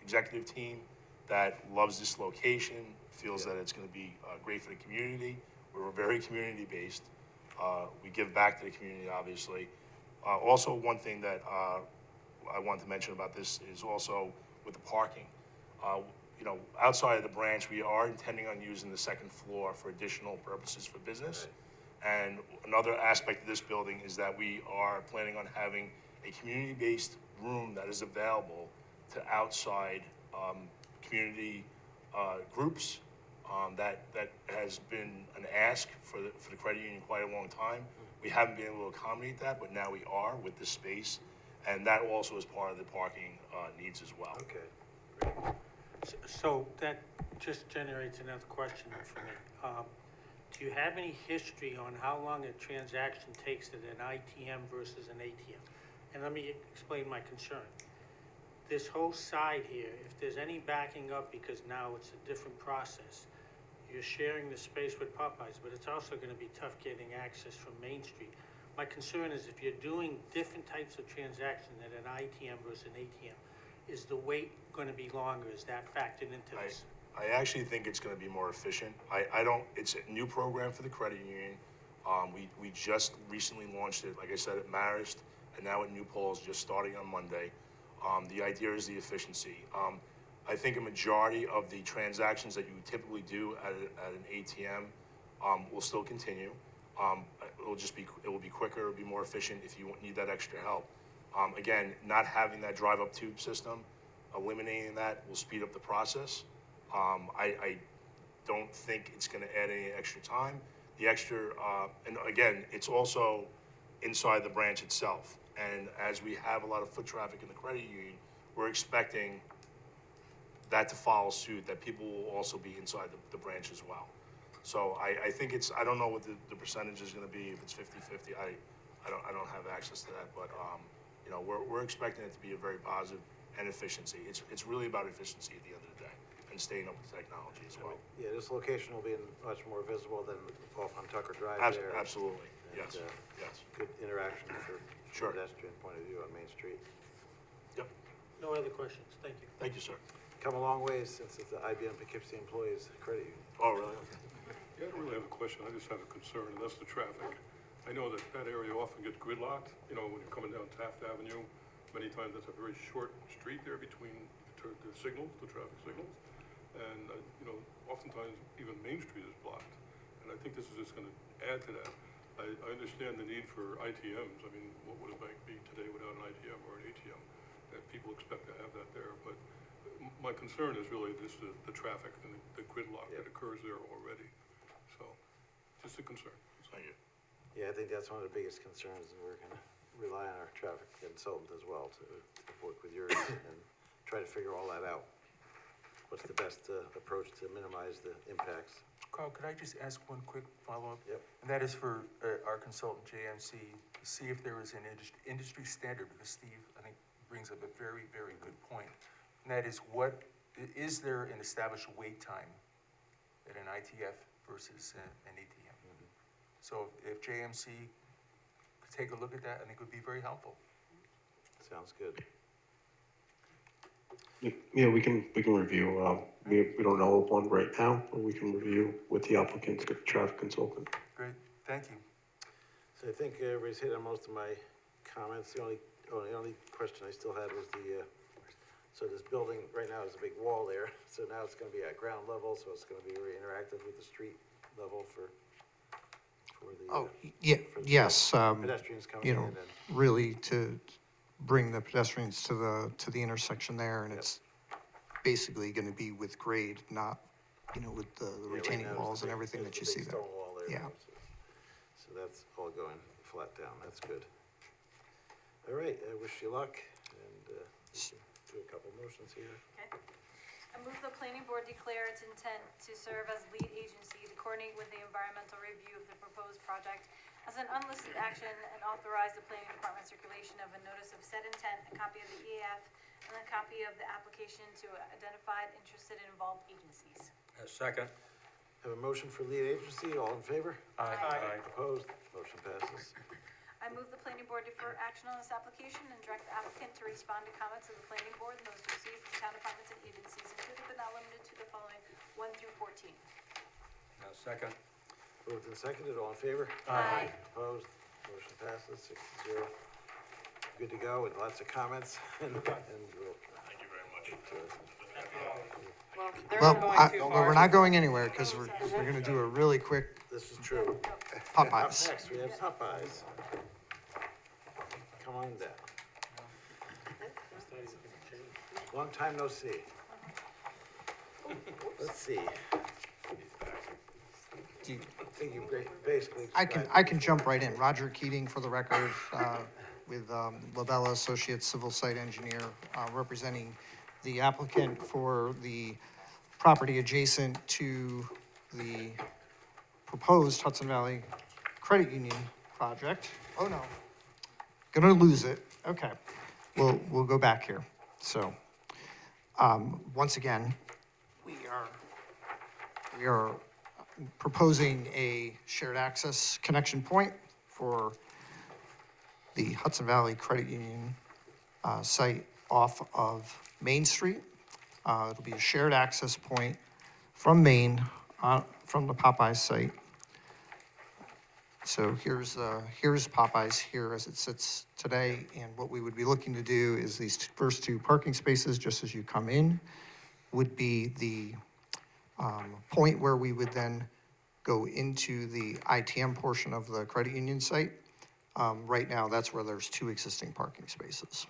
Speaker 1: executive team that loves this location, feels that it's going to be great for the community. We're very community-based. We give back to the community, obviously. Also, one thing that I wanted to mention about this is also with the parking. Outside of the branch, we are intending on using the second floor for additional purposes for business. And another aspect of this building is that we are planning on having a community-based room that is available to outside community groups. That has been an ask for the credit union quite a long time. We haven't been able to accommodate that, but now we are with this space. And that also is part of the parking needs as well.
Speaker 2: Okay.
Speaker 7: So that just generates another question for me. Do you have any history on how long a transaction takes at an ITM versus an ATM? And let me explain my concern. This whole side here, if there's any backing up, because now it's a different process, you're sharing the space with Popeyes, but it's also gonna be tough getting access from Main Street. My concern is if you're doing different types of transaction at an ITM versus an ATM, is the wait gonna be longer? Is that factored into this?
Speaker 1: I actually think it's gonna be more efficient. I don't, it's a new program for the credit union. We just recently launched it, like I said, at Marist, and now at New Paltz, just starting on Monday. The idea is the efficiency. I think a majority of the transactions that you typically do at an ATM will still continue. It will be quicker, it'll be more efficient if you need that extra help. Again, not having that drive-up tube system, eliminating that will speed up the process. I don't think it's gonna add any extra time. The extra, and again, it's also inside the branch itself. And as we have a lot of foot traffic in the credit union, we're expecting that to follow suit, that people will also be inside the branch as well. So I think it's, I don't know what the percentage is gonna be, if it's 50-50, I don't have access to that, but, you know, we're expecting it to be a very positive and efficiency. It's really about efficiency at the end of the day, and staying up with technology as well.
Speaker 2: Yeah, this location will be much more visible than off on Tucker Drive there.
Speaker 1: Absolutely,
Speaker 2: And,
Speaker 1: yes, yes.
Speaker 2: Good interaction
Speaker 1: Sure.
Speaker 2: from a pedestrian point of view on Main Street.
Speaker 1: Yep,
Speaker 7: No other questions, thank you.
Speaker 1: thank you, sir.
Speaker 2: Come a long ways since it's the IBM Poughkeepsie Employees Credit Union.
Speaker 1: Oh, really?
Speaker 13: Yeah, I don't really have a question, I just have a concern, and that's the traffic. I know that that area often gets gridlocked, you know, when you're coming down Taft Avenue, many times that's a very short street there between the signals, the traffic signals. And, you know, oftentimes even Main Street is blocked. And I think this is just gonna add to that. I understand the need for ITMs, I mean, what would a bank be today without an ITM or an ATM? And people expect to have that there, but my concern is really just the traffic and the gridlock that occurs there already. So, just a concern.
Speaker 1: Thank you.
Speaker 2: Yeah, I think that's one of the biggest concerns, and we're gonna rely on our traffic consultant as well to work with yours and try to figure all that out. What's the best approach to minimize the impacts?
Speaker 10: Carl, could I just ask one quick follow-up?
Speaker 2: Yep.
Speaker 10: And that is for our consultant, JMC, to see if there is an industry standard, because Steve, I think, brings up a very, very good point. And that is is there an established wait time at an ITF versus an ATM? So if JMC could take a look at that, I think it would be very helpful.
Speaker 2: Sounds good.
Speaker 9: Yeah, we can review, we don't know of one right now, but we can review with the applicant's traffic consultant.
Speaker 10: Great, thank you.
Speaker 2: So I think everybody's hit on most of my comments. The only question I still had was so this building right now is a big wall there, so now it's gonna be at ground level, so it's gonna be very interactive with the street level for the.
Speaker 8: Oh, yeah, yes,
Speaker 2: Pedestrians coming
Speaker 8: you
Speaker 2: in
Speaker 8: know,
Speaker 2: and.
Speaker 8: really to bring the pedestrians to the intersection there, and it's basically gonna be with grade, not, you know, with the
Speaker 2: Yeah, right
Speaker 8: retaining
Speaker 2: now there's
Speaker 8: walls
Speaker 2: the
Speaker 8: and
Speaker 2: big-
Speaker 8: everything
Speaker 2: there's
Speaker 8: that you
Speaker 2: the
Speaker 8: see
Speaker 2: big
Speaker 8: there.
Speaker 2: stone wall there.
Speaker 8: Yeah.
Speaker 2: So that's all going flat down, that's good. All right, I wish you luck, and we can do a couple motions here.
Speaker 11: Okay. I move the planning board declare its intent to serve as lead agency to coordinate with the environmental review of the proposed project as an unlisted action and authorize the planning department circulation of a notice of said intent, a copy of the EAF, and a copy of the application to identified interested and involved agencies.
Speaker 12: Second.
Speaker 2: Have a motion for lead agency, all in favor?
Speaker 12: Aye.
Speaker 2: Opposed? Motion passes.
Speaker 11: I move the planning board defer action on this application and direct the applicant to respond to comments of the planning board and those received from town departments and agencies, including but not limited to the following 1 through 14.
Speaker 12: Second.
Speaker 2: Moved and seconded, all in favor?
Speaker 11: Aye.
Speaker 2: Opposed? Motion passes 6-0. Good to go, with lots of comments, and we'll.
Speaker 1: Thank you very much.
Speaker 5: Well, they're
Speaker 8: Well,
Speaker 5: not going too
Speaker 8: well,
Speaker 5: far.
Speaker 8: we're not going anywhere, because we're gonna do a really quick
Speaker 2: This is true.
Speaker 8: Popeyes.
Speaker 2: Up next, we have Popeyes. Come on down. Long time no see. Let's see.
Speaker 8: Do you-
Speaker 2: I think you basically.
Speaker 8: I can jump right in. Roger Keating, for the record, with Labella Associates Civil Site Engineer, representing the applicant for the property adjacent to the proposed Hudson Valley Credit Union project. Oh, no. Gonna lose it. Okay. We'll go back here. So, once again, we are proposing a shared access connection point for the Hudson Valley Credit Union site off of Main Street. It'll be a shared access point from Main, from the Popeyes site. So here's Popeyes here as it sits today, and what we would be looking to do is these first two parking spaces, just as you come in, would be the point where we would then go into the ITM portion of the credit union site. Right now, that's where there's two existing parking spaces.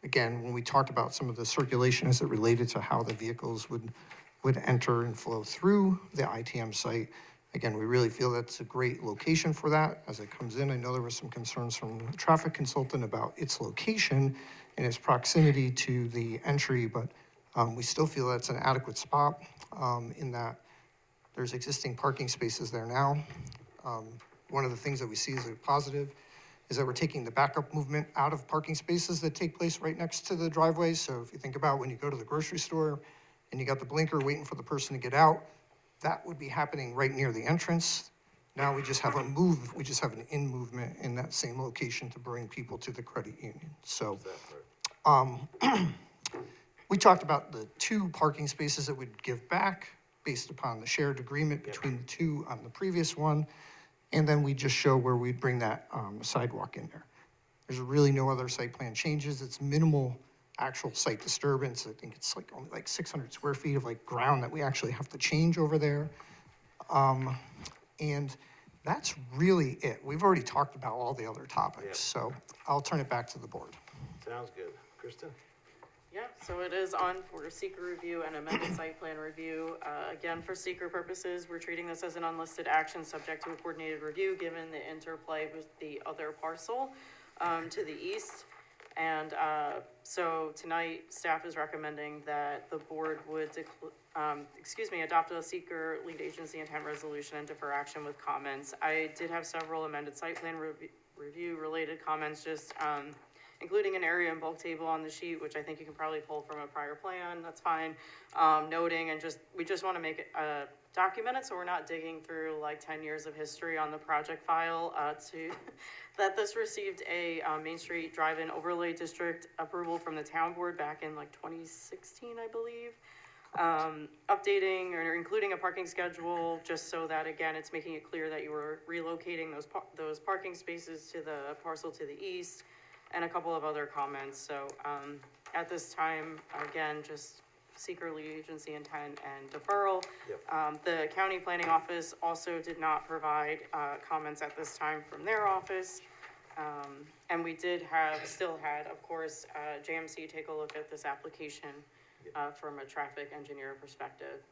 Speaker 8: Again, when we talked about some of the circulation as it related to how the vehicles would enter and flow through the ITM site, again, we really feel that's a great location for that as it comes in. I know there were some concerns from the traffic consultant about its location and its proximity to the entry, but we still feel that's an adequate spot in that there's existing parking spaces there now. One of the things that we see as a positive is that we're taking the backup movement out of parking spaces that take place right next to the driveways. So if you think about when you go to the grocery store and you got the blinker waiting for the person to get out, that would be happening right near the entrance. Now we just have an in movement in that same location to bring people to the credit union. So we talked about the two parking spaces that we'd give back based upon the shared agreement between the two on the previous one. And then we just show where we'd bring that sidewalk in there. There's really no other site plan changes. It's minimal actual site disturbance. I think it's like only like 600 square feet of like ground that we actually have to change over there. And that's really it. We've already talked about all the other topics, so I'll turn it back to the board.
Speaker 2: Sounds good. Kristen?
Speaker 5: Yeah, so it is on for seeker review and amended site plan review. Again, for seeker purposes, we're treating this as an unlisted action subject to a coordinated review, given the interplay with the other parcel to the east. And so tonight, staff is recommending that the board would, adopt a seeker lead agency intent resolution and defer action with comments. I did have several amended site plan review related comments, just including an area and bulk table on the sheet, which I think you can probably pull from a prior plan, that's fine. Noting and we just want to make it documented, so we're not digging through like 10 years of history on the project file that this received a Main Street Drive-In Overlay District approval from the town board back in like 2016, I believe. Updating or including a parking schedule, just so that, again, it's making it clear that you were relocating those parking spaces to the parcel to the east, and a couple of other comments. So at this time, again, just seeker lead agency intent and deferral. The county planning office also did not provide comments at this time from their office. And we still had, of course, JMC take a look at this application from a traffic engineer perspective.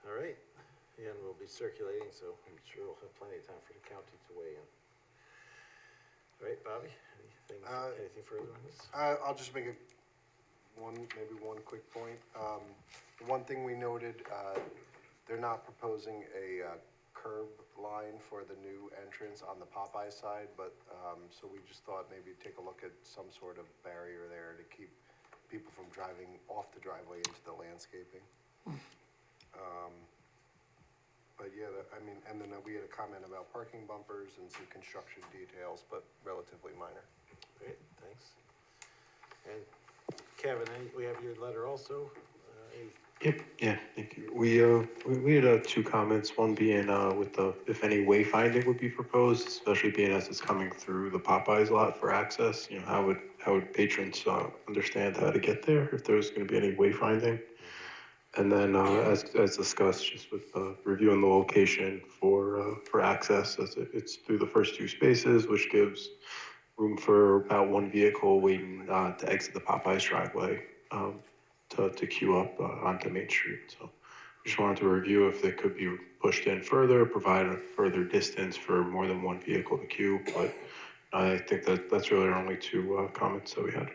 Speaker 2: All right. And we'll be circulating, so I'm sure we'll have plenty of time for the county to weigh in. All right, Bobby, anything further on this?
Speaker 6: I'll just make maybe one quick point. The one thing we noted, they're not proposing a curb line for the new entrance on the Popeye side, but so we just thought maybe take a look at some sort of barrier there to keep people from driving off the driveway into the landscaping. But yeah, and then we had a comment about parking bumpers and some construction details, but relatively minor.
Speaker 2: Great, thanks. And Kevin, we have your letter also.
Speaker 9: Yep, yeah, thank you. We had two comments, one being with if any wayfinding would be proposed, especially being as it's coming through the Popeyes lot for access, how would patrons understand how to get there if there's gonna be any wayfinding? And then as discussed, just with reviewing the location for access, as it's through the first two spaces, which gives room for about one vehicle waiting to exit the Popeyes driveway to queue up onto Main Street. So just wanted to review if they could be pushed in further, provide a further distance for more than one vehicle to queue, but I think that's really our only two comments that we had.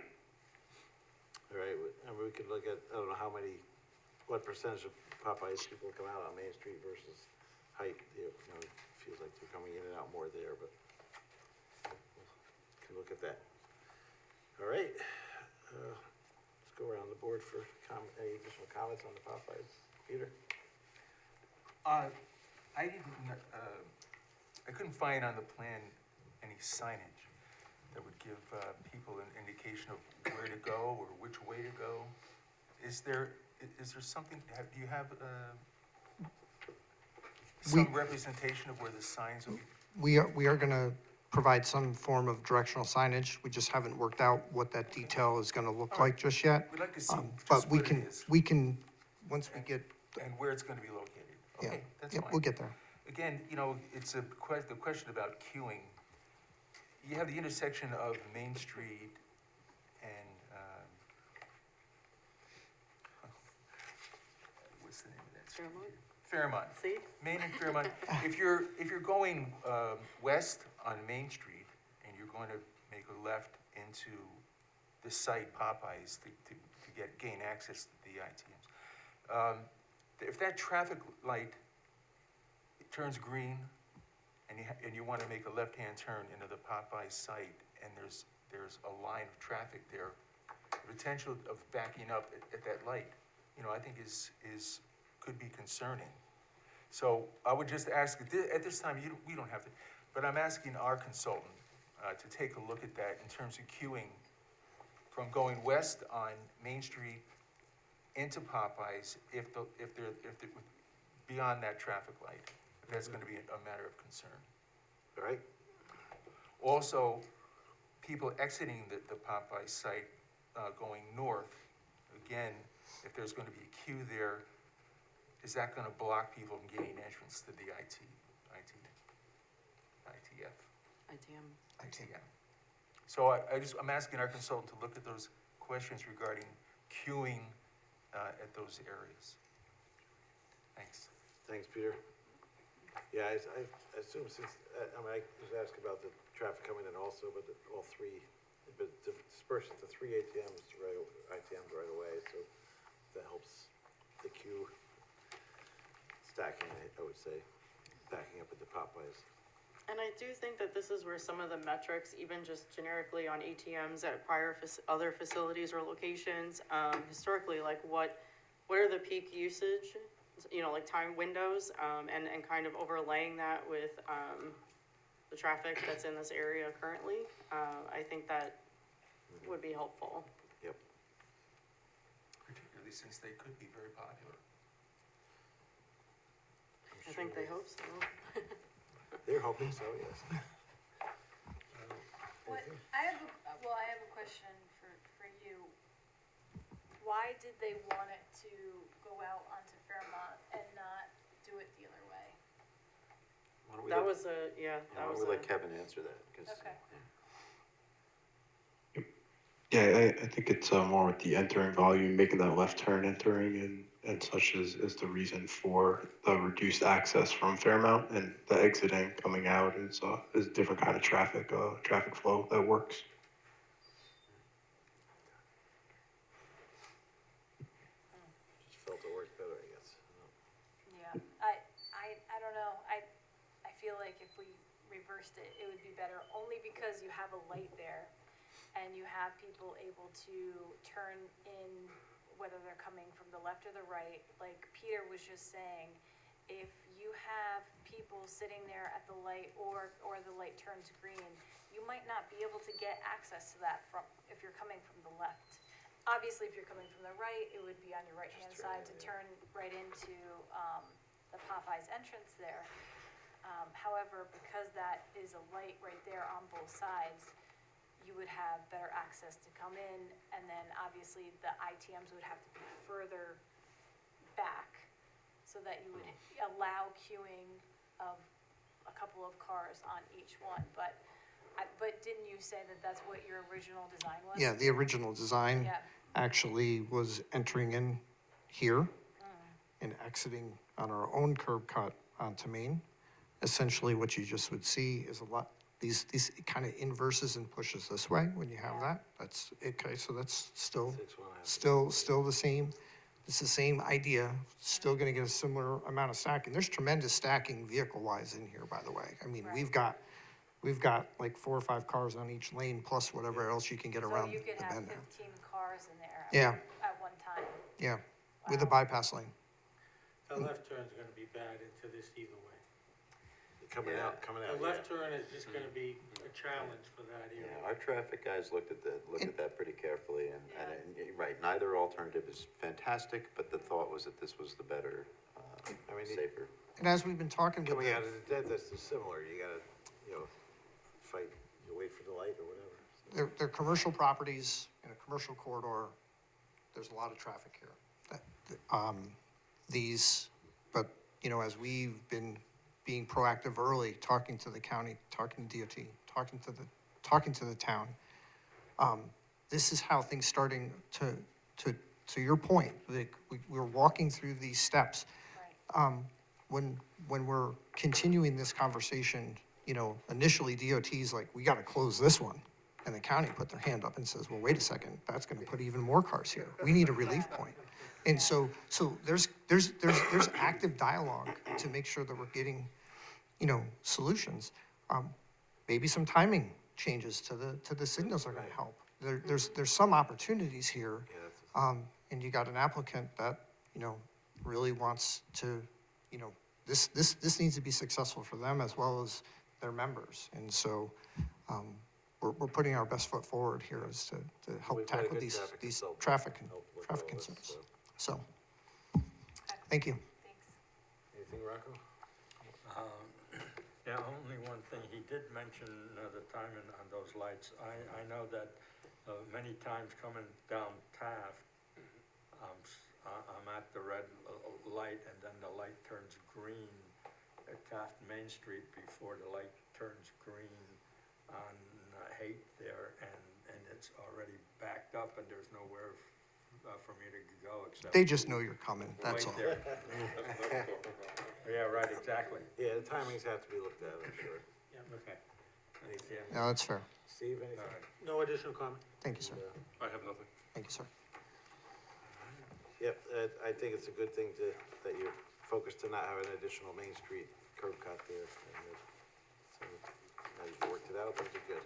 Speaker 2: All right, and we could look at, I don't know how many, what percentage of Popeyes people come out on Main Street versus height, you know, it feels like they're coming in and out more there, but can look at that. All right, let's go around the board for any additional comments on the Popeyes. Peter?
Speaker 10: I couldn't find on the plan any signage that would give people an indication of where to go or which way to go. Is there something, do you have some representation of where the signs will be?
Speaker 8: We are gonna provide some form of directional signage. We just haven't worked out what that detail is gonna look like just yet.
Speaker 10: We'd like to see
Speaker 8: But
Speaker 10: just
Speaker 8: we
Speaker 10: what it is.
Speaker 8: can, once we get,
Speaker 10: And where it's gonna be located.
Speaker 8: yeah,
Speaker 10: Okay, that's
Speaker 8: yep,
Speaker 10: fine.
Speaker 8: we'll get there.
Speaker 10: Again, you know, it's the question about queuing. You have the intersection of Main Street and, what's the name of that street? Fairmont.
Speaker 5: See?
Speaker 10: Main and Fairmont. If you're going west on Main Street and you're going to make a left into the site Popeyes to gain access to the ITMs, if that traffic light turns green and you want to make a left-hand turn into the Popeyes site and there's a line of traffic there, the potential of backing up at that light, you know, I think could be concerning. So I would just ask, at this time, we don't have to, but I'm asking our consultant to take a look at that in terms of queuing from going west on Main Street into Popeyes, if they're beyond that traffic light, if that's gonna be a matter of concern.
Speaker 2: All right,
Speaker 10: Also, people exiting the Popeyes site, going north, again, if there's gonna be a queue there, is that gonna block people from gaining entrance to the ITF?
Speaker 5: ITM.
Speaker 10: So I'm asking our consultant to look at those questions regarding queuing at those areas. Thanks.
Speaker 2: thanks, Peter. Yeah, I assume since, I was asked about the traffic coming in also, but all three, but dispersed into three ITMs right away, so that helps the queue stacking, I would say, backing up at the Popeyes.
Speaker 5: And I do think that this is where some of the metrics, even just generically on ATMs at prior other facilities or locations, historically, like what are the peak usage, you know, like time windows, and kind of overlaying that with the traffic that's in this area currently. I think that would be helpful.
Speaker 2: Yep.
Speaker 10: Particularly since they could be very popular.
Speaker 5: I think they hope so.
Speaker 2: They're hoping so, yes.
Speaker 11: I have a question for you. Why did they want it to go out onto Fairmont and not do it the other way?
Speaker 4: Why don't we
Speaker 5: That
Speaker 4: let-
Speaker 5: was a, yeah, that
Speaker 4: Why
Speaker 5: was
Speaker 4: don't we
Speaker 5: a.
Speaker 4: let Kevin answer that? 'Cause,
Speaker 11: Okay.
Speaker 9: Yeah, I think it's more with the entering volume, making that left turn entering and such is the reason for the reduced access from Fairmount, and the exiting coming out is a different kind of traffic flow that works.
Speaker 2: Just felt it worked better, I guess.
Speaker 11: Yeah, I don't know, I feel like if we reversed it, it would be better, only because you have a light there, and you have people able to turn in, whether they're coming from the left or the right, like Peter was just saying, if you have people sitting there at the light, or the light turns green, you might not be able to get access to that if you're coming from the left. Obviously, if you're coming from the right, it would be on your right-hand side to turn right into, the Popeyes entrance there. However, because that is a light right there on both sides, you would have better access to come in, and then obviously the ITMs would have to be further back so that you would allow queuing of a couple of cars on each one, but didn't you say that that's what your original design was?
Speaker 8: Yeah, the original design
Speaker 11: Yeah.
Speaker 8: actually was entering in here and exiting on our own curb cut onto Main, essentially what you just would see is a lot, these kind of inverses and pushes this way when you have that. That's, okay, so that's still the same. It's the same idea, still gonna get a similar amount of stacking. There's tremendous stacking vehicle-wise in here, by the way. I mean, we've got like 4 or 5 cars on each lane, plus whatever else you can get around
Speaker 11: So
Speaker 8: the
Speaker 11: you could have
Speaker 8: bend there.
Speaker 11: 15 cars in there
Speaker 8: Yeah,
Speaker 11: at one time.
Speaker 8: yeah, with a bypass lane.
Speaker 7: The left turn's gonna be bad into this either way.
Speaker 2: Coming out,
Speaker 7: The left turn is just gonna be a challenge for that area.
Speaker 4: Yeah, our traffic guys looked at that pretty carefully, and you're right, neither alternative is fantastic, but the thought was that this was the better,
Speaker 2: I mean,
Speaker 4: safer.
Speaker 8: And as we've been talking with
Speaker 2: Coming
Speaker 8: the-
Speaker 2: out of the dead, that's similar, you gotta, fight, you wait for the light or whatever.
Speaker 8: they're commercial properties in a commercial corridor. There's a lot of traffic here. But, as we've been being proactive early, talking to the county, talking to DOT, talking to the town, this is how things starting to your point, like, we're walking through these steps. When we're continuing this conversation, initially DOT's like, we gotta close this one. And the county put their hand up and says, well, wait a second, that's gonna put even more cars here. We need a relief point. And so there's active dialogue to make sure that we're getting, solutions. Maybe some timing changes to the signals are gonna help. There's some opportunities here. And you got an applicant that, really wants to, this needs to be successful for them as well as their members. And so, we're putting our best foot forward here as to help
Speaker 2: We've got a
Speaker 8: tackle
Speaker 2: good
Speaker 8: these
Speaker 2: traffic
Speaker 8: traffic
Speaker 2: consultant.
Speaker 8: concerns. So, thank you.
Speaker 11: Thanks.
Speaker 2: Anything, Rocco?
Speaker 12: Yeah, only one thing, he did mention the timing on those lights. I know that many times coming down Taft, I'm at the red light and then the light turns green at Taft Main Street before the light turns green on Haight there, and it's already backed up and there's nowhere for me to go except.
Speaker 8: They just know you're coming, that's all.
Speaker 12: Right there. Yeah, right, exactly.
Speaker 2: Yeah, the timings have to be looked at, I'm sure.
Speaker 12: Okay.
Speaker 2: Anything?
Speaker 8: No, that's fair.
Speaker 2: Steve, anything?
Speaker 7: No additional comment?
Speaker 8: Thank you, sir.
Speaker 13: I have nothing.
Speaker 8: Thank you, sir.
Speaker 2: Yep, I think it's a good thing that you're focused to not have an additional Main Street curb cut there. So, now you've worked it out, those are good.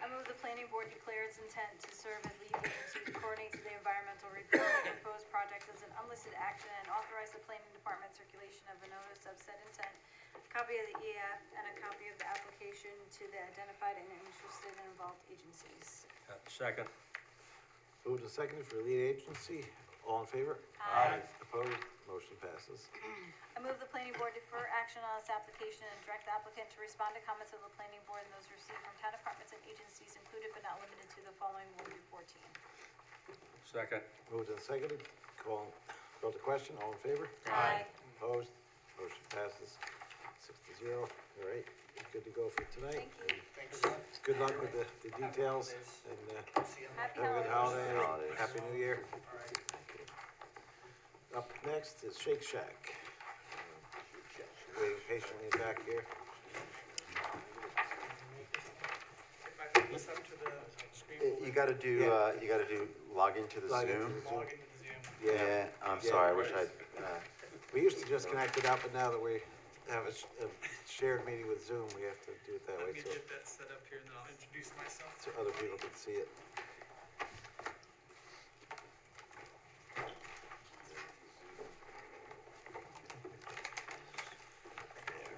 Speaker 11: I move the planning board declare its intent to serve as lead agency to coordinate to the environmental review of the proposed project as an unlisted action and authorize the planning department circulation of a notice of said intent, a copy of the EAF, and a copy of the application to the identified and interested and involved agencies.
Speaker 12: Second.
Speaker 2: Moved and seconded for lead agency, all in favor?
Speaker 11: Aye.
Speaker 2: Opposed, motion passes.
Speaker 11: I move the planning board defer action on this application and direct the applicant to respond to comments of the planning board and those received from town departments and agencies included but not limited to the following 1 through 14.
Speaker 12: Second.
Speaker 2: Moved and seconded, call the question, all in favor?
Speaker 11: Aye.
Speaker 2: Opposed, motion passes 6-0, all right, good to go for tonight.
Speaker 11: Thank you.
Speaker 2: Good luck with the details, and
Speaker 11: Happy
Speaker 2: have a good
Speaker 11: holidays.
Speaker 2: holiday, happy new year. Up next is Shake Shack. Waiting patiently back here.
Speaker 4: You gotta do, log into the
Speaker 2: Log into
Speaker 4: Zoom.
Speaker 2: the Zoom.
Speaker 4: Yeah, I'm sorry, I wish I'd,
Speaker 2: We used to just connect it up, but now that we have a shared meeting with Zoom, we have to do it that way, so
Speaker 3: that set up here and then I'll introduce myself.
Speaker 2: other people can see it.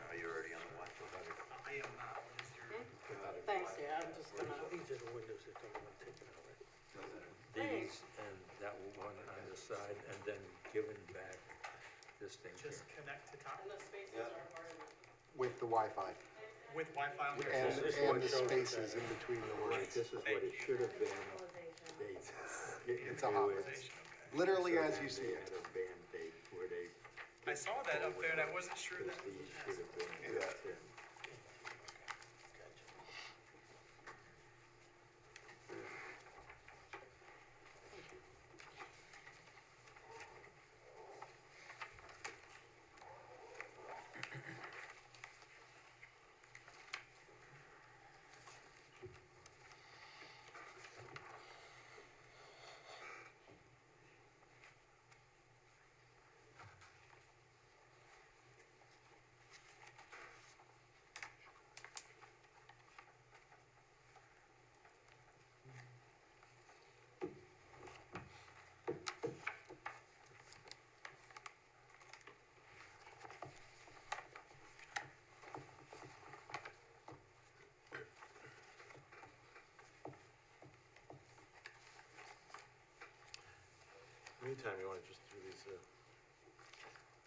Speaker 4: are you already on the watch?
Speaker 3: I am not, Mr.
Speaker 5: Thanks, yeah, I'm just gonna.
Speaker 7: These are the windows that don't want to take it away.
Speaker 12: These and that one on the side and then giving back this thing here.
Speaker 3: Just connect to top
Speaker 5: And the spaces are part of it.
Speaker 6: With the Wi-Fi
Speaker 3: with Wi-Fi on the
Speaker 6: and,
Speaker 12: This is
Speaker 6: and
Speaker 12: what
Speaker 6: the
Speaker 12: shows
Speaker 6: spaces in between the words.
Speaker 12: This is what it should have been.
Speaker 6: It's a hot mess. Literally as you see it.
Speaker 12: Had a Band-Aid where they.
Speaker 3: I saw that up there and I wasn't sure that.
Speaker 12: These should have been.
Speaker 6: Yeah.
Speaker 2: meantime, you wanna just do these,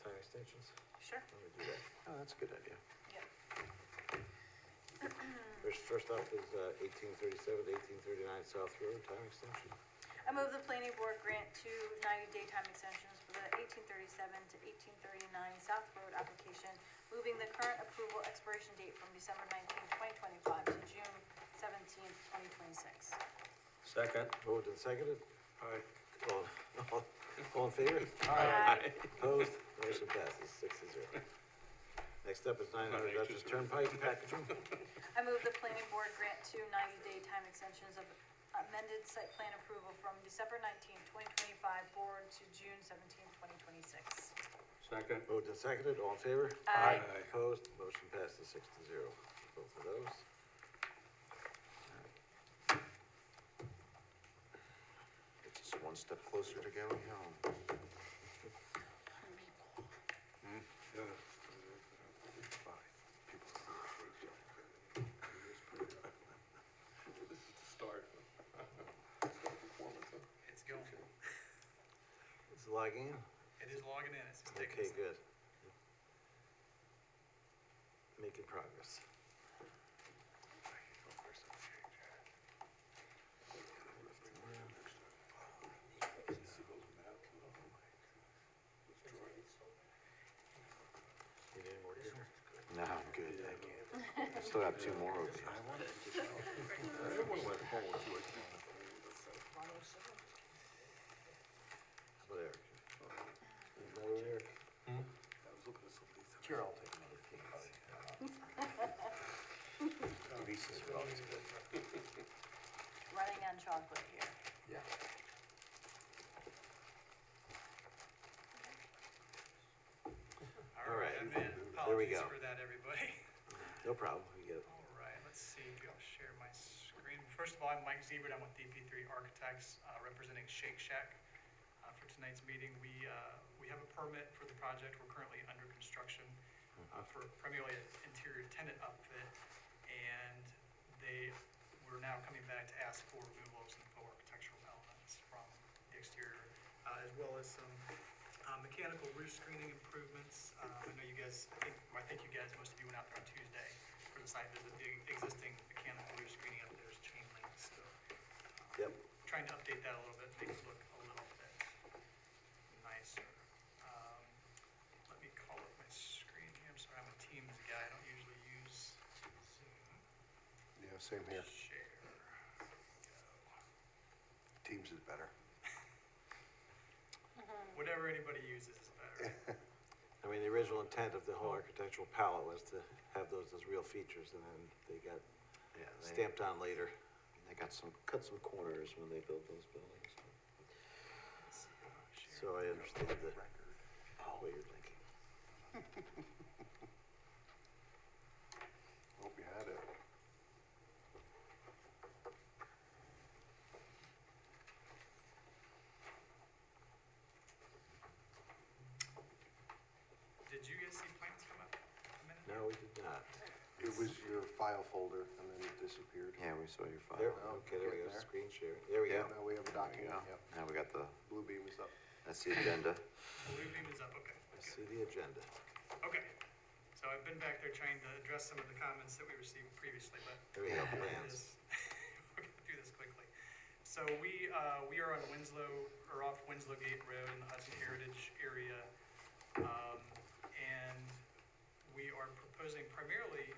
Speaker 2: time extensions?
Speaker 5: Sure.
Speaker 2: Let me do that.
Speaker 4: Oh, that's a good idea.
Speaker 5: Yep.
Speaker 2: First up is, 1837 to 1839 South Road, time extension.
Speaker 11: I move the planning board grant 2 90-day time extensions for the 1837 to 1839 South Road application, moving the current approval expiration date from December 19, 2025 to June 17th, 2026.
Speaker 2: Second. Moved and seconded.
Speaker 10: Aye.
Speaker 2: All in favor?
Speaker 11: Aye.
Speaker 2: Opposed? Motion passes 6-0. Next up is 900 Dutchess Turnpike packaging.
Speaker 11: I move the planning board grant 2 90-day time extensions of amended site plan approval from December 19, 2025 forward to June 17, 2026.
Speaker 12: Second.
Speaker 2: Moved and seconded. All in favor?
Speaker 11: Aye.
Speaker 2: Opposed? Motion passes 6-0. Both of those.
Speaker 4: It's just one step closer to going home.
Speaker 13: Start.
Speaker 3: It's going.
Speaker 2: It's logging in?
Speaker 3: It is logging in. It's taking
Speaker 2: Okay,
Speaker 3: us-
Speaker 2: good. Making progress. You need more here?
Speaker 4: No, I'm good, thank you. I still have two more over here.
Speaker 2: What, Eric? Another Eric? Sure, I'll take another king.
Speaker 4: Reese's are always good.
Speaker 11: Running on chocolate here.
Speaker 4: Yeah.
Speaker 2: All right.
Speaker 3: I'm in.
Speaker 2: There we
Speaker 3: Apologies
Speaker 2: go.
Speaker 3: for that, everybody.
Speaker 2: No problem, we get it.
Speaker 3: All right, let's see, maybe I'll share my screen. First of all, I'm Mike Ziebert, I'm with DP3 Architects, representing Shake Shack. For tonight's meeting, we have a permit for the project, we're currently under construction for primarily an interior tenant upfit, and we're now coming back to ask for removal of some faux architectural elements from the exterior, as well as some mechanical roof screening improvements. I know you guys, I think you guys, most of you went out there on Tuesday for the site visit. The existing mechanical roof screening up there is chain link, so
Speaker 2: Yep.
Speaker 3: trying to update that a little bit, make it look a little bit nicer. Let me call up my screen here. I'm sorry, I'm a Teams guy. I don't usually use Zoom.
Speaker 6: Yeah, same here.
Speaker 3: Share.
Speaker 6: Teams is better.
Speaker 3: Whatever anybody uses is better.
Speaker 2: I mean, the original intent of the whole architectural palette was to have those as real features, and then they got
Speaker 4: Yeah,
Speaker 2: stamped on later.
Speaker 4: they got cut some corners when they built those buildings.
Speaker 2: So I understand what you're thinking.
Speaker 6: Hope you had it.
Speaker 3: Did you guys see plans come up a minute?
Speaker 2: No, we did not.
Speaker 6: It was your file folder and then it disappeared.
Speaker 4: Yeah, we saw your
Speaker 2: There,
Speaker 4: file.
Speaker 2: okay, there we go,
Speaker 6: Getting there.
Speaker 2: screen share. There we go.
Speaker 6: Now we have a document,
Speaker 4: Yeah.
Speaker 6: yep.
Speaker 4: Now we got the,
Speaker 6: Blue beam is up.
Speaker 4: that's the agenda.
Speaker 3: Blue beam is up, okay.
Speaker 2: I see the agenda.
Speaker 3: Okay. So I've been back there trying to address some of the comments that we received previously, but
Speaker 2: There we go,
Speaker 3: we're
Speaker 2: plans.
Speaker 3: gonna do this quickly. So we are on Winslow, or off Winslow Gate Road in the Hudson Heritage area. And we are proposing primarily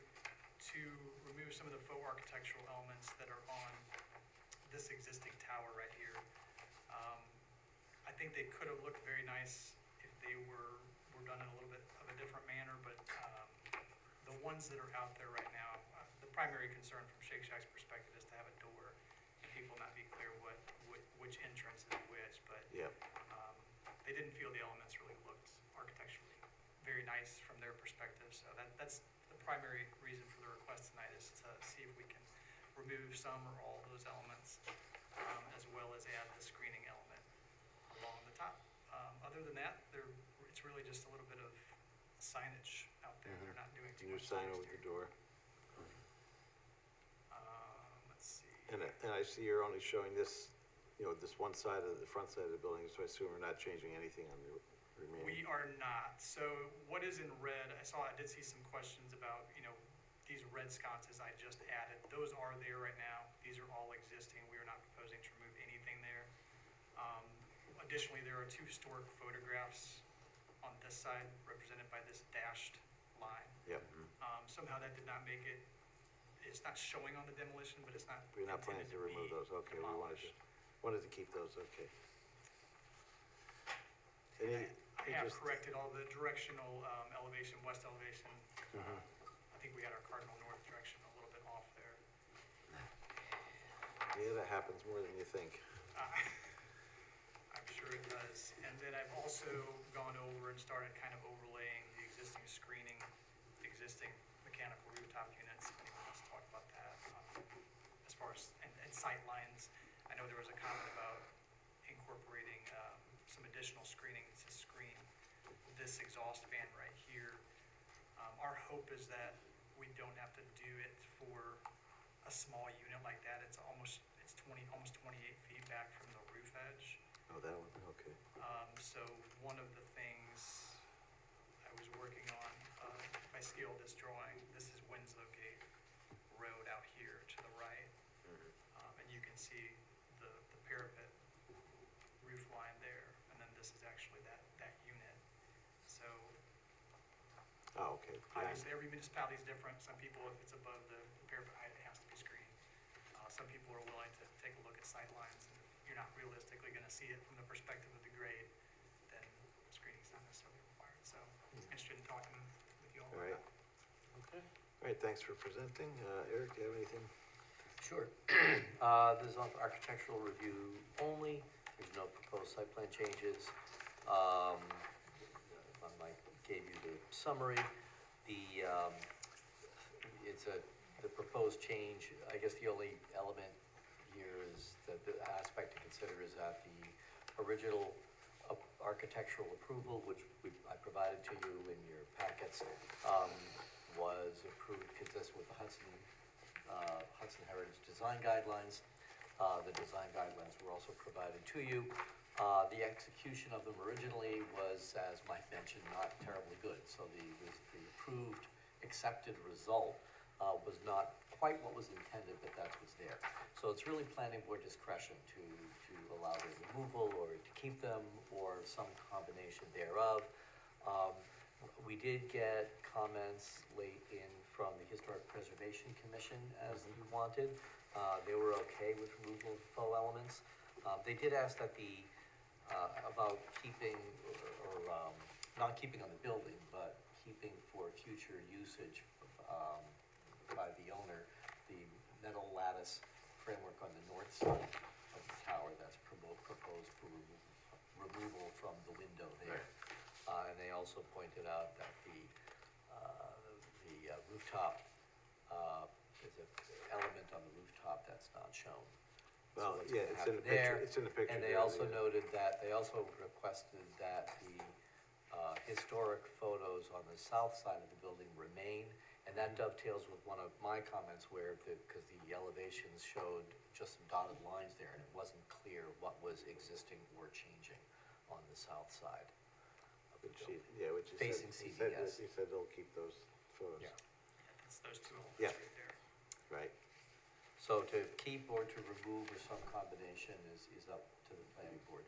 Speaker 3: to remove some of the faux architectural elements that are on this existing tower right here. I think they could have looked very nice if they were done in a little bit of a different manner, but the ones that are out there right now, the primary concern from Shake Shack's perspective is to have a door and people not be clear which entrance is which, but
Speaker 2: Yep.
Speaker 3: they didn't feel the elements really looked architecturally very nice from their perspective, so that's the primary reason for the request tonight, is to see if we can remove some or all those elements, as well as add the screening element along the top. Other than that, it's really just a little bit of signage out there. They're not doing too
Speaker 2: New
Speaker 3: much.
Speaker 2: sign
Speaker 3: to the
Speaker 2: over the
Speaker 3: exterior.
Speaker 2: door.
Speaker 3: Let's see.
Speaker 2: And I see you're only showing this you know, this one side of the front side of the building, so I assume we're not changing anything on the remaining.
Speaker 3: We are not. So what is in red, I did see some questions about, these red sconces I just added. Those are there right now. These are all existing. We are not proposing to remove anything there. Additionally, there are 2 historic photographs on this side represented by this dashed line.
Speaker 2: Yep.
Speaker 3: Somehow that did not make it, it's not showing on the demolition, but it's not
Speaker 2: We're not planning
Speaker 3: intended
Speaker 2: to remove
Speaker 3: be
Speaker 2: those, okay, we
Speaker 3: demolished.
Speaker 2: wanted to keep those, okay. Any,
Speaker 3: I have
Speaker 2: just-
Speaker 3: corrected all the directional elevation, west elevation.
Speaker 2: Mhm.
Speaker 3: I think we had our cardinal north direction a little bit off there.
Speaker 2: Yeah, that happens more than you think.
Speaker 3: I'm sure it does. And then I've also gone over and started kind of overlaying the existing screening, existing mechanical rooftop units. If anyone wants to talk about that, as far as, and sight lines. I know there was a comment about incorporating some additional screening to screen this exhaust fan right here. Our hope is that we don't have to do it for a small unit like that. It's almost 28 feet back from the roof edge.
Speaker 2: Oh, that one, okay.
Speaker 3: So one of the things I was working on, if I scale this drawing, this is Winslow Gate Road out here to the right. And you can see the parapet roof line there, and then this is actually that unit. So
Speaker 2: Oh, okay. Yeah.
Speaker 3: obviously, every municipality is different. Some people, if it's above the parapet height, it has to be screened. Some people are willing to take a look at sight lines, and if you're not realistically gonna see it from the perspective of the grade, then screening's not necessarily required. So, interested in talking with you all
Speaker 2: All
Speaker 3: about
Speaker 2: right.
Speaker 3: that.
Speaker 2: Okay. All right, thanks for presenting. Eric, do you have anything?
Speaker 15: Sure. This is on for architectural review only. There's no proposed site plan changes. Mike gave you the summary. The proposed change, I guess the only element here is that the aspect to consider is that the original architectural approval, which I provided to you in your packets, was approved consistent with the Hudson Heritage Design Guidelines. The design guidelines were also provided to you. The execution of them originally was, as Mike mentioned, not terribly good. So the approved, accepted result was not quite what was intended, but that's what's there. So it's really planning board discretion to allow their removal or to keep them or some combination thereof. We did get comments late in from the Historic Preservation Commission as you wanted. They were okay with removal of faux elements. They did ask that about keeping or not keeping on the building, but keeping for future usage by the owner, the metal lattice framework on the north side of the tower that's proposed for removal from the window there. And they also pointed out that the rooftop, there's an element on the rooftop that's not shown.
Speaker 2: Well,
Speaker 15: what's
Speaker 2: yeah,
Speaker 15: gonna
Speaker 2: it's in the
Speaker 15: happen there.
Speaker 2: picture, it's in the picture.
Speaker 15: And they
Speaker 2: there,
Speaker 15: also
Speaker 2: yeah.
Speaker 15: noted that, they also requested that the historic photos on the south side of the building remain. And that dovetails with one of my comments where, because the elevations showed just some dotted lines there, and it wasn't clear what was existing or changing on the south side of the
Speaker 2: Which
Speaker 15: building.
Speaker 2: which you
Speaker 15: Facing
Speaker 2: said,
Speaker 15: CVS.
Speaker 2: you said they'll keep those photos.
Speaker 15: Yeah.
Speaker 3: It's those two elements
Speaker 2: Yeah.
Speaker 3: right there.
Speaker 2: Right.
Speaker 15: So to keep or to remove or some combination is up to the planning board.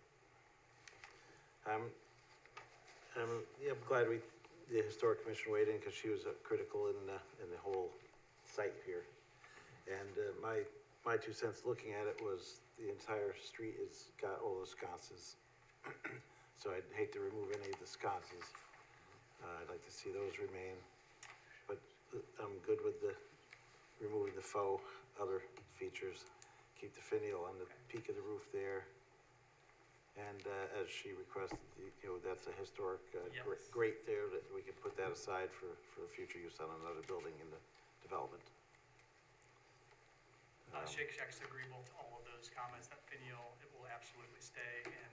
Speaker 2: Yeah, I'm glad the Historic Commission weighed in, because she was critical in the whole site here. And my 2 cents looking at it was the entire street has got all the sconces. So I'd hate to remove any of the sconces. I'd like to see those remain. But I'm good with removing the faux other features. Keep the finial on the peak of the roof there. And as she requested, that's a historic
Speaker 3: Yes.
Speaker 2: grate there, that we can put that aside for future use on another building in the development.
Speaker 3: Shake Shack's agreeable to all of those comments. That finial, it will absolutely stay, and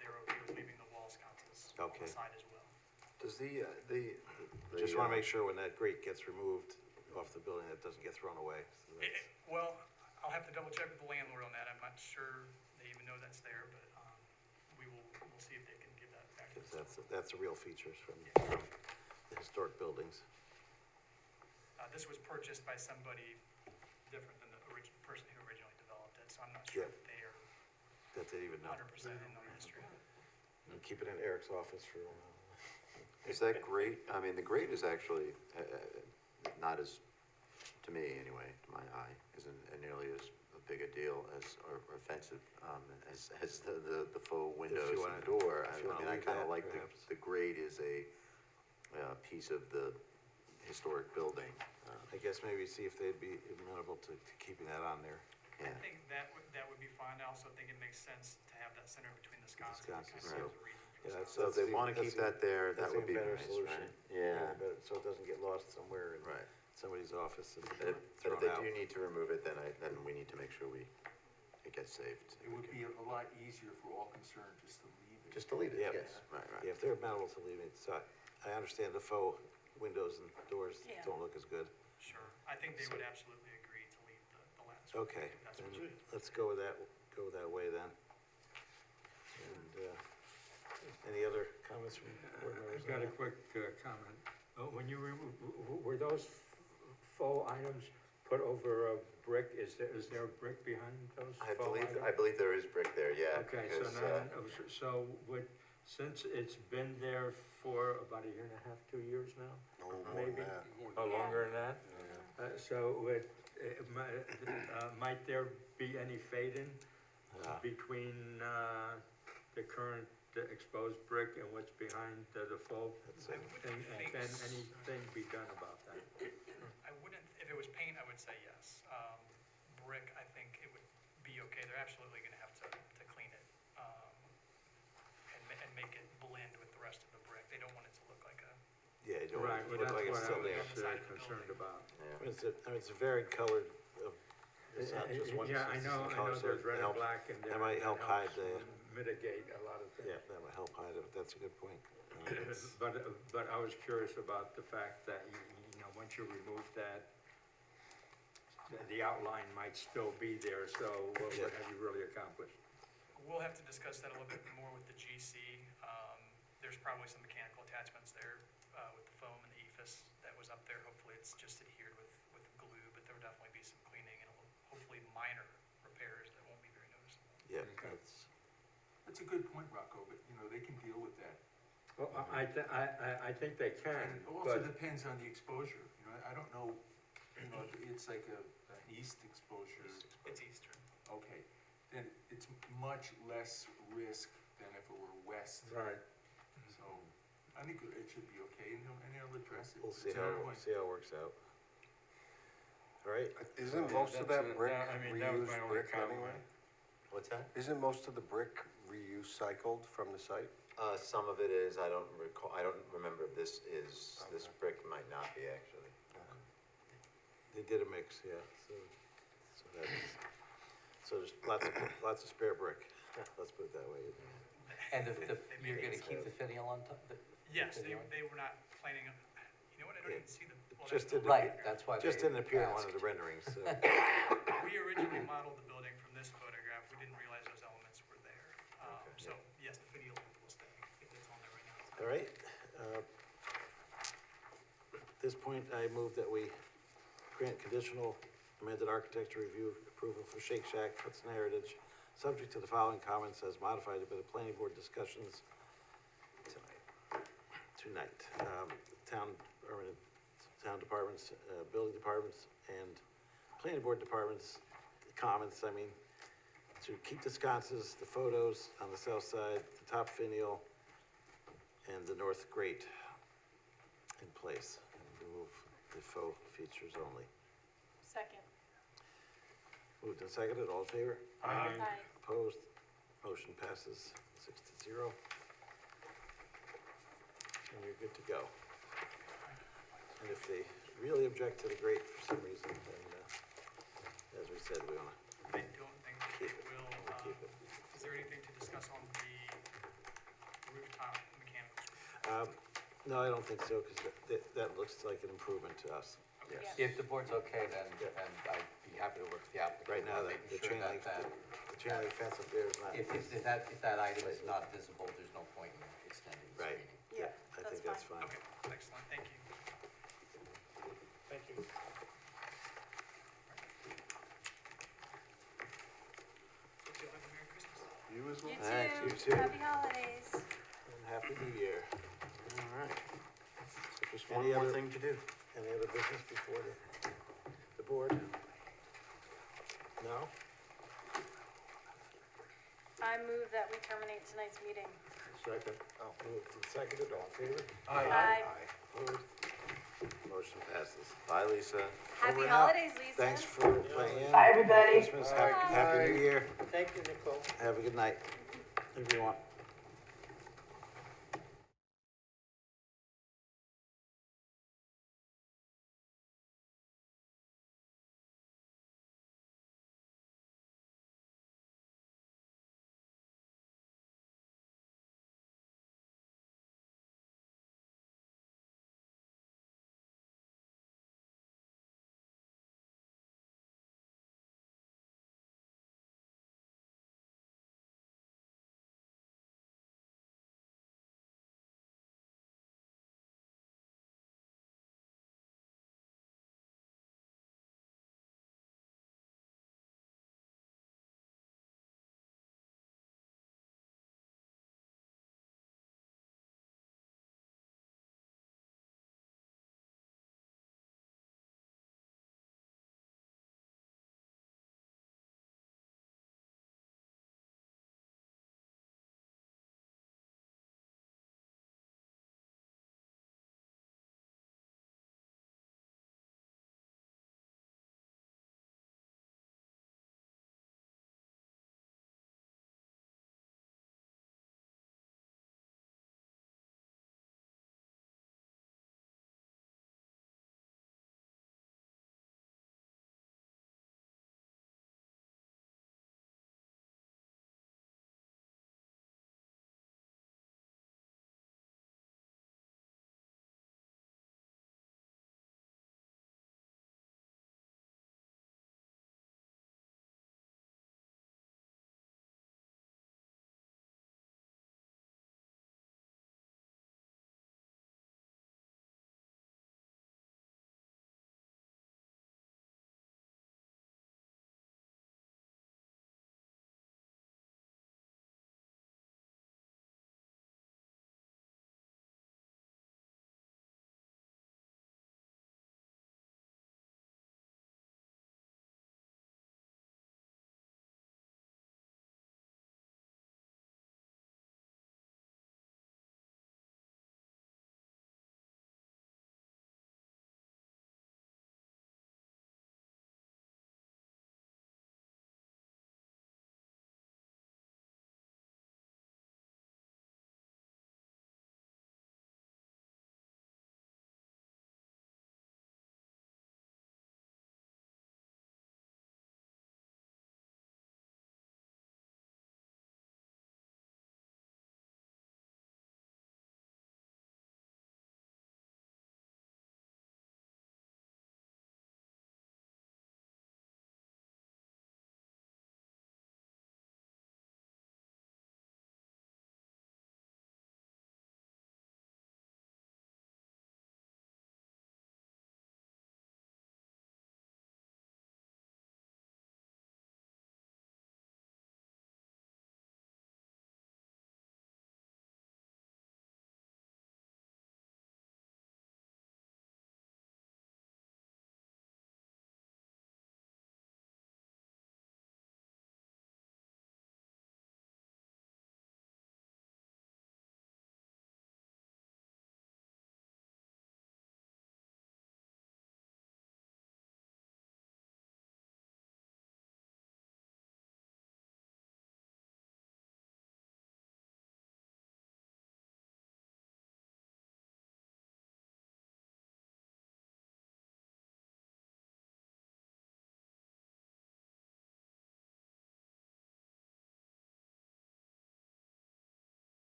Speaker 3: they're okay with leaving the wall sconces on
Speaker 2: Okay.
Speaker 3: the side as well.
Speaker 4: Does
Speaker 2: Just want to make sure when that grate gets removed off the building, that doesn't get thrown away. So that's-
Speaker 3: Well, I'll have to double check with the landlord on that. I'm not sure they even know that's there, but, we'll see if they can give that back to
Speaker 2: Because
Speaker 3: us.
Speaker 2: that's the real features from the historic buildings.
Speaker 3: This was purchased by somebody different than the person who originally developed it, so I'm not sure
Speaker 2: Yeah.
Speaker 3: that they are
Speaker 2: That they even know.
Speaker 3: 100% in on the history of it.
Speaker 2: And keep it in Eric's office for a while.
Speaker 4: Is that grate, I mean, the grate is actually, not as, to me anyway, to my eye, isn't nearly as big a deal as, or offensive, as the faux windows and
Speaker 2: wanna-
Speaker 4: door.
Speaker 2: if you wanna
Speaker 4: I
Speaker 2: leave
Speaker 4: kinda
Speaker 2: that,
Speaker 4: like
Speaker 2: perhaps.
Speaker 4: the grate is a, piece of the historic building.
Speaker 2: I guess maybe see if they'd be amenable to keeping that on there.
Speaker 3: I think that would be fine. I also think it makes sense to have that center between the sconces. It
Speaker 2: Sconces,
Speaker 3: kind of
Speaker 2: right.
Speaker 3: gives a reason for
Speaker 2: Yeah,
Speaker 3: the
Speaker 2: that's,
Speaker 4: So if they
Speaker 2: the-
Speaker 4: wanna
Speaker 2: that's
Speaker 4: keep
Speaker 2: the-
Speaker 4: that there,
Speaker 2: that's
Speaker 4: that
Speaker 2: the
Speaker 4: would be
Speaker 2: better
Speaker 4: nice,
Speaker 2: solution.
Speaker 4: right? Yeah.
Speaker 2: But so it doesn't get lost somewhere in
Speaker 4: Right.
Speaker 2: somebody's office and
Speaker 4: But
Speaker 2: thrown
Speaker 4: if they
Speaker 2: out.
Speaker 4: do need to remove it, then we need to make sure it gets saved.
Speaker 10: It would be a lot easier for all concerned just to leave it.
Speaker 4: Just delete it,
Speaker 2: Yeah.
Speaker 4: yes, right.
Speaker 2: Yeah, if they're amenable to leaving it, so I understand the faux windows and doors
Speaker 11: Yeah.
Speaker 2: don't look as good.
Speaker 3: Sure. I think they would absolutely agree to leave the last.
Speaker 2: Okay,
Speaker 3: if that's what
Speaker 2: then
Speaker 3: you-
Speaker 2: let's go with that way then. And, any other comments from board members?
Speaker 12: I've got a quick comment. When you were those faux items put over a brick, is there a brick behind those faux items?
Speaker 4: I believe there is brick there, yeah.
Speaker 12: Okay, so
Speaker 4: because,
Speaker 12: now, since it's been there for about a year and a half, 2 years now?
Speaker 6: No, more than
Speaker 12: Maybe?
Speaker 6: that.
Speaker 12: Oh, longer than that? So might there be any fading between the current exposed brick and what's behind the faux thing? And can anything be done about that?
Speaker 3: I wouldn't, if it was paint, I would say yes. Brick, I think it would be okay. They're absolutely gonna have to clean it, and make it blend with the rest of the brick. They don't want it to look like a,
Speaker 2: Yeah, you don't
Speaker 12: Right,
Speaker 2: want
Speaker 12: well,
Speaker 2: it to
Speaker 12: that's
Speaker 2: look like
Speaker 12: what
Speaker 2: it's
Speaker 12: I
Speaker 2: still there.
Speaker 12: was concerned about.
Speaker 2: I mean, it's a varied colored, it's not just one
Speaker 12: Yeah, I
Speaker 2: consistent
Speaker 12: know
Speaker 2: color, so
Speaker 12: there's
Speaker 2: it
Speaker 12: red and
Speaker 2: helps.
Speaker 12: black and
Speaker 2: That might help hide the,
Speaker 12: mitigate a lot of things.
Speaker 2: yeah, that might help hide it, that's a good point.
Speaker 12: But I was curious about the fact that, once you remove that, the outline might still be there, so what
Speaker 2: Yeah.
Speaker 12: have you really accomplished?
Speaker 3: we'll have to discuss that a little bit more with the GC. There's probably some mechanical attachments there, with the foam and the ephes that was up there. Hopefully it's just adhered with glue, but there would definitely be some cleaning and hopefully minor repairs that won't be very noticeable.
Speaker 2: Yeah,
Speaker 10: Okay.
Speaker 2: that's,
Speaker 10: That's a good point, Rocco, but, they can deal with that.
Speaker 12: Well, I think they can,
Speaker 10: And it also
Speaker 12: but,
Speaker 10: depends on the exposure, I don't know, if it's like an east exposure.
Speaker 3: It's Eastern.
Speaker 10: Okay, then it's much less risk than if it were west.
Speaker 12: right.
Speaker 10: So I think it should be okay, and they'll address it.
Speaker 2: we'll
Speaker 10: It's
Speaker 2: see
Speaker 10: a
Speaker 2: how,
Speaker 10: good point.
Speaker 2: it works out. All right,
Speaker 6: Isn't
Speaker 12: Yeah,
Speaker 6: most of
Speaker 12: that's,
Speaker 6: that brick
Speaker 12: I mean, that was my
Speaker 6: reused
Speaker 12: only
Speaker 6: brick
Speaker 12: comment.
Speaker 6: anyway?
Speaker 4: What's that?
Speaker 6: Isn't most of the brick recycled from the site?
Speaker 4: Some of it is, I don't remember if this brick might not be actually.
Speaker 2: they did a mix, yeah, so there's lots of spare brick, let's put it that way.
Speaker 15: And you're gonna keep the finial on top?
Speaker 3: Yes, they were not planning on, you know what, I don't even see the. well,
Speaker 2: Just
Speaker 3: that's
Speaker 2: didn't,
Speaker 15: Right, that's why
Speaker 2: just
Speaker 15: they
Speaker 2: didn't appear in one of
Speaker 15: asked.
Speaker 2: the renderings, so.
Speaker 3: We originally modeled the building from this photograph. We didn't realize those elements were there. So yes, the finial will stay, if it's on there right now.
Speaker 2: All right. At this point, I move that we grant conditional amended architecture review approval for Shake Shack Hudson Heritage, subject to the following comments as modified by the planning board discussions tonight. Town departments, building departments, and planning board departments, comments, to keep the sconces, the photos on the south side, the top finial, and the north grate in place. Remove the faux features only.
Speaker 11: Second.
Speaker 2: Moved and seconded, all in favor?
Speaker 11: Aye.
Speaker 2: Opposed? Motion passes 6-0. And you're good to go. And if they really object to the grate for some reason, then, as we said, we wanna
Speaker 3: I don't think that
Speaker 2: keep
Speaker 3: it
Speaker 2: it.
Speaker 3: will.
Speaker 2: We'll keep it.
Speaker 3: Is there anything to discuss on the rooftop mechanical?
Speaker 2: No, I don't think so, because that looks like an improvement to us. Yes.
Speaker 15: If the board's okay, then I'd be happy to work with the applicant.
Speaker 2: Right now,
Speaker 15: on
Speaker 2: the
Speaker 15: making sure
Speaker 2: chain link,
Speaker 15: that
Speaker 2: the chain link fence up there is not.
Speaker 15: If that item is not visible, there's no point in extending the
Speaker 2: Right.
Speaker 15: screening.
Speaker 2: Yeah, I think that's fine.
Speaker 3: Okay, excellent, thank you.
Speaker 7: Thank you.
Speaker 3: Hope you all have a Merry Christmas.
Speaker 2: You as well.
Speaker 11: You
Speaker 2: Thanks,
Speaker 11: too.
Speaker 2: you too.
Speaker 11: Happy holidays.
Speaker 2: And Happy New Year.
Speaker 4: All right. Just
Speaker 2: Any
Speaker 4: one more
Speaker 2: other-
Speaker 4: thing to do.
Speaker 2: Any other business before the board? No?
Speaker 11: I move that we terminate tonight's meeting.
Speaker 2: Second. Oh. Moved and seconded, all in favor?
Speaker 11: Aye.
Speaker 2: Opposed? Motion passes.
Speaker 4: Bye, Lisa.
Speaker 11: Happy
Speaker 2: Over and out.
Speaker 11: holidays, Lisa.
Speaker 2: Thanks for playing in.
Speaker 20: Bye, everybody.
Speaker 2: Christmas, happy New Year.
Speaker 7: Thank you, Nicole.
Speaker 2: Have a good night, everyone.